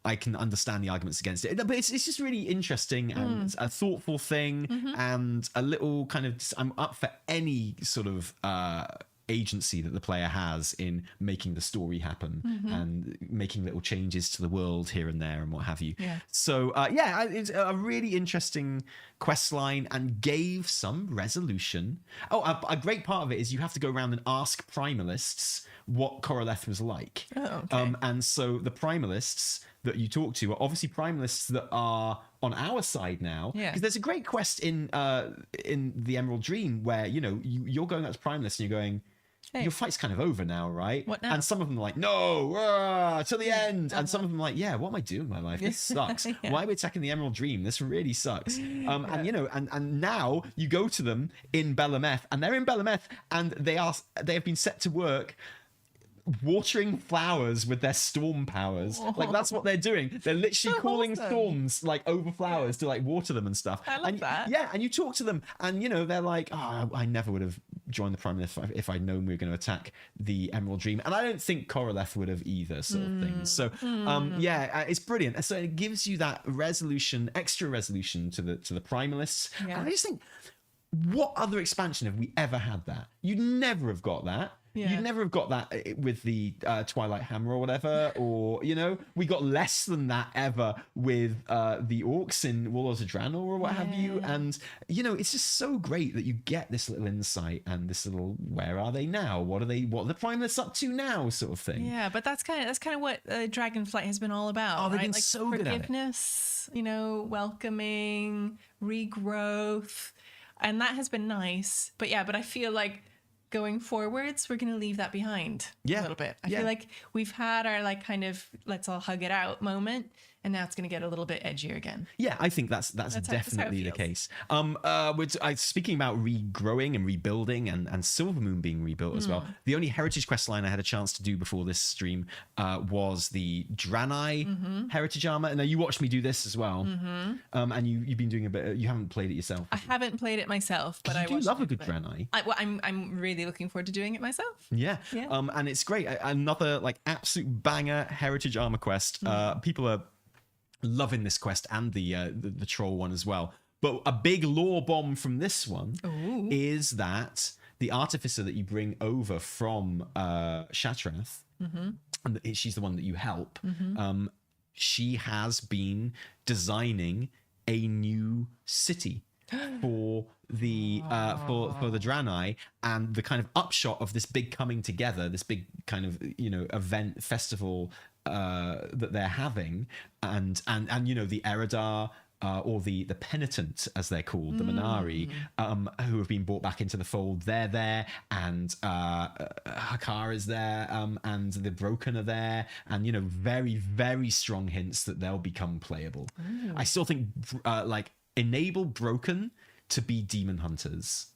I can understand the arguments against it, but it's just really interesting and a thoughtful thing, and a little kind of. I'm up for any sort of agency that the player has in making the story happen and making little changes to the world here and there and what have you. So it's a really interesting quest line and gave some resolution. A great part of it is you have to go around and ask primalists what Coraleth was like. And so the primalists that you talk to are obviously primalists that are on our side now, because there's a great quest in the Emerald Dream where you're going up to primalists and you're going, your fight's kind of over now, right? What now? And some of them are like, no, till the end. And some of them are like, yeah, what am I doing with my life? This sucks. Why are we attacking the Emerald Dream? This really sucks. And now you go to them in Belemeth, and they're in Belemeth, and they have been set to work watering flowers with their storm powers. Like, that's what they're doing. They're literally calling storms like over flowers to like water them and stuff. I love that. Yeah, and you talk to them, and they're like, oh, I never would have joined the Prime if I'd known we were going to attack the Emerald Dream, and I don't think Koroleth would have either, sort of thing. So it's brilliant. So it gives you that extra resolution to the Primalists. Yeah. And I just think, what other expansion have we ever had that? You'd never have got that. Yeah. You'd never have got that with the Twilight Hammer or whatever, or, we got less than that ever with the Orcs in Warlords of Draenor or what have you. And, it's just so great that you get this little insight and this little, where are they now? What are the Primalists up to now, sort of thing. Yeah, but that's kind of what Dragonflight has been all about. Oh, they've right? been so good at it. Forgiveness, welcoming, regrowth, and that has been nice. But I feel like going forwards, we're going to leave that behind a little bit. I feel like we've had our kind of let's all hug it out moment, and now it's going to get a little bit edgier again. Yeah, I think that's definitely the case. Speaking about regrowing and rebuilding and Silvermoon being rebuilt as well, the only heritage quest line I had a chance to do before this stream was the Dranei heritage armor. And now you watched me do this as well, and you've been doing a bit. You haven't played it yourself. I haven't played it myself, but I do love a good Dranei. I'm really looking forward to doing it myself. Yeah. And it's great. Another absolute banger heritage armor quest. People are loving this quest and the troll one as well. But a big lore bomb from this one is that the artificer that you bring over from Xal'atath, and she's the one that you help, she has been designing a new city for the Dranei, and the kind of upshot of this big coming together, this big kind of event festival that they're having, and the Eredar, or the Penitent as they're called, the Minari, who have been brought back into the fold, they're there, and Hakar is there, and the Broken are there, and very, very strong hints that they'll become playable. I still think enable Broken to be demon hunters.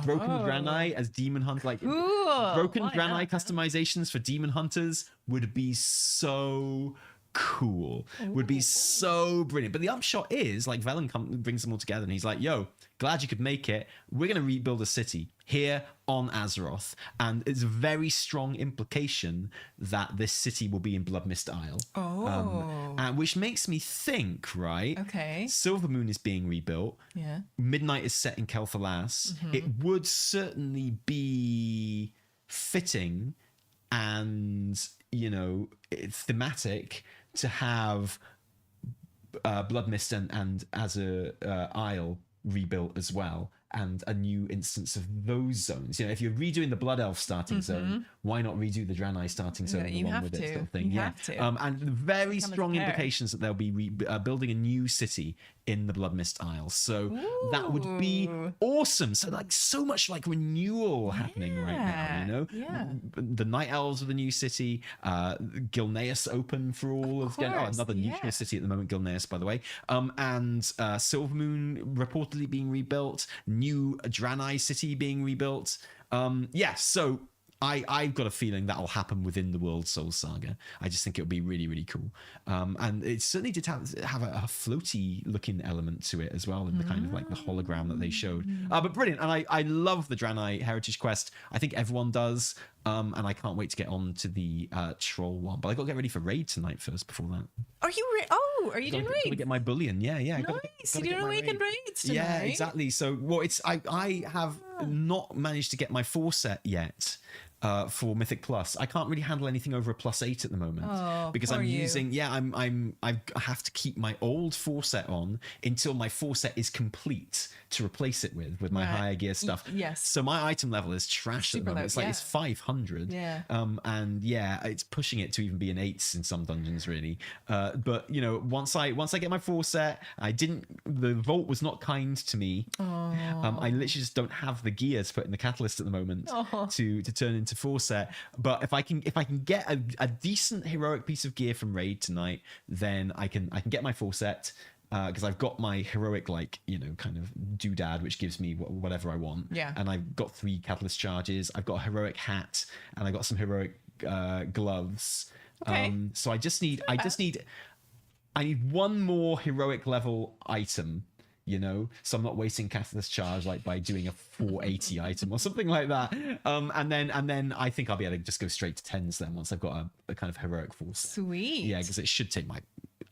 Broken Dranei as demon hunters, Broken Dranei customizations for demon hunters would be so cool. Would be so brilliant. But the upshot is, Velen brings them all together, and he's like, yo, glad you could make it. We're going to rebuild a city here on Azeroth. And it's a very strong implication that this city will be in Bloodmist Isle. Which makes me think, right? Okay. Silvermoon is being rebuilt. Yeah. Midnight is set in Kel'Thalas. It would certainly be fitting and, thematic to have Bloodmist and Azure Isle rebuilt as well, and a new instance of those zones. If you're redoing the Blood Elf starting zone, why not redo the Dranei starting zone along with it, sort of thing? You have to. And very strong implications that they'll be building a new city in the Bloodmist Isle. So that would be awesome. So so much renewal happening right now, Yeah. The Night Elves of the new city, Gilneas open for all of another neutral city at the moment, Gilneas, by the way. And Silvermoon reportedly being rebuilt, new Dranei city being rebuilt. So I've got a feeling that'll happen within the World Soul Saga. I just think it would be really, really cool. And it certainly did have a floaty looking element to it as well, in the kind of the hologram that they showed. But brilliant. And I love the Dranei Heritage Quest. I think everyone does. And I can't wait to get on to the troll one. But I got to get ready for raid tonight first before that. Are you are you doing raid? Got to get my bullion. Yeah. Nice. You're doing awakened raids tonight. Yeah, exactly. So I have not managed to get my 4 set yet. For Mythic Plus, I can't really handle anything over a +8 at the moment because I'm using. I have to keep my old 4 set on until my 4 set is complete to replace it with my higher gear stuff. Yes. So my item level is trash at the moment. It's it's 500. Yeah. And it's pushing it to even be an 8 in some dungeons, really. But once I get my 4 set, the Vault was not kind to me. I literally just don't have the gear to put in the catalyst at the moment to turn into 4 set. But if I can get a decent heroic piece of gear from raid tonight, then I can get my 4 set, because I've got my heroic kind of doodad, which gives me whatever I want. Yeah. And I've got 3 catalyst charges, I've got a heroic hat, and I got some heroic gloves. Okay. So I need one more heroic level item you know, so I'm not wasting Catalyst Charge like by doing a 480 item or something like that. And then I think I'll be able to just go straight to 10s then once I've got a kind of heroic full set. Sweet. Yeah, because it should take my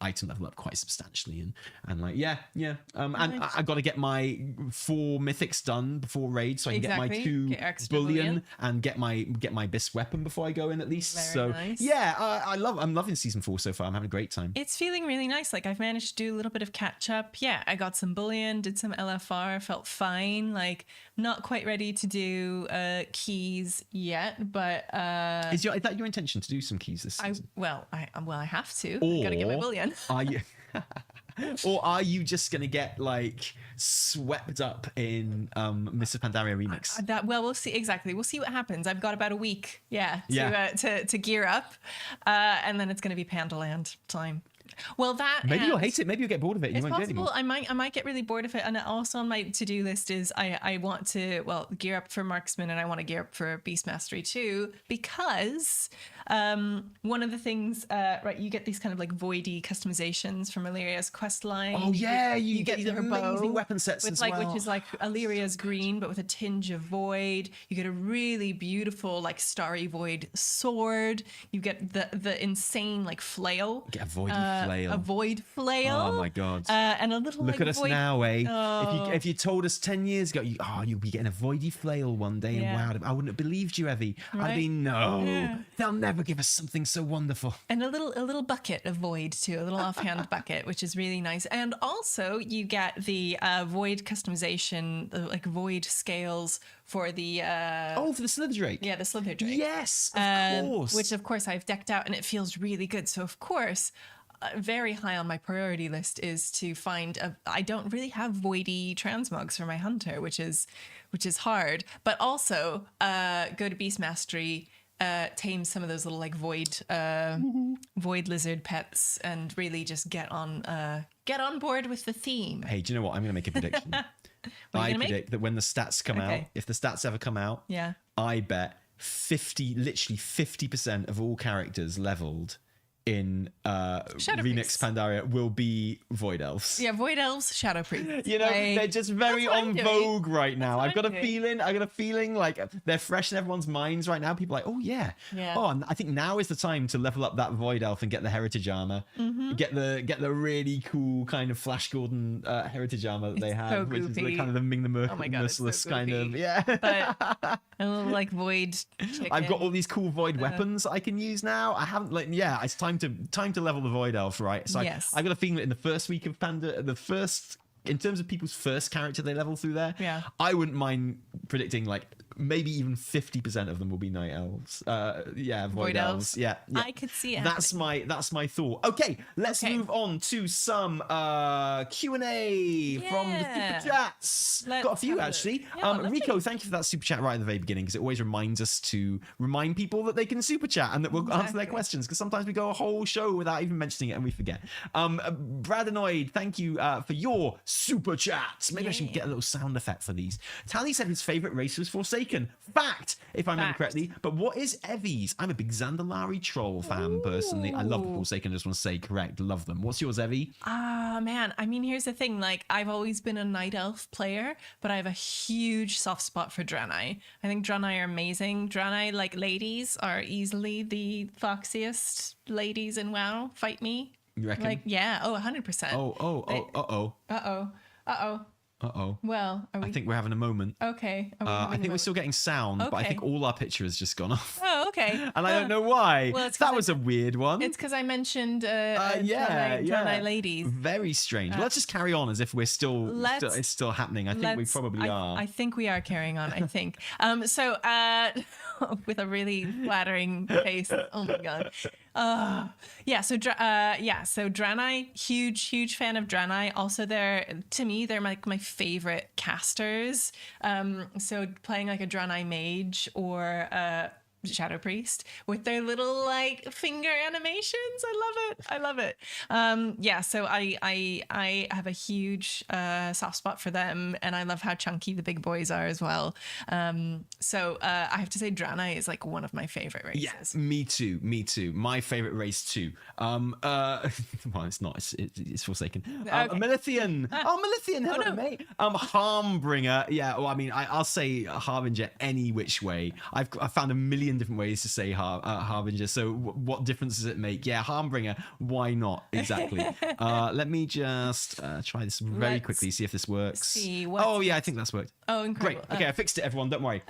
item level up quite substantially, and like and I got to get my 4 mythics done before raid so I can get my 2 bullion and get my Abyss weapon before I go in at least. Very nice. Yeah, I'm loving season 4 so far. I'm having a great time. It's feeling really nice. Like I've managed to do a little bit of catch up. Yeah, I got some bullion, did some LFR, felt fine. Like not quite ready to do keys yet, but is that your intention to do some keys this season? I have to. I gotta get my bullion. Are you or are you just gonna get like swept up in Mists of Pandaria remix? We'll see. Exactly, we'll see what happens. I've got about a week to gear up, and then it's gonna be Pandaland time. Well, maybe you'll hate it. Maybe you'll get bored of it. It's possible. I might get really bored of it. And also on my to-do list is I want to gear up for Marksman, and I want to gear up for Beast Mastery too, because one of the things you get these kind of like voidy customizations from Illyrio's quest line. Oh yeah, you get these amazing weapon sets with, as well, which is like Illyria's green but with a tinge of void. You get a really beautiful like starry void sword. You get the insane like flail. Get a voidy flail. A void flail. Oh my god. And a little look at us now, eh? Oh. If you told us 10 years ago, you'll be getting a voidy flail one day, and wow, I wouldn't have believed you, Evie. Right? I'd be they'll never give us something so wonderful. And a little bucket of void too, a little offhand bucket, which is really nice. And also you get the void customization, like void scales for the for the Slither Drake. Yeah, the Slither Drake. Yes, of course. Which of course I've decked out, and it feels really good. So of course, very high on my priority list is to find I don't really have voidy transmogs for my hunter, which is hard. But also go to Beast Mastery, tame some of those little like void lizard pets, and really just get on board with the theme. Hey, do you know what? I'm going to make a prediction. I predict that when the stats come out, if the stats ever come out, I bet 50% of all characters leveled in Remix Pandaria will be Void Elves. Yeah, Void Elves, Shadow Priests. You know, they're just very on vogue right now. I've got a feeling like they're fresh in everyone's minds right now. People are like, oh yeah. Oh, and I think now is the time to level up that Void Elf and get the Heritage armor. Get the really cool kind of Flash Gordon Heritage armor that they have, so which is the kind of the Ming the Merciless so kind of But a little like Void chicken. I've got all these cool Void weapons I can use now. I haven't it's time to level the Void Elf, right? So yes. I got a feeling that in the first week of Panda, in terms of people's first character they level through there, I wouldn't mind predicting like maybe even 50% of them will be Night Elves. Void Elves. Yeah. I could see it. That's my thought. Okay, let's move on to some Q&A from the super chats. Got a few actually. Rico, thank you for that super chat right at the very beginning, because it always reminds us to remind people that they can super chat and that we'll answer their questions, because sometimes we go a whole show without even mentioning it and we forget. Brad Annoyed, thank you for your super chats. Maybe I should get a little sound effect for these. Tally said his favorite race was Forsaken. Fact, if I remember correctly. But what is Evie's? I'm a big Zandalari troll fan personally. I love the Forsaken. I just want to say correct. Love them. What's yours, Evie? Man. I mean, here's the thing. Like, I've always been a Night Elf player, but I have a huge soft spot for Dranei. I think Dranei are amazing. Dranei, like, ladies are easily the foxiest ladies in WoW. Fight me. You reckon? Like, yeah. Oh, 100%. Well, I think we're having a moment. Okay. I think we're still getting sound, but I think all our picture has just gone off. Oh, okay. And I don't know why. Well, that was a weird one. It's because I mentioned Dranei ladies. Very strange. Let's just carry on as if we're still it's still happening. I think we probably are. I think we are carrying on, I think. So with a really flattering face. Oh my god. So Dranei, huge fan of Dranei. Also, they're like my favorite casters. So playing like a Dranei mage or Shadow Priest with their little like finger animations. I love it. Yeah, so I have a huge soft spot for them, and I love how chunky the big boys are as well. So I have to say Dranei is like one of my favorite races. Yeah, me too. My favorite race too. Well, it's not. It's Forsaken. Okay. Melithian. Melithian. Hello, no. mate. Harmbringer. Yeah. Well, I mean, I'll say Harbinger any which way. I've found a million different ways to say Harbinger. So what difference does it make? Yeah, Harmbringer. Why not? Exactly. Let me just try this very quickly. See if this works. Oh yeah, I think that's worked. Oh, incredible. Great. Okay, I fixed it, everyone. Don't worry.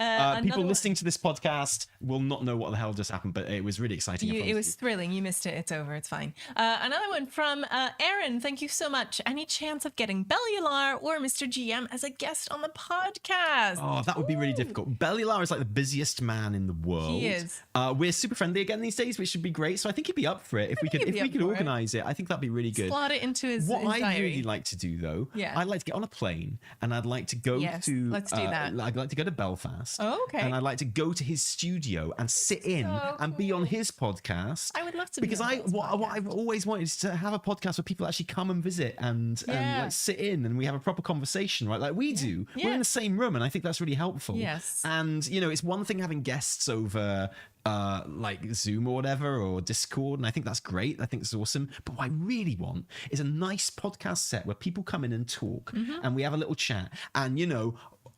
People listening to this podcast will not know what the hell just happened, but it was really exciting. It was thrilling. You missed it. It's over. It's fine. Another one from Aaron. Thank you so much. Any chance of getting Bellular or Mr. GM as a guest on the podcast? Oh, that would be really difficult. Bellular is like the busiest man in the world. He is. We're super friendly again these days, which should be great. So I think he'd be up for it if we could organize it. I think that'd be really good. Slot it into his What I'd diary. really like to do though, Yeah. I'd like to get on a plane and I'd like to go to. Let's do that. I'd like to go to Belfast. Oh, okay. And I'd like to go to his studio and sit in and be on his podcast. I would love to. Because what I've always wanted is to have a podcast where people actually come and visit and like sit in and we have a proper conversation, right? Like we do. Yeah. We're in the same room, and I think that's really helpful. Yes. And it's one thing having guests over like Zoom or whatever or Discord, and I think that's great. I think it's awesome. But what I really want is a nice podcast set where people come in and talk and we have a little chat, and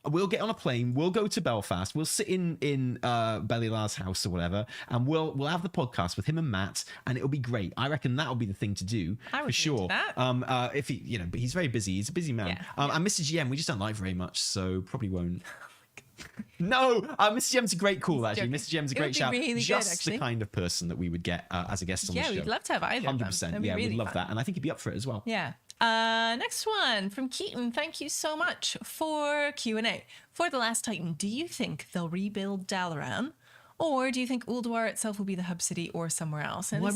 we'll get on a plane, we'll go to Belfast, we'll sit in Bellular's house or whatever, and we'll have the podcast with him and Matt, and it'll be great. I reckon that'll be the thing to do for sure. That. If he, but he's very busy. He's a busy man. Yeah. And Mr. GM, we just don't like very much, so probably won't. No, Mr. GM's a great call, actually. Mr. GM's a great shout. Really just good, the kind of person that we would get as a guest on the show. Yeah, we'd love to have either 100%. of them. Yeah, really we'd love fun. that. And I think he'd be up for it as well. Yeah. Next one from Keaton. Thank you so much for Q&A. For The Last Titan, do you think they'll rebuild Dalaran? Or do you think Ulduar itself will be the hub city or somewhere else? And why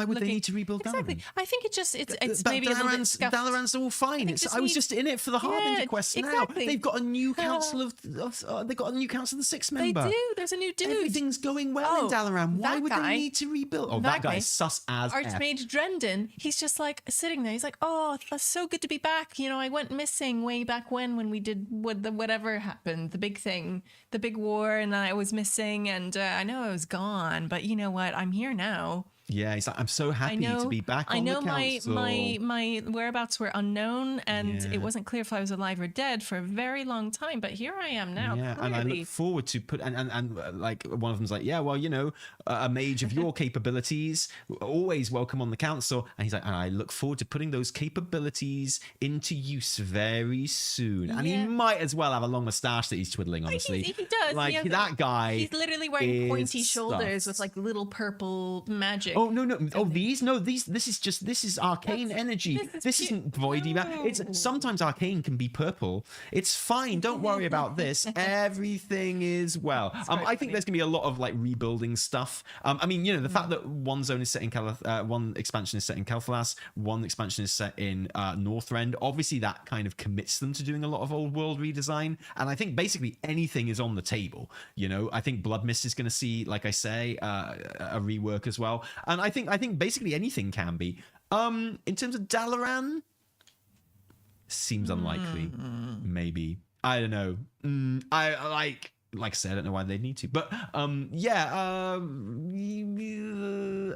would they need to rebuild exactly. Dalaran? I think it's maybe a little bit scuffed. Dalaran's all fine. I was just in it for the Harbinger quest exactly. now. They've got a new council of they've got a new council of the sixth member. They do. There's a new dude. Everything's going well in Dalaran. Why would they need to rebuild? Oh, that guy is sus as F. Archmage Drendon, he's just like sitting there. He's like, oh, that's so good to be back. I went missing way back when we did whatever happened, the big thing, the big war, and I was missing, and I know I was gone. But you know what? I'm here now. Yeah, he's like, I'm so happy to be back on the council. my wherabouts were unknown, and it wasn't clear if I was alive or dead for a very long time. But here I am now. Yeah, clearly. and I look forward to and like one of them's like, yeah, well, a mage of your capabilities always welcome on the council, and he's like, and I look forward to putting those capabilities into use very soon. And he might as well have a long moustache that he's twiddling. Honestly, he does. Like that guy. He's literally wearing pointy shoulders with like little purple magic. Oh no! This is arcane energy. This isn't voidy. It's sometimes arcane can be purple. It's fine. Don't worry about this. Everything is well. I think there's gonna be a lot of like rebuilding stuff. I mean, the fact that one zone is set in one expansion is set in Calthalas, one expansion is set in Northrend. Obviously, that kind of commits them to doing a lot of old world redesign. And I think basically anything is on the table. I think Blood Mist is going to see, like I say, a rework as well. And I think basically anything can be. In terms of Dalaran, seems unlikely. Maybe. I don't know. I like I said, I don't know why they'd need to. But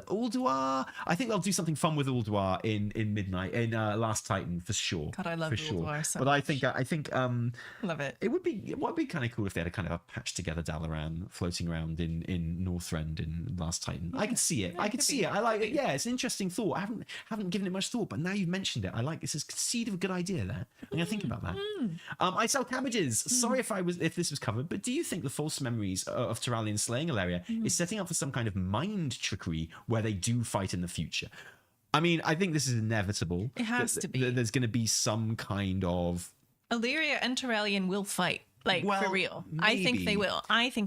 Ulduar. I think they'll do something fun with Ulduar in Midnight, in Last Titan for sure. God, I love Ulduar so But much. I think love it. It would be kind of cool if they had a kind of a patched together Dalaran floating around in Northrend in Last Titan. I could see it. I could see it. I like it. Yeah, it's an interesting thought. I haven't given it much thought, but now you've mentioned it. I like this. It's a seed of a good idea there. I'm gonna think about that. I sell cabbages. Sorry if this was covered, but do you think the false memories of Tyrallion slaying Ilaria is setting up for some kind of mind trickery where they do fight in the future? I mean, I think this is inevitable. It has to be. There's going to be some kind of... Illyria and Tyrallion will fight, for real. Maybe. I think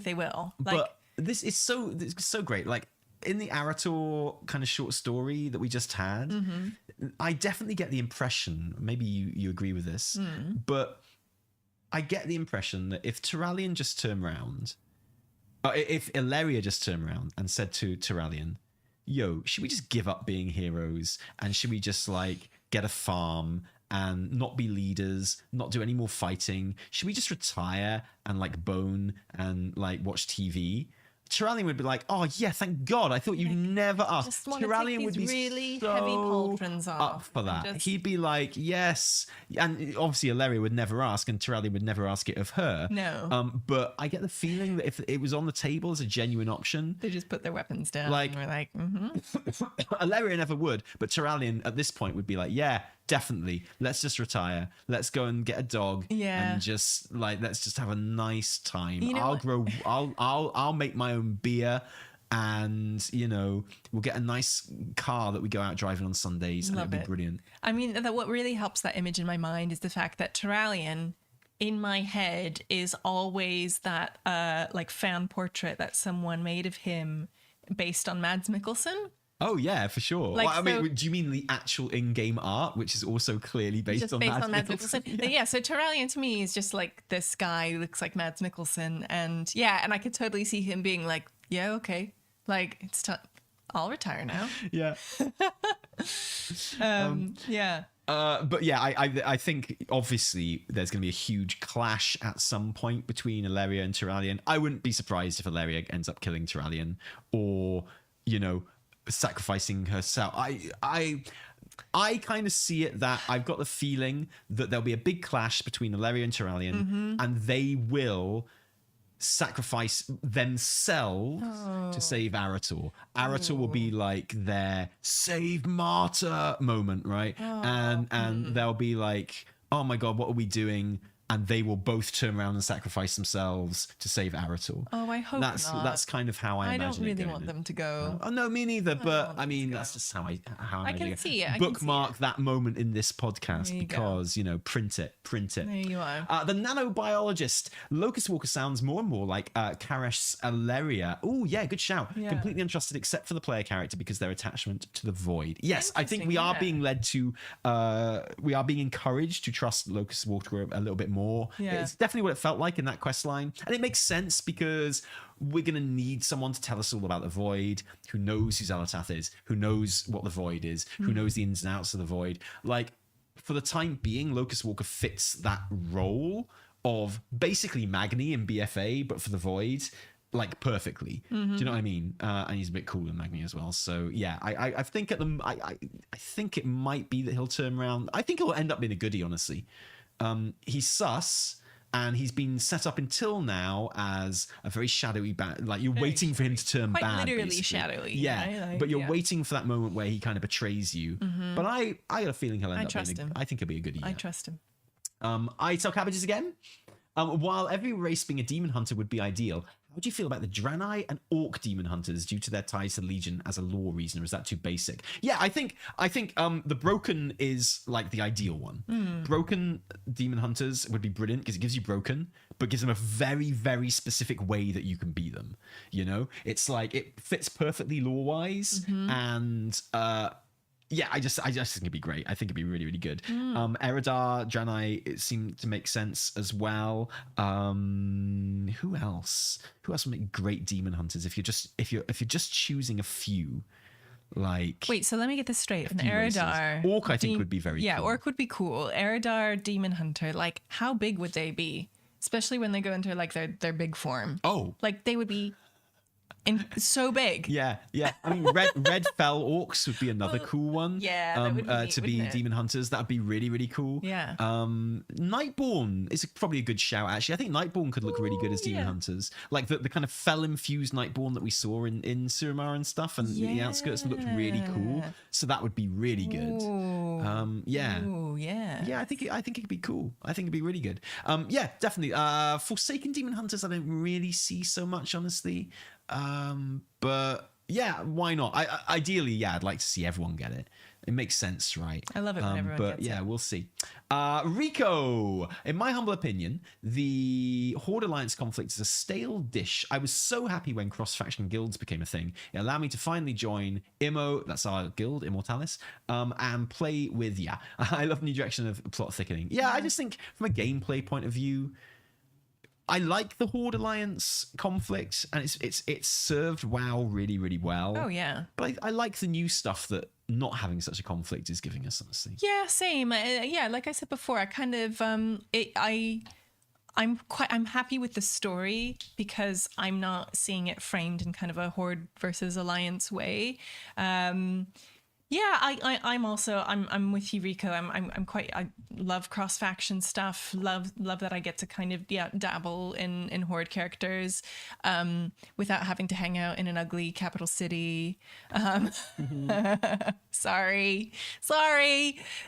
they will. But this is so great. Like, in the Arator kind of short story that we just had, I definitely get the impression, maybe you agree with this, but I get the impression that if Tyrallion just turned around If Illyria just turned around and said to Terralion, yo, should we just give up being heroes and should we just like get a farm and not be leaders, not do any more fighting? Should we just retire and like bone and like watch TV? Terralion would be like, oh yeah, thank God. I thought you never asked. Just want to Terralion take would be these really so heavy pauldrons off up for that. and just- He'd be like, yes. And obviously Illyria would never ask and Terralion would never ask it of her. No. But I get the feeling that if it was on the table as a genuine option, They just put their weapons down. Like- and we're like, mm-hmm. Illyria never would, but Terralion at this point would be like, yeah, definitely. Let's just retire. Let's go and get a dog. Yeah. And just like let's just have a nice time. You know what? I'll make my own beer and we'll get a nice car that we go out driving on Sundays and Love it'll be it. brilliant. I mean, what really helps that image in my mind is the fact that Terralion, in my head, is always that like fan portrait that someone made of him based on Mads Mikkelsen. Oh yeah, for sure. Like, well, I mean, so- do you mean the actual in-game art, which is also clearly based Just on based Mads on Mads Mikkelsen? Mikkelsen. Yeah, so Terralion to me is just like this guy who looks like Mads Mikkelsen. And yeah, and I could totally see him being like, yeah, okay. Like, it's time. I'll retire now. Yeah. Yeah. But yeah, I think obviously there's going to be a huge clash at some point between Illyria and Terralion. I wouldn't be surprised if Illyria ends up killing Terralion or, sacrificing herself. I kind of see it that I've got the feeling that there'll be a big clash between Illyria and Terralion and they will sacrifice themselves to save Arator. Arator will be like their save martyr moment, right? And they'll be like, oh my God, what are we doing? And they will both turn around and sacrifice themselves to save Arator. Oh, I hope that's not. That's kind of how I I imagine don't it really going. want them to go. Oh no, me neither. But want I them mean, to that's go. just how I I imagine can it. see it. I can see Bookmark that moment in this podcast There you go. because print it. There you are. The nanobiologist Locus Walker sounds more and more like Karesh Aleria. Oh yeah, good shout. Yeah. Completely untrusted except for the player character because their attachment to the void. Yes, I think we are yeah. being led to. We are being encouraged to trust Locus Walker a little bit more. Yeah. It's definitely what it felt like in that quest line, and it makes sense because we're going to need someone to tell us all about the void, who knows who Xal'atath is, who knows what the void is, who knows the ins and outs of the void. Like, for the time being, Locus Walker fits that role of basically Magni in BFA, but for the void, like perfectly. Do you know what I mean? And he's a bit cooler than Magni as well. So yeah, I think I think it might be that he'll turn around. I think he'll end up being a goodie, honestly. He's sus. And he's been set up until now as a very shadowy bad. Like you're waiting for him to turn Quite bad. literally basically. shadowy, Yeah, right? Like, but you're yeah. waiting for that moment where he kind of betrays you. But I got a feeling he'll end up trust being. him. I think he'll be a goodie. I Yeah. trust him. I tell cabbages again. While every race being a demon hunter would be ideal, how do you feel about the Dranei and Orc demon hunters due to their ties to Legion as a lore reason, or is that too basic? Yeah, I think the Broken is like the ideal one. Broken demon hunters would be brilliant because it gives you Broken, but gives them a very, very specific way that you can be them. It's like it fits perfectly lore wise, and yeah, I just think it'd be great. I think it'd be really, really good. Eridar, Dranei, it seemed to make sense as well. Who else? Who else would make great demon hunters if you're just choosing a few? Like Wait, so let me get this straight. An few races. Eridar. Orc, I think, would be very cool. Orc would be cool. Eridar Demon Hunter, like how big would they be? Especially when they go into like their big form. Oh. Like they would be so big. Yeah. I mean, red fell orcs would be another cool one. Yeah, that would be neat, to be wouldn't it? demon hunters. That'd be really, really cool. Yeah. Nightborn is probably a good shout. Actually, I think Nightborn could look really good as demon yeah. hunters. Like the kind of fell infused Nightborn that we saw in Suramar and stuff, and the outskirts looked really cool. So that would be really good. Ooh. Yeah. Ooh, yeah. Yeah, I think it'd be cool. I think it'd be really good. Yeah, definitely. Forsaken Demon Hunters, I don't really see so much, honestly. But yeah, why not? Ideally, yeah, I'd like to see everyone get it. It makes sense, right? I love it when everyone but gets yeah, it. we'll see. Rico, in my humble opinion, the Horde Alliance conflict is a stale dish. I was so happy when cross-faction guilds became a thing. It allowed me to finally join Immo, that's our guild, Immortalis, and play with, yeah. I love the new direction of plot thickening. Yeah, I just think from a gameplay point of view, I like the Horde Alliance conflict, and it's served WoW really, really well. Oh yeah. But I like the new stuff that not having such a conflict is giving us, honestly. Yeah, same. Yeah, like I said before, I kind of I'm happy with the story because I'm not seeing it framed in kind of a Horde versus Alliance way. Yeah, I'm also I'm with you, Rico. I love cross faction stuff. Love that I get to kind of dabble in Horde characters, without having to hang out in an ugly capital city. Sorry.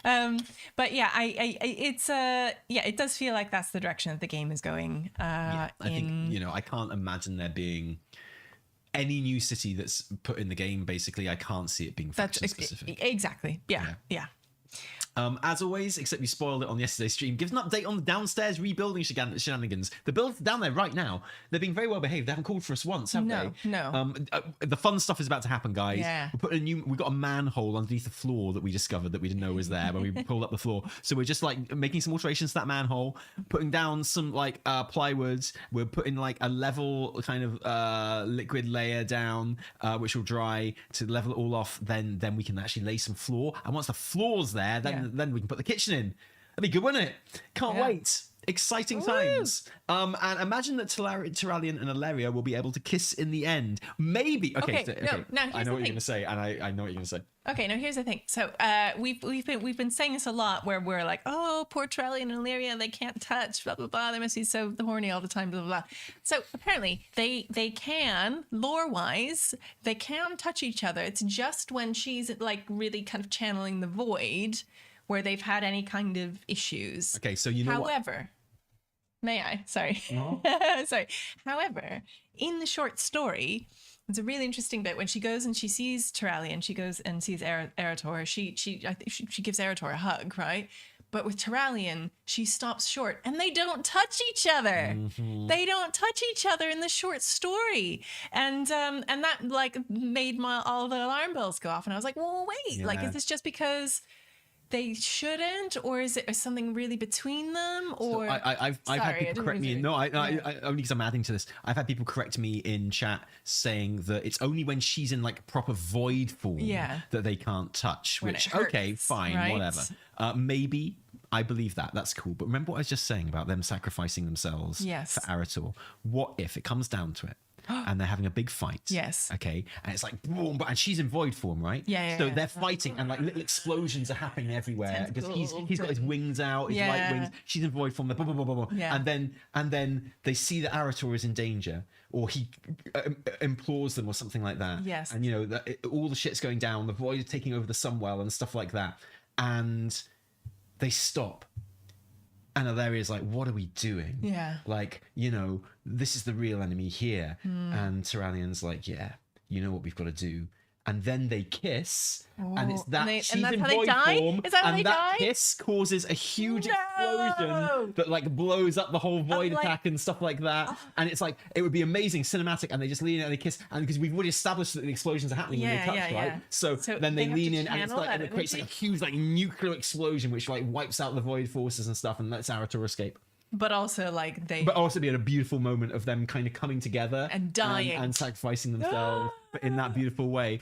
But yeah, it does feel like that's the direction that the game is going. I think I can't imagine there being any new city that's put in the game. Basically, I can't see it being faction specific. Exactly. Yeah. As always, except you spoiled it on yesterday's stream, give an update on the downstairs rebuilding shenanigans. The build's down there right now. They're being very well behaved. They haven't called for us once, have they? No. The fun stuff is about to happen, guys. Yeah. We got a manhole underneath the floor that we discovered that we didn't know was there when we pulled up the floor. So we're just like making some alterations to that manhole, putting down some like plywoods. We're putting like a level kind of liquid layer down, which will dry to level it all off. Then we can actually lay some floor. And once the floor's there, then we can put the kitchen in. That'd be good, wouldn't it? Can't wait. Exciting times. And imagine that Terralion and Alleria will be able to kiss in the end. Maybe. Okay. Now I know what you're going to say, and I know what you're going to say. Okay, now here's the thing. So we've been saying this a lot, where we're like, oh, poor Terralion and Alleria, they can't touch, blah blah blah. They must be so horny all the time, blah blah blah. So apparently they can, lore wise, they can touch each other. It's just when she's like really kind of channeling the void, where they've had any kind of issues. Okay, so you know However, may I? Sorry. No. Sorry. However, in the short story, it's a really interesting bit when she goes and she sees Terralion. She goes and sees Eretor. I think she gives Eretor a hug, right? But with Terralion, she stops short, and they don't touch each other. Mm-hmm. They don't touch each other in the short story, and that like made all the alarm bells go off. And I was like, well, wait, like, is this just because they shouldn't, or is it something really between them? Or so I've had people correct me. No, I only because I'm adding to this. I've had people correct me in chat saying that it's only when she's in like proper void form that they can't touch. When which hurts, okay, fine, right? Whatever. Maybe I believe that. That's cool. But remember what I was just saying about them sacrificing themselves for Eretor? What if it comes down to it? And they're having a big fight. Yes. Okay. And it's like boom, and she's in void form, right? Yeah. So they're fighting, and like little explosions are happening everywhere because he's got his wings out, his light wings. She's in void form. Blah, blah, blah, blah, blah. Yeah. And then they see that Eretor is in danger, or he implores them, or something like that. Yes. And all the shit's going down. The void is taking over the Sunwell and stuff like that. And they stop. And Aleria's like, what are we doing? Yeah. Like, this is the real enemy here. And Terralion's like, yeah, you know what we've got to do. And then they kiss, and it's that she's in void form, is that how and they that die? kiss causes a huge explosion that like blows up the whole void attack and stuff like that. And it's like, it would be amazing cinematic, and they just lean in and they kiss, and because we've already established that the explosions are happening when they touch, right? So then they lean in, and it's like, and it creates like a huge like nuclear explosion which like wipes out the void forces and stuff, and lets Eretor escape. But also like but also be at a beautiful moment of them kind of coming together and dying and sacrificing themselves, but in that beautiful way.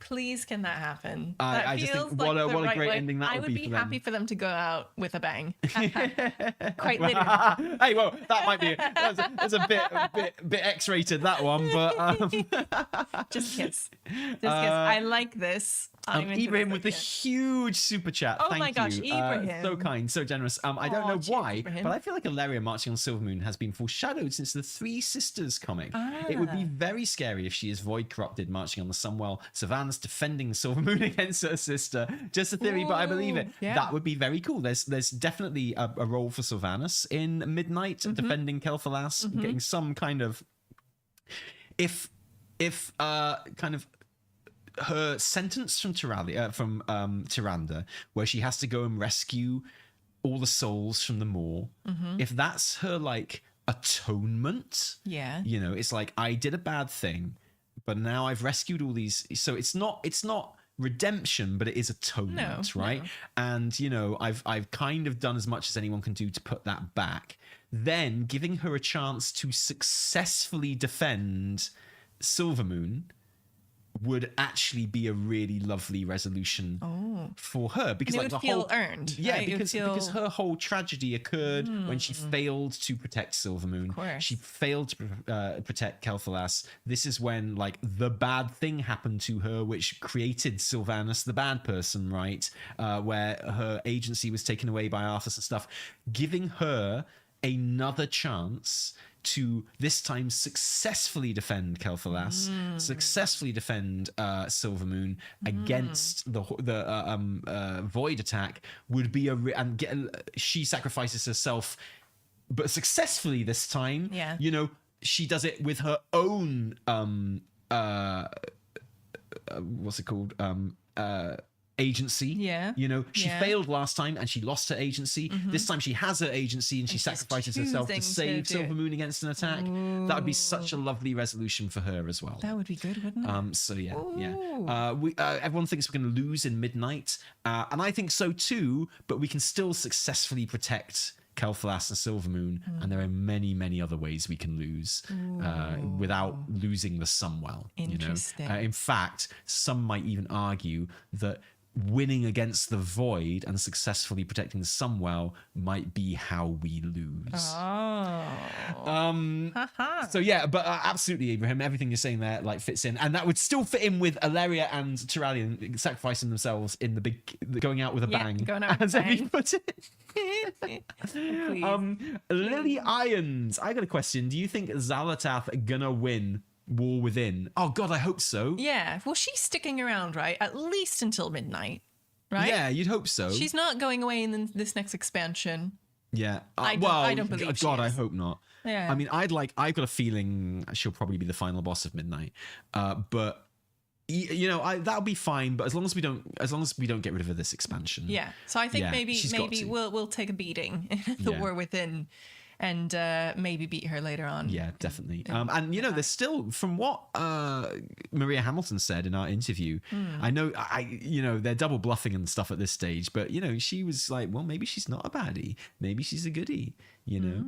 Please, can that happen? I just think what a great ending that would be. I would be for happy for them to go out with a bang. Quite literally. Hey, well, that might be that's a bit X-rated, that one, but just kiss. I like this. Ibrahim with the huge super chat. Oh Thank my gosh, you. Ibrahim. So kind, so generous. I don't know why, Ibrahim. but I feel like Alleria marching on Silvermoon has been foreshadowed since the Three Sisters comic. It would be very scary if she is void corrupted marching on the Sunwell, Savannah's defending Silvermoon against her sister. Just a theory, but I believe it. Yeah. That would be very cool. There's definitely a role for Sylvanas in Midnight, defending Kel'Thalas, getting some kind of if kind of her sentence from Tyrande, where she has to go and rescue all the souls from the Maw, if that's her like atonement, it's like, I did a bad thing, but now I've rescued all these. So it's not redemption, but it is atonement, right? No. And you know, I've kind of done as much as anyone can do to put that back. Then giving her a chance to successfully defend Silvermoon would actually be a really lovely resolution for her, because and like it would the whole whole earned. yeah, right? because her whole tragedy occurred when she failed to protect Silvermoon. course. She failed to protect Kel'Thalas. This is when like the bad thing happened to her, which created Sylvanas, the bad person, right? Where her agency was taken away by Arthas and stuff. Giving her another chance to this time successfully defend Kel'Thalas, successfully defend Silvermoon against the void attack would be she sacrifices herself, but successfully this time. Yeah. You know, she does it with her own what's it called? Agency. Yeah. You know, she Yeah. failed last time and she lost her agency. This time she has her agency and she she's sacrifices herself to choosing save to do it. Silvermoon against an attack. That would be such a lovely resolution for her as well. That would be good, wouldn't it? So yeah, yeah. Ooh. Everyone thinks we're going to lose in Midnight, and I think so too. But we can still successfully protect Kel'Thalas and Silvermoon, and there are many, many other ways we can lose without losing the Sunwell. Interesting. You know? In fact, some might even argue that winning against the Void and successfully protecting the Sunwell might be how we lose. So yeah, but absolutely, Abraham, everything you're saying there like fits in, and that would still fit in with Alleria and Tyralion sacrificing themselves in the big, going out with a bang, going out with as a Evie bang. put it. Please. Lily Irons, I got a question. Do you think Xal'atath gonna win War Within? Oh God, I hope so. Yeah. Well, she's sticking around, right? At least until midnight, right? Yeah, you'd hope so. She's not going away in this next expansion. Yeah. I don't believe she God, I is. hope not. Yeah. I mean, I've got a feeling she'll probably be the final boss of Midnight. But you know, that'll be fine. But as long as we don't get rid of her this expansion. Yeah. So I think Yeah, she's got maybe to. we'll take a beating in the Yeah. War Within, and maybe beat her later on. Yeah, definitely. And you know, there's still, from what Maria Hamilton said in our interview, I know, you know, they're double bluffing and stuff at this stage, but you know, she was like, well, maybe she's not a baddie, maybe she's a goodie, you know.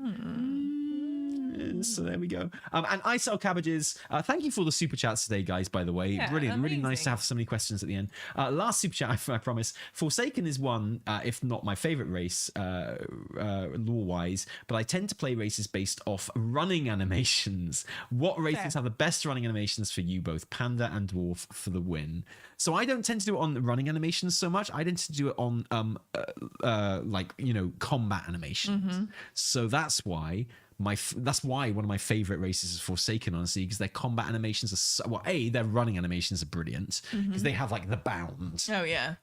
So there we go. And I Sell Cabbages, thank you for the super chats today, guys, by the way. Yeah, Brilliant. Really nice amazing. to have so many questions at the end. Last super chat, I promise. Forsaken is one, if not my favorite race, lore-wise, but I tend to play races based off running animations. What races Fair. have the best running animations for you, both Panda and Dwarf, for the win? So I don't tend to do it on running animations so much. I tend to do it on, like, you know, combat animations. So that's why one of my favorite races is Forsaken, honestly, because their combat animations are so, well, their running animations are brilliant because they have like the bound. Oh yeah.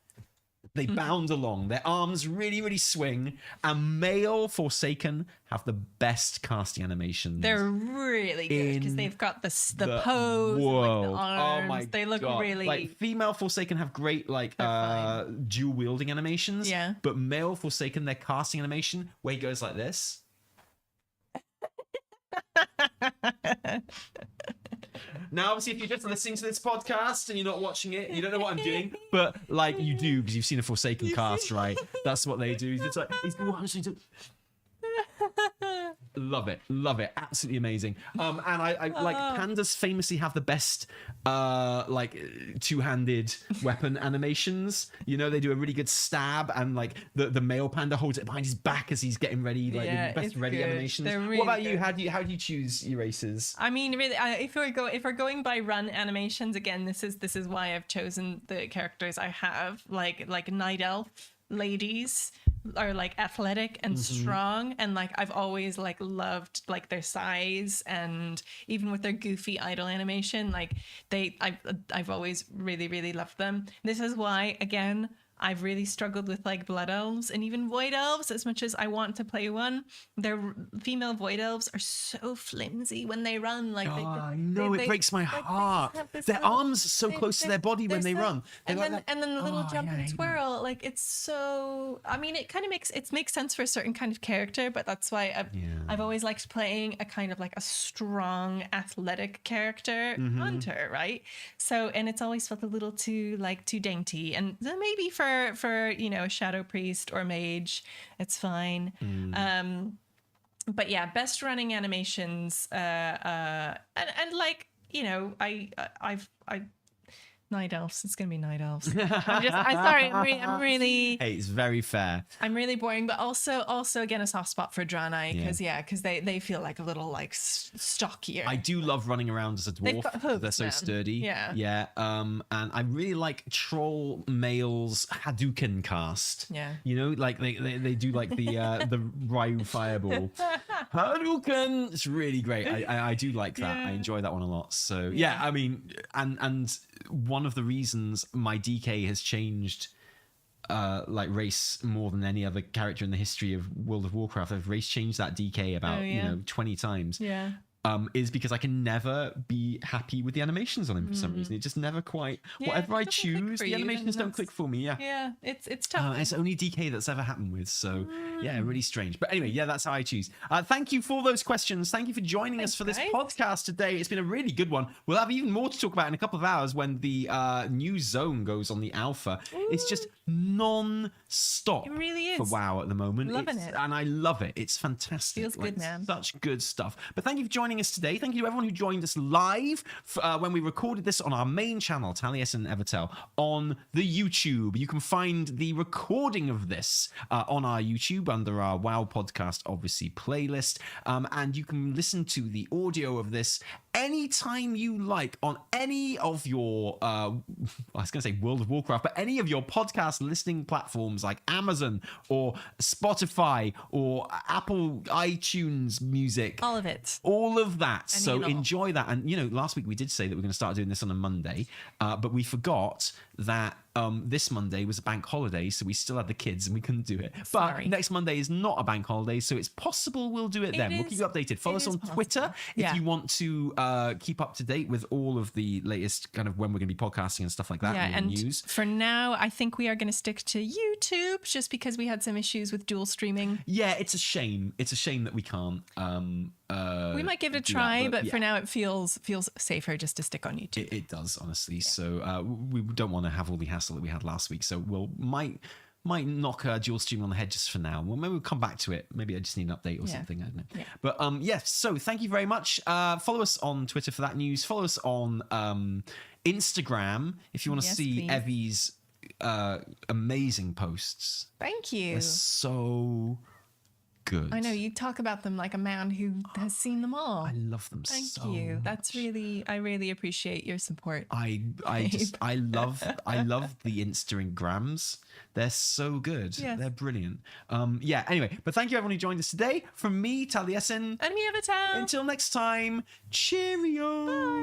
They bound along. Their arms really, really swing. And male Forsaken have the best casting animations. They're really good because in they've got the pose, and, like, the arms. Oh my they look God. really like female Forsaken have great like dual wielding animations. Yeah. But male Forsaken, their casting animation where he goes like this. Now, obviously, if you're just listening to this podcast and you're not watching it, you don't know what I'm doing, but like you do because you've seen a Forsaken cast, right? That's what they do. It's like he's love it, absolutely amazing. And I like pandas famously have the best like two-handed weapon animations. You know, they do a really good stab, and like the male panda holds it behind his back as he's getting ready, like Yeah, the best it's ready good. animations. They're What really about you? good. How do you choose your races? I mean, really, if we're going by run animations, again, this is why I've chosen the characters I have. Like Night Elf ladies are like athletic and strong, and like I've always like loved like their size, and even with their goofy idle animation, like I've always really, really loved them. This is why, again, I've really struggled with like blood elves and even void elves. As much as I want to play one, their female void elves are so flimsy when they run. Like, I know, it breaks my like, heart. Their arms are so close to their body when they run. And then the little jump and twirl, like it's so. I mean, it kind of makes sense for a certain kind of character, but that's why I've always liked playing a kind of like a strong, athletic character hunter, right? So, and it's always felt a little too dainty, and then maybe for a shadow priest or mage, it's fine. But yeah, best running animations, and like I've Night elves. It's gonna be night elves. I'm really. Hey, it's very fair. I'm really boring, but also again a soft spot for Dranei because they feel like a little like stockier. I do love running around as a dwarf. They're so sturdy. Yeah. And I really like troll males Hadouken cast. Yeah. Like they do like the Ryu fireball. Hadouken. It's really great. I do like that. I enjoy that one a lot. So yeah, I mean, and one of the reasons my DK has changed like race more than any other character in the history of World of Warcraft. I've race changed that DK about 20 times. Yeah. Is because I can never be happy with the animations on him for some reason. It just never quite. Whatever I choose, the animations don't click for me. Yeah, it's tough. It's only DK that's ever happened with. So yeah, really strange. But anyway, that's how I choose. Thank you for those questions. Thank you for joining us for this podcast today. It's been a really good one. We'll have even more to talk about in a couple of hours when the new zone goes on the alpha. It's just non-stop. It really is for WoW at the moment. Loving it, and I love it. It's fantastic. Feels good, man. Such good stuff. But thank you for joining us today. Thank you to everyone who joined us live when we recorded this on our main channel, Taliesin and Evitel, on the YouTube. You can find the recording of this on our YouTube under our WoW podcast, obviously, playlist. And you can listen to the audio of this anytime you like on any of your, I was going to say World of Warcraft, but any of your podcast listening platforms like Amazon or Spotify or Apple iTunes Music. All of it. All of that. So enjoy that. And, last week we did say that we're going to start doing this on a Monday, but we forgot that this Monday was a bank holiday, so we still had the kids and we couldn't do it. But next Monday is not a bank holiday, so it's possible we'll do it then. We'll keep you updated. Follow us on Twitter if you want to keep up to date with all of the latest kind of when we're going to be podcasting and stuff like that. Yeah, and news. For now, I think we are going to stick to YouTube just because we had some issues with dual streaming. Yeah, it's a shame. It's a shame that we can't. We might give it a try, but for now it feels safer just to stick on YouTube. It does, honestly. Yeah. So we don't want to have all the hassle that we had last week. So we'll might knock dual streaming on the head just for now. Well, maybe we'll come back to it. Maybe I just need an update or something. I don't know. Yeah. But yes. So thank you very much. Follow us on Twitter for that news. Follow us on Instagram if you want to see please. Evie's amazing posts. Thank you. They're so good. I know you talk about them like a man who has seen them all. I love them. Thank you. Much. That's really, I really appreciate your support. I love the Instagrams. They're so good. Yes. They're brilliant. Anyway, but thank you everyone who joined us today. From me, Taliesin. And me, Evitel. Until next time, cheerio. Bye.